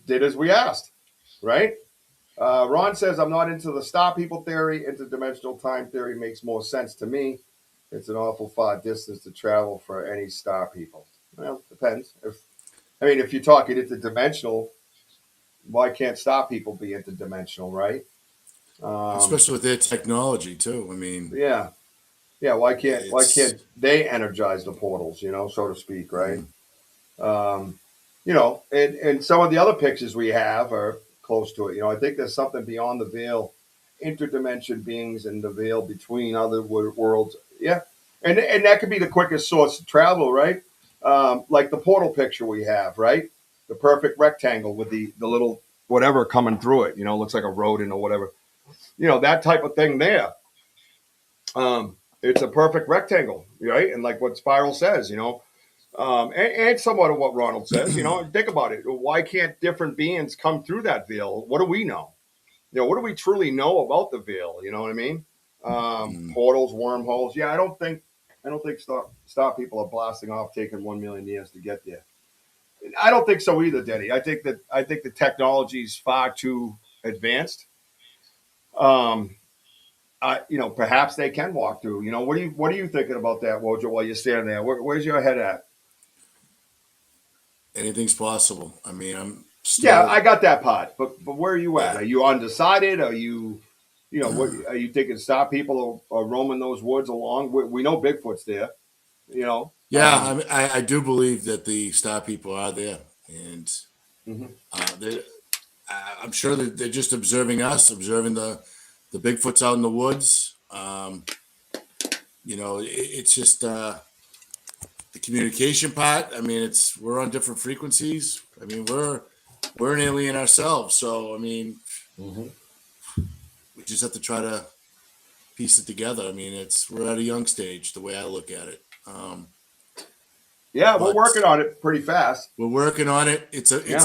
did as we asked, right? Ron says, I'm not into the star people theory. Interdimensional time theory makes more sense to me. It's an awful far distance to travel for any star people. Well, depends. If you're talking interdimensional, why can't star people be interdimensional, right? Especially with their technology too. I mean, yeah. Why can't they energize the portals? So to speak, right? And some of the other pictures we have are close to it. I think there's something beyond the veil, interdimension beings, and the veil between other worlds. Yeah, and that could be the quickest source of travel, right? Like the portal picture we have, right? The perfect rectangle with the little whatever coming through it. Looks like a rodent or whatever. That type of thing there. It's a perfect rectangle, right? And like what Spiral says, and somewhat of what Ronald says, think about it. Why can't different beings come through that veil? What do we know? What do we truly know about the veil? You know what I mean? Portals, wormholes. Yeah, I don't think star people are blasting off, taking 1 million years to get there. I don't think so either, Denny. I think the technology is far too advanced. Perhaps they can walk through. What are you thinking about that, Wojo, while you're standing there? Where's your head at? Anything's possible. I mean, I'm still... Yeah, I got that part. But where are you at? Are you undecided? Are you, what are you thinking? Star people are roaming those woods along. We know Bigfoot's there. Yeah, I do believe that the star people are there, and I'm sure that they're just observing us, observing the Bigfoots out in the woods. It's just the communication part. I mean, we're on different frequencies. I mean, we're an alien ourselves. So, I mean, we just have to try to piece it together. I mean, we're at a young stage, the way I look at it. Yeah, we're But working on it pretty fast. we're working on it. It's Yeah.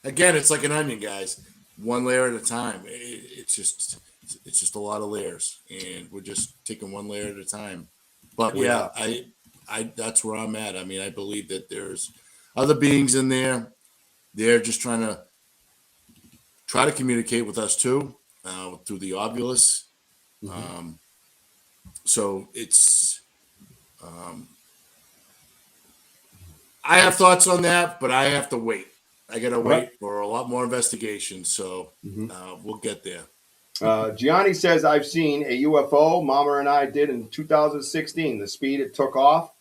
again, it's like an onion, guys. One layer at a time. It's just a lot of layers, and we're just taking one layer at a time. But We yeah, are. I that's where I'm at. I mean, I believe that there's other beings in there. They're just trying to communicate with us too, through the obulus. So it's I have thoughts on that, but I have to wait. I got to wait for a lot more investigation. So we'll get there. Gianni says, I've seen a UFO Mama and I did in 2016. The speed it took off,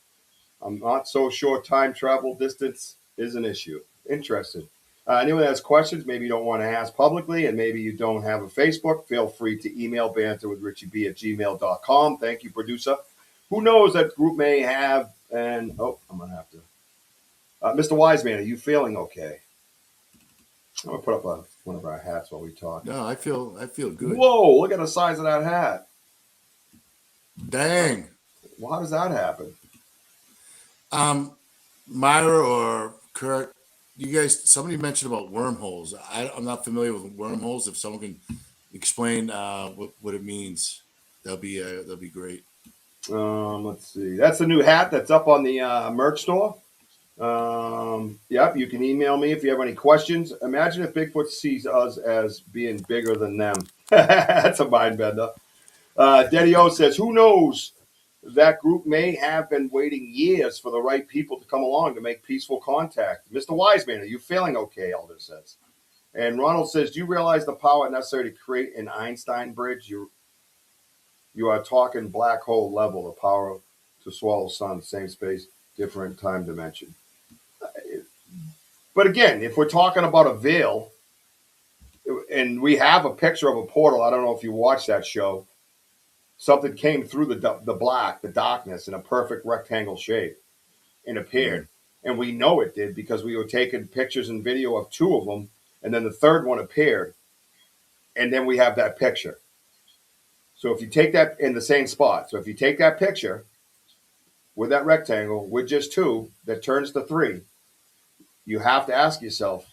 I'm not so sure time travel distance is an issue. Interesting. Anyone that has questions, maybe you don't want to ask publicly, and maybe you don't have a Facebook, feel free to email banterwithrichieb@gmail.com. Thank you, producer. Who knows, that group may have, and I'm going to have to. Mr. Wiseman, are you feeling okay? I'm going to put up one of our hats while we talk. No, I feel good. Whoa, look at the size of that hat. Dang. Well, how does that happen? Myra or Kurt, you guys, somebody mentioned about wormholes. I'm not familiar with wormholes. If someone can explain what it means, that'll be great. Let's see. That's the new hat that's up on the merch store. Yep, you can email me if you have any questions. Imagine if Bigfoot sees us as being bigger than them. That's a mind bender. Daddy O says, who knows? That group may have been waiting years for the right people to come along to make peaceful contact. Mr. Wiseman, are you feeling okay? Elder says. And Ronald says, do you realize the power necessary to create an Einstein bridge? You are talking black hole level, the power to swallow sun, same space, different time dimension. But again, if we're talking about a veil, and we have a picture of a portal, I don't know if you watched that show. Something came through the darkness in a perfect rectangle shape and appeared. Mm-hmm. And we know it did because we were taking pictures and video of two of them. And then the third one appeared. And then we have that picture. So if you take that in the same spot, so if you take that picture with that rectangle with just two that turns to three, you have to ask yourself,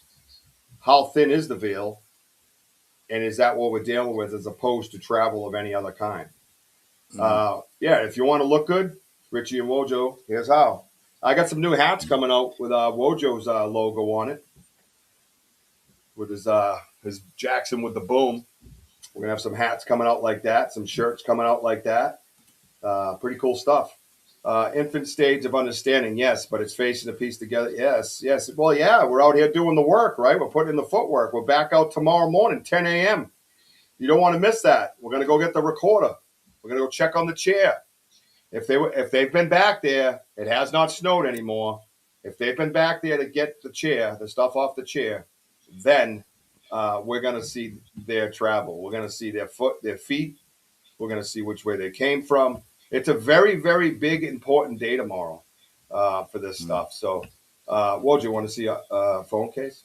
how thin is the veil? And is that what we're dealing with as opposed to travel of any other kind? Yeah, if you want to look good, Richie and Wojo, here's how. I got some new hats coming out with Wojo's logo on it, with his Jackson with the boom. We're gonna have some hats coming out like that, some shirts coming out like that. Pretty cool stuff. Infant stage of understanding, yes, but it's facing the piece together. Yes. Well, yeah, we're out here doing the work, right? We're putting in the footwork. We're back out tomorrow morning, 10 a.m. You don't want to miss that. We're gonna go get the recorder. We're gonna go check on the chair. If they've been back there, it has not snowed anymore. If they've been back there to get the stuff off the chair, then we're gonna see their travel. We're gonna see their feet. We're gonna see which way they came from. It's a very, very big, important day tomorrow for this stuff. So, Wojo, you want to see a phone case?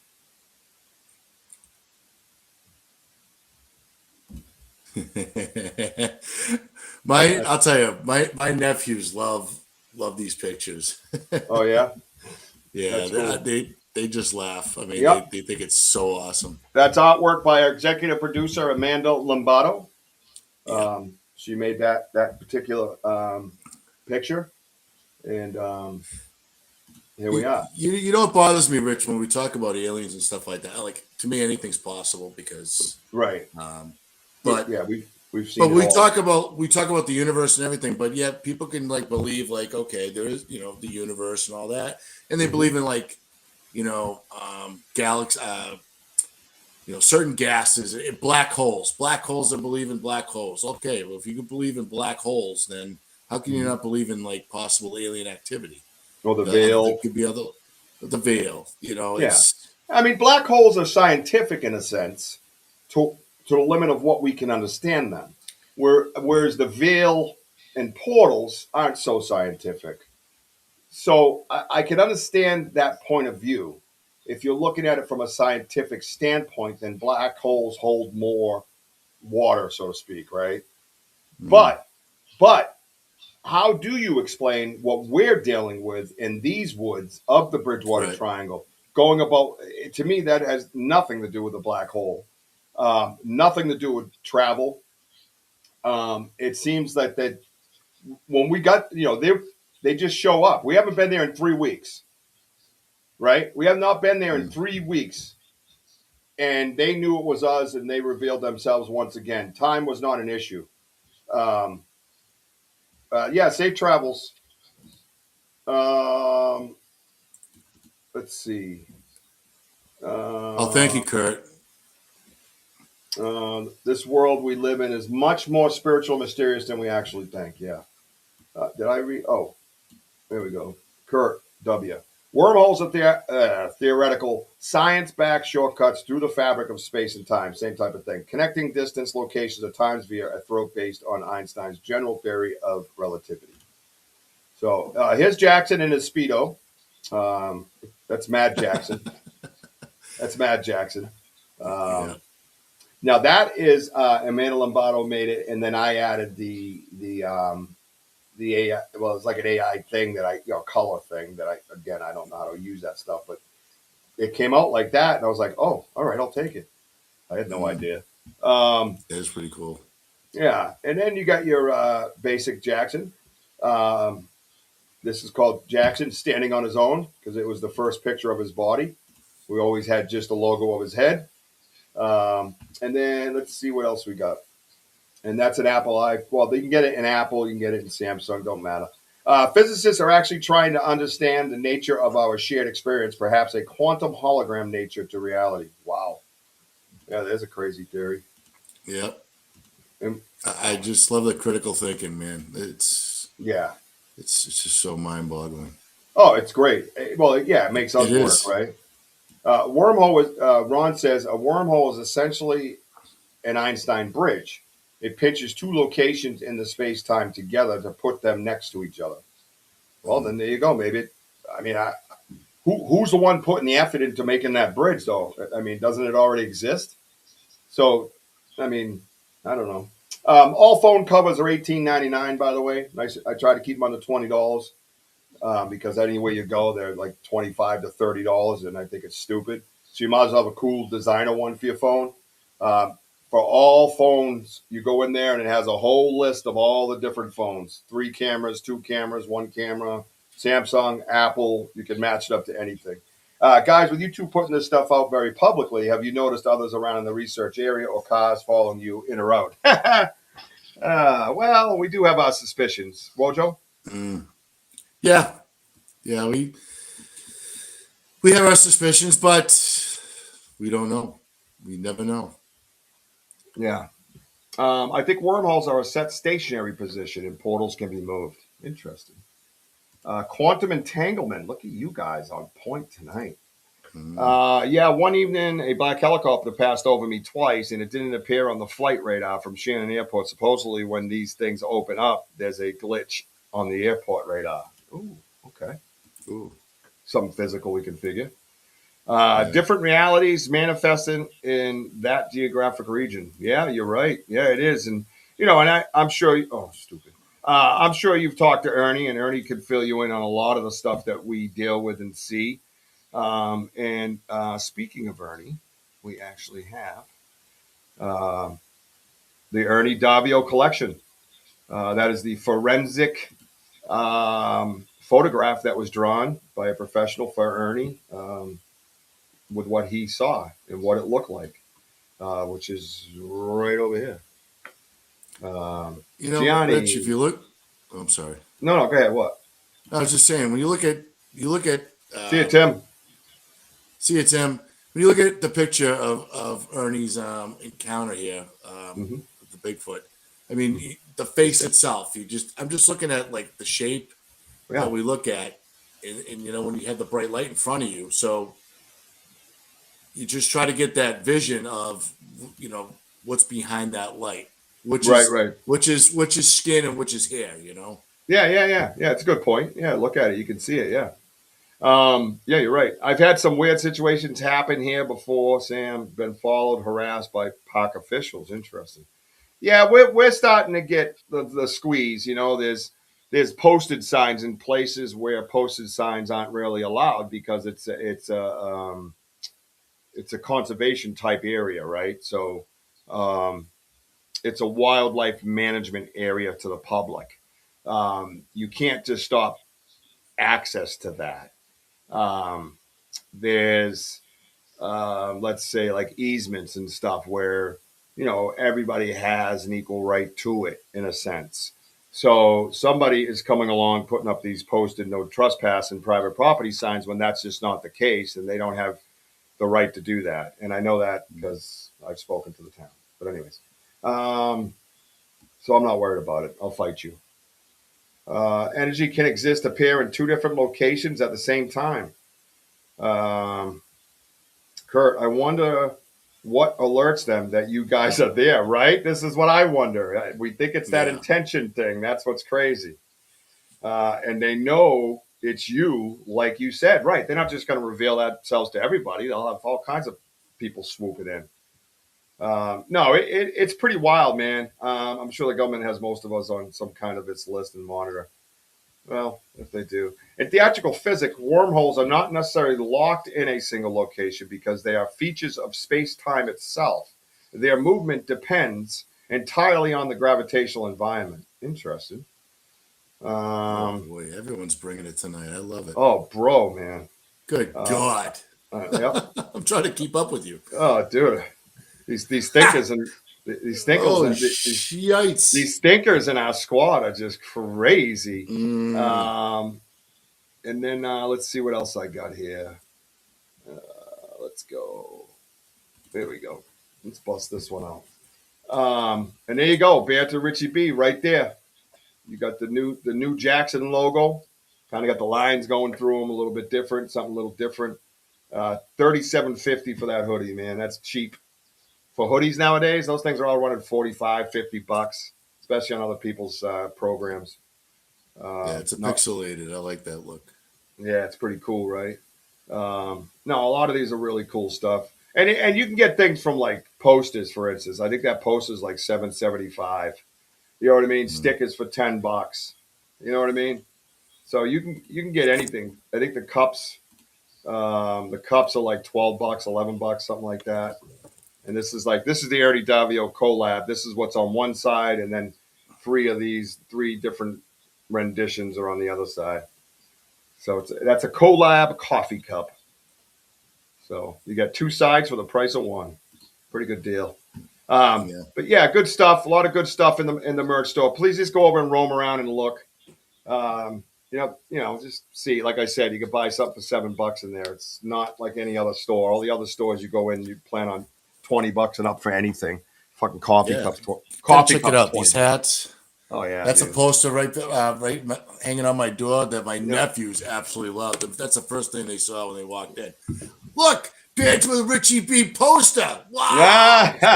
I'll tell you, my nephews love these pictures. Oh yeah, yeah, cool. They just laugh. I mean, they think it's so awesome. That's artwork by our executive producer Amanda Lombardo. Yeah. She made that particular picture, and here we are. You know what bothers me, Rich, when we talk about aliens and stuff like that? Like, to me, anything's possible because right. But yeah, we've seen. But we talk about the universe and everything. But yet people can believe okay, there is the universe and all that, and they believe in galaxy. Certain gases, black holes. Black holes that believe in black holes. Okay, well, if you can believe in black holes, then how can you not believe in possible alien activity? Or the veil. There could be the veil. Yeah. I mean, black holes are scientific in a sense, to the limit of what we can understand them. Whereas the veil and portals aren't so scientific. So I can understand that point of view. If you're looking at it from a scientific standpoint, then black holes hold more water, so to speak, right? But how do you explain what we're dealing with in these woods of the Bridgewater Right. Triangle? Going about, to me, that has nothing to do with the black hole, nothing to do with travel. It seems that when we got, they just show up. We haven't been there in 3 weeks, right? We have not been there in 3 weeks. And they knew it was us, and they revealed themselves once again. Time was not an issue. Yeah, safe travels. Let's see. Thank you, Kurt. This world we live in is much more spiritual and mysterious than we actually think. Yeah. Did I read? Oh, there we go. Kurt W. Wormholes are theoretical, science-backed shortcuts through the fabric of space and time. Same type of thing. Connecting distance, locations, or times via a throat based on Einstein's general theory of relativity. So here's Jackson in his Speedo. That's Mad Jackson. That's Mad Jackson. Yeah. Now that is Amanda Lombardo made it, and then I added the AI. Well, it's like an AI thing that color thing that I don't know how to use that stuff, but it came out like that, and I was like, oh, all right, I'll take it. I had no idea. That's pretty cool. Yeah, and then you got your basic Jackson. This is called Jackson standing on his own because it was the first picture of his body. We always had just a logo of his head. And then let's see what else we got. And that's an Apple Well, you can get it in Apple, you can get it in Samsung, don't matter. Physicists are actually trying to understand the nature of our shared experience, perhaps a quantum hologram nature to reality. Wow. Yeah, there's a crazy theory. Yep. And, I just love the critical thinking, man. It's just so mind-boggling. Oh, it's great. Well, yeah, it makes us work, right? Ron says, a wormhole is essentially an Einstein bridge. It pinches two locations in the space-time together to put them next to each other. Well, then there you go. Maybe, who's the one putting the effort into making that bridge, though? I mean, doesn't it already exist? So, I mean, I don't know. All phone covers are $18.99, by the way. I try to keep them under $20 because anywhere you go, they're like $25 to $30, and I think it's stupid. So you might as well have a cool designer one for your phone. For all phones, you go in there and it has a whole list of all the different phones. 3 cameras, 2 cameras, 1 camera, Samsung, Apple. You can match it up to anything. Guys, with you two putting this stuff out very publicly, have you noticed others around in the research area or cars following you in or out? Well, we do have our suspicions. Wojo? Yeah. Yeah, we have our suspicions, but we don't know. We never know. Yeah. I think wormholes are a set stationary position and portals can be moved. Interesting. Quantum entanglement. Look at you guys on point tonight. Yeah, one evening a black helicopter passed over me twice and it didn't appear on the flight radar from Shannon Airport. Supposedly when these things open up, there's a glitch on the airport radar. Ooh, okay. Ooh. Something physical we can figure. Different realities manifesting in that geographic region. Yeah, you're right. Yeah, it is. And, I'm sure, stupid. I'm sure you've talked to Ernie, and Ernie could fill you in on a lot of the stuff that we deal with and see. And speaking of Ernie, we actually have the Ernie Davio collection. That is the forensic photograph that was drawn by a professional for Ernie. With what he saw and what it looked like, which is right over here. Gianni, Rich, if you look, I'm sorry. No, go ahead. What? I was just saying, when you look at, See it, Tim. When you look at the picture of Ernie's encounter here with the Bigfoot, I mean, the face itself, I'm just looking at like the shape that we look at, and when you have the bright light in front of you, so you just try to get that vision of what's behind that light, which is skin and which is hair. Yeah. It's a good point. Yeah, look at it. You can see it. Yeah. Yeah, you're right. I've had some weird situations happen here before, Sam. Been followed, harassed by park officials. Interesting. Yeah, we're starting to get the squeeze. You know, there's posted signs in places where posted signs aren't really allowed because it's a conservation type area, right? So um, it's a wildlife management area to the public. You can't just stop access to that. Um, there's let's say like easements and stuff where everybody has an equal right to it in a sense. So somebody is coming along putting up these posted no trespass and private property signs when that's just not the case, and they don't have the right to do that. And I know that because I've spoken to the town. But anyways, um, so I'm not worried about it. I'll fight you. Energy can appear in two different locations at the same time. Um, Kurt, I wonder what alerts them that you guys are there, right? This is what I wonder. We think it's that Yeah. intention thing. That's what's crazy. And they know it's you, like you said, right? They're not just going to reveal themselves to everybody. They'll have all kinds of people swooping in. No, it's pretty wild, man. I'm sure the government has most of us on some kind of its list and monitor. Well, if they do. In theatrical physics, wormholes are not necessarily locked in a single location because they are features of space-time itself. Their movement depends entirely on the gravitational environment. Interesting. Oh boy, everyone's bringing it tonight. I love it. Oh, bro, man. Good God. Yep. I'm trying to keep up with you. Oh, dude. These thinkers and these thinkers Oh, and shites. these thinkers in our squad are just crazy. And then let's see what else I got here. Let's go. There we go. Let's bust this one out. And there you go, Banter Richie B, right there. You got the new Jackson logo. Kind of got the lines going through them a little bit different, something a little different. $37.50 for that hoodie, man. That's cheap for hoodies nowadays. Those things are all running $45-$50, especially on other people's programs. Yeah, it's pixelated. I like that look. Yeah, it's pretty cool, right? No, a lot of these are really cool stuff, and you can get things from like posters, for instance. I think that poster is like $7.75. You know what I mean? Stickers for $10. You know what I mean? So you can get anything. I think the cups are like $12, $11, something like that. And this is the Ernie Davio collab. This is what's on one side, and then three different renditions are on the other side. So that's a collab coffee cup. So you got two sides for the price of one. Pretty good deal. But yeah, good stuff. A lot of good stuff in the merch store. Please just go over and roam around and look. Just see. Like I said, you can buy something for $7 in there. It's not like any other store. All the other stores you go in, you plan on $20 and up for anything. Fucking coffee cups. Check it out. These hats. Oh yeah, that's dude. A poster right hanging on my door that my nephews absolutely loved. That's the first thing they saw when they walked in. Look, Bitch with Richie B poster. Wow. So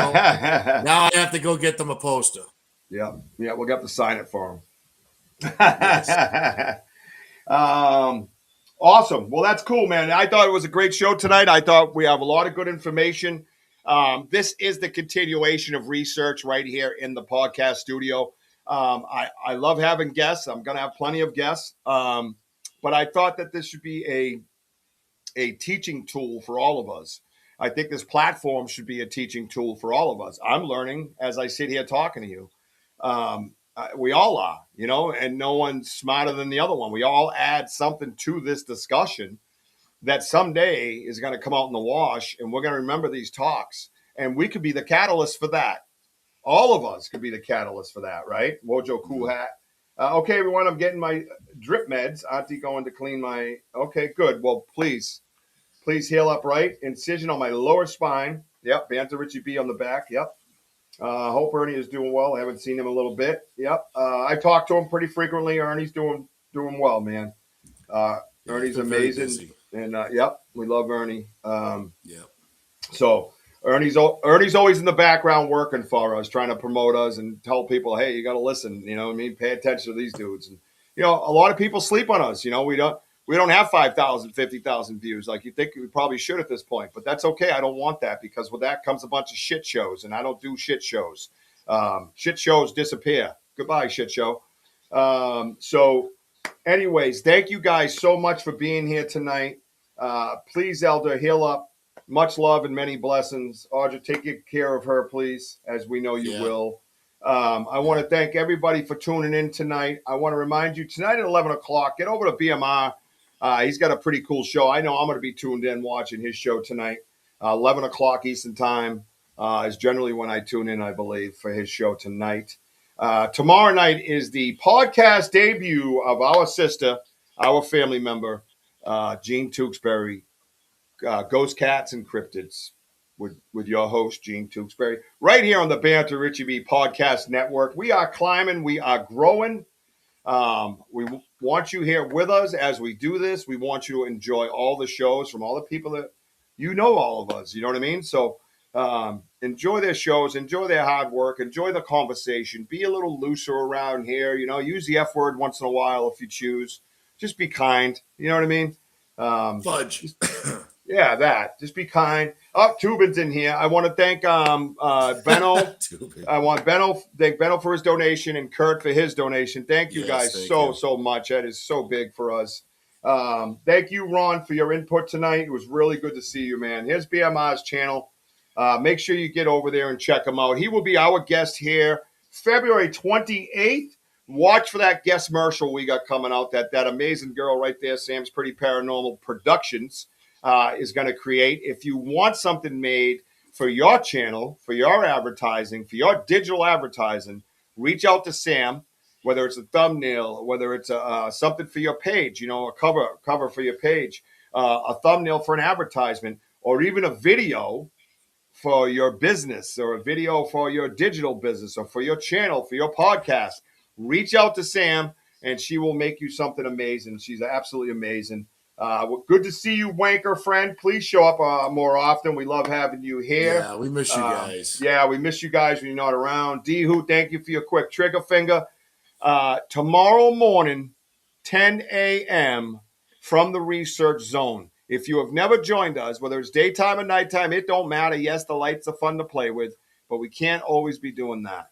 now I have to go get them a poster. Yeah, we'll have to sign it for them. Yes. Awesome. Well, that's cool, man. I thought it was a great show tonight. I thought we have a lot of good information. This is the continuation of research right here in the podcast studio. I love having guests. I'm going to have plenty of guests. But I thought that this should be a teaching tool for all of us. I think this platform should be a teaching tool for all of us. I'm learning as I sit here talking to you. We all are, and no one's smarter than the other one. We all add something to this discussion that someday is going to come out in the wash, and we're going to remember these talks, and we could be the catalyst for that. All of us could be the catalyst for that, right? Wojo Cool Hat. Okay, everyone, I'm getting my drip meds. Auntie going to clean my... Okay, good. Well, please heal up right. Incision on my lower spine. Yep, Banter Richie B on the back. Yep. Hope Ernie is doing well. I haven't seen him a little bit. Yep. I talk to him pretty frequently. Ernie's doing well, man. Ernie's amazing. And yep, we love Ernie. Yep. So Ernie's always in the background working for us, trying to promote us and tell people, hey, you got to listen. You know what I mean? Pay attention to these dudes. And a lot of people sleep on us. We don't have 5,000, 50,000 views like you think we probably should at this point. But that's okay. I don't want that because with that comes a bunch of shit shows, and I don't do shit shows. Shit shows disappear. Goodbye, shit show. So anyways, thank you guys so much for being here tonight. Please, Elder, heal up. Much love and many blessings. Audra, take good care of her, please, as we know you will. I want to thank everybody for tuning in tonight. I want to remind you, tonight at 11 o'clock, get over to BMR. He's got a pretty cool show. I know I'm going to be tuned in watching his show tonight. 11 o'clock Eastern Time is generally when I tune in, I believe, for his show tonight. Tomorrow night is the podcast debut of our sister, our family member, Jean Tewksbury, Ghost Cats and Cryptids, with your host, Jean Tewksbury, right here on the Banter Richie B Podcast Network. We are climbing. We are growing. We want you here with us as we do this. We want you to enjoy all the shows from all the people that you know, all of us. You know what I mean? So enjoy their shows, enjoy their hard work, enjoy the conversation. Be a little looser around here. You know, use the F word once in a while if you choose. Just be kind. You know what I mean? Fudge. Yeah, that. Just be kind. Oh, Tubin's in here. I want to thank Benno. I want thank Benno for his donation and Kurt for his donation. Thank you guys so much. That is so big for us. Thank you, Ron, for your input tonight. It was really good to see you, man. Here's BMR's channel. Make sure you get over there and check him out. He will be our guest here February 28th. Watch for that guest commercial we got coming out. That amazing girl right there, Sam's Pretty Paranormal Productions, is going to create. If you want something made for your channel, for your advertising, for your digital advertising, reach out to Sam, whether it's a thumbnail, whether it's something for your page, you know, a cover for your page, a thumbnail for an advertisement, or even a video for your business, or a video for your digital business, or for your channel, for your podcast. Reach out to Sam and she will make you something amazing. She's absolutely amazing. Good to see you, Wanker friend. Please show up more often. We love having you here. Yeah, we miss you guys. Yeah, we miss you guys when you're not around. D-Hoo, thank you for your quick trigger finger. Tomorrow morning, 10 a.m. from the research zone. If you have never joined us, whether it's daytime or nighttime, it don't matter. Yes, the lights are fun to play with, but we can't always be doing that.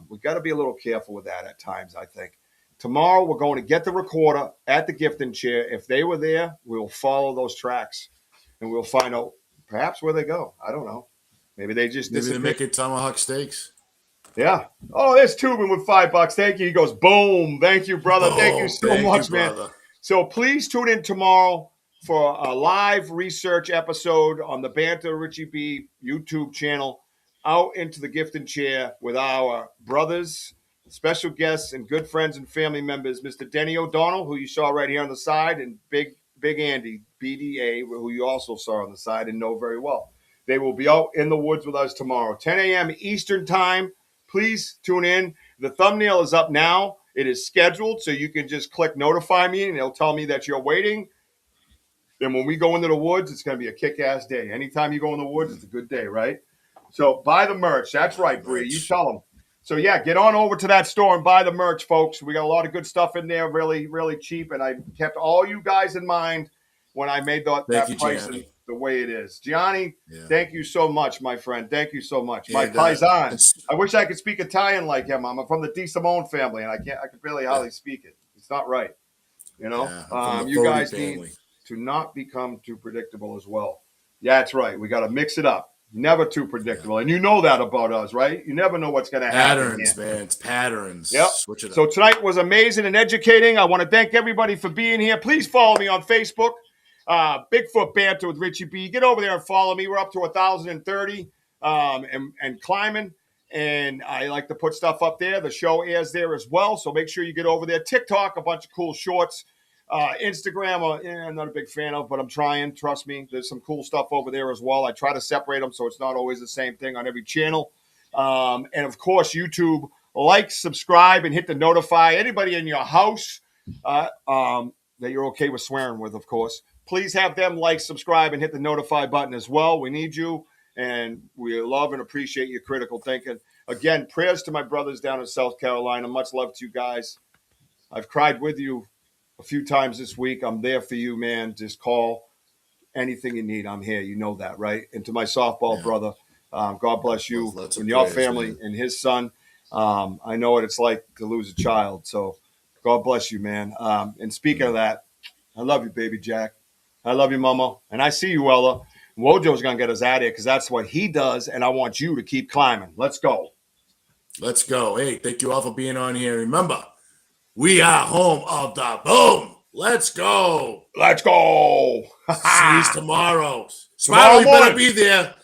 We've got to be a little careful with that at times, I think. Tomorrow, we're going to get the recorder at the gifting chair. If they were there, we'll follow those tracks, and we'll find out perhaps where they go. I don't know. Maybe they just Maybe they make it tomahawk steaks. Yeah. Oh, there's Tubin with $5. Thank you. He goes, boom. Thank you, brother. Thank you so much, man. So please tune in tomorrow for a live research episode on the Banter Richie B YouTube channel, out into the gifting chair with our brothers, special guests, and good friends and family members, Mr. Denny O'Donnell, who you saw right here on the side, and Big Andy, BDA, who you also saw on the side and know very well. They will be out in the woods with us tomorrow, 10 a.m. Eastern Time. Please tune in. The thumbnail is up now. It is scheduled, so you can just click notify me, and it'll tell me that you're waiting. Then when we go into the woods, it's going to be a kick-ass day. Anytime you go in the woods, it's a good day, right? So buy the merch. That's right, Bree. You tell them. So, yeah, get on over to that store and buy the merch, folks. We got a lot of good stuff in there, really, really cheap. And I kept all you guys in mind when I made that pricing the way it is. Gianni, thank you so much, my friend. Thank you so much. My paisan. I wish I could speak Italian like him. I'm from the Di Simone family, and I could barely hardly speak it. It's not right. You know, you guys need to not become too predictable as well. Yeah, that's right. We got to mix it up. Never too predictable. And you know that about us, right? You never know what's going to happen. Patterns, man. It's patterns. Yep. Switch it up. So tonight was amazing and educating. I want to thank everybody for being here. Please follow me on Facebook. Bigfoot Banter with Richie B. Get over there and follow me. We're up to 1,030 and climbing. And I like to put stuff up there. The show airs there as well. So make sure you get over there. TikTok, a bunch of cool shorts. Instagram, I'm not a big fan of, but I'm trying. Trust me. There's some cool stuff over there as well. I try to separate them so it's not always the same thing on every channel. And, of course, YouTube. Like, subscribe, and hit the notify. Anybody in your house that you're okay with swearing with, of course, please have them like, subscribe, and hit the notify button as well. We need you, and we love and appreciate your critical thinking. Again, prayers to my brothers down in South Carolina. Much love to you guys. I've cried with you a few times this week. I'm there for you, man. Just call anything you need. I'm here. You know that, right? And to my softball brother, God bless you Lots of and your prayers, family man. and his son. I know what it's like to lose a child. So God bless you, man. And speaking of that, I love you, baby Jack. I love you, Mama. And I see you, Ella. Wojo's going to get us out of here because that's what he does. And I want you to keep climbing. Let's go. Let's go. Hey, thank you all for being on here. Remember, we are home of the boom. Let's go. Let's go. See you tomorrow. Tomorrow Smile, you better morning. be there.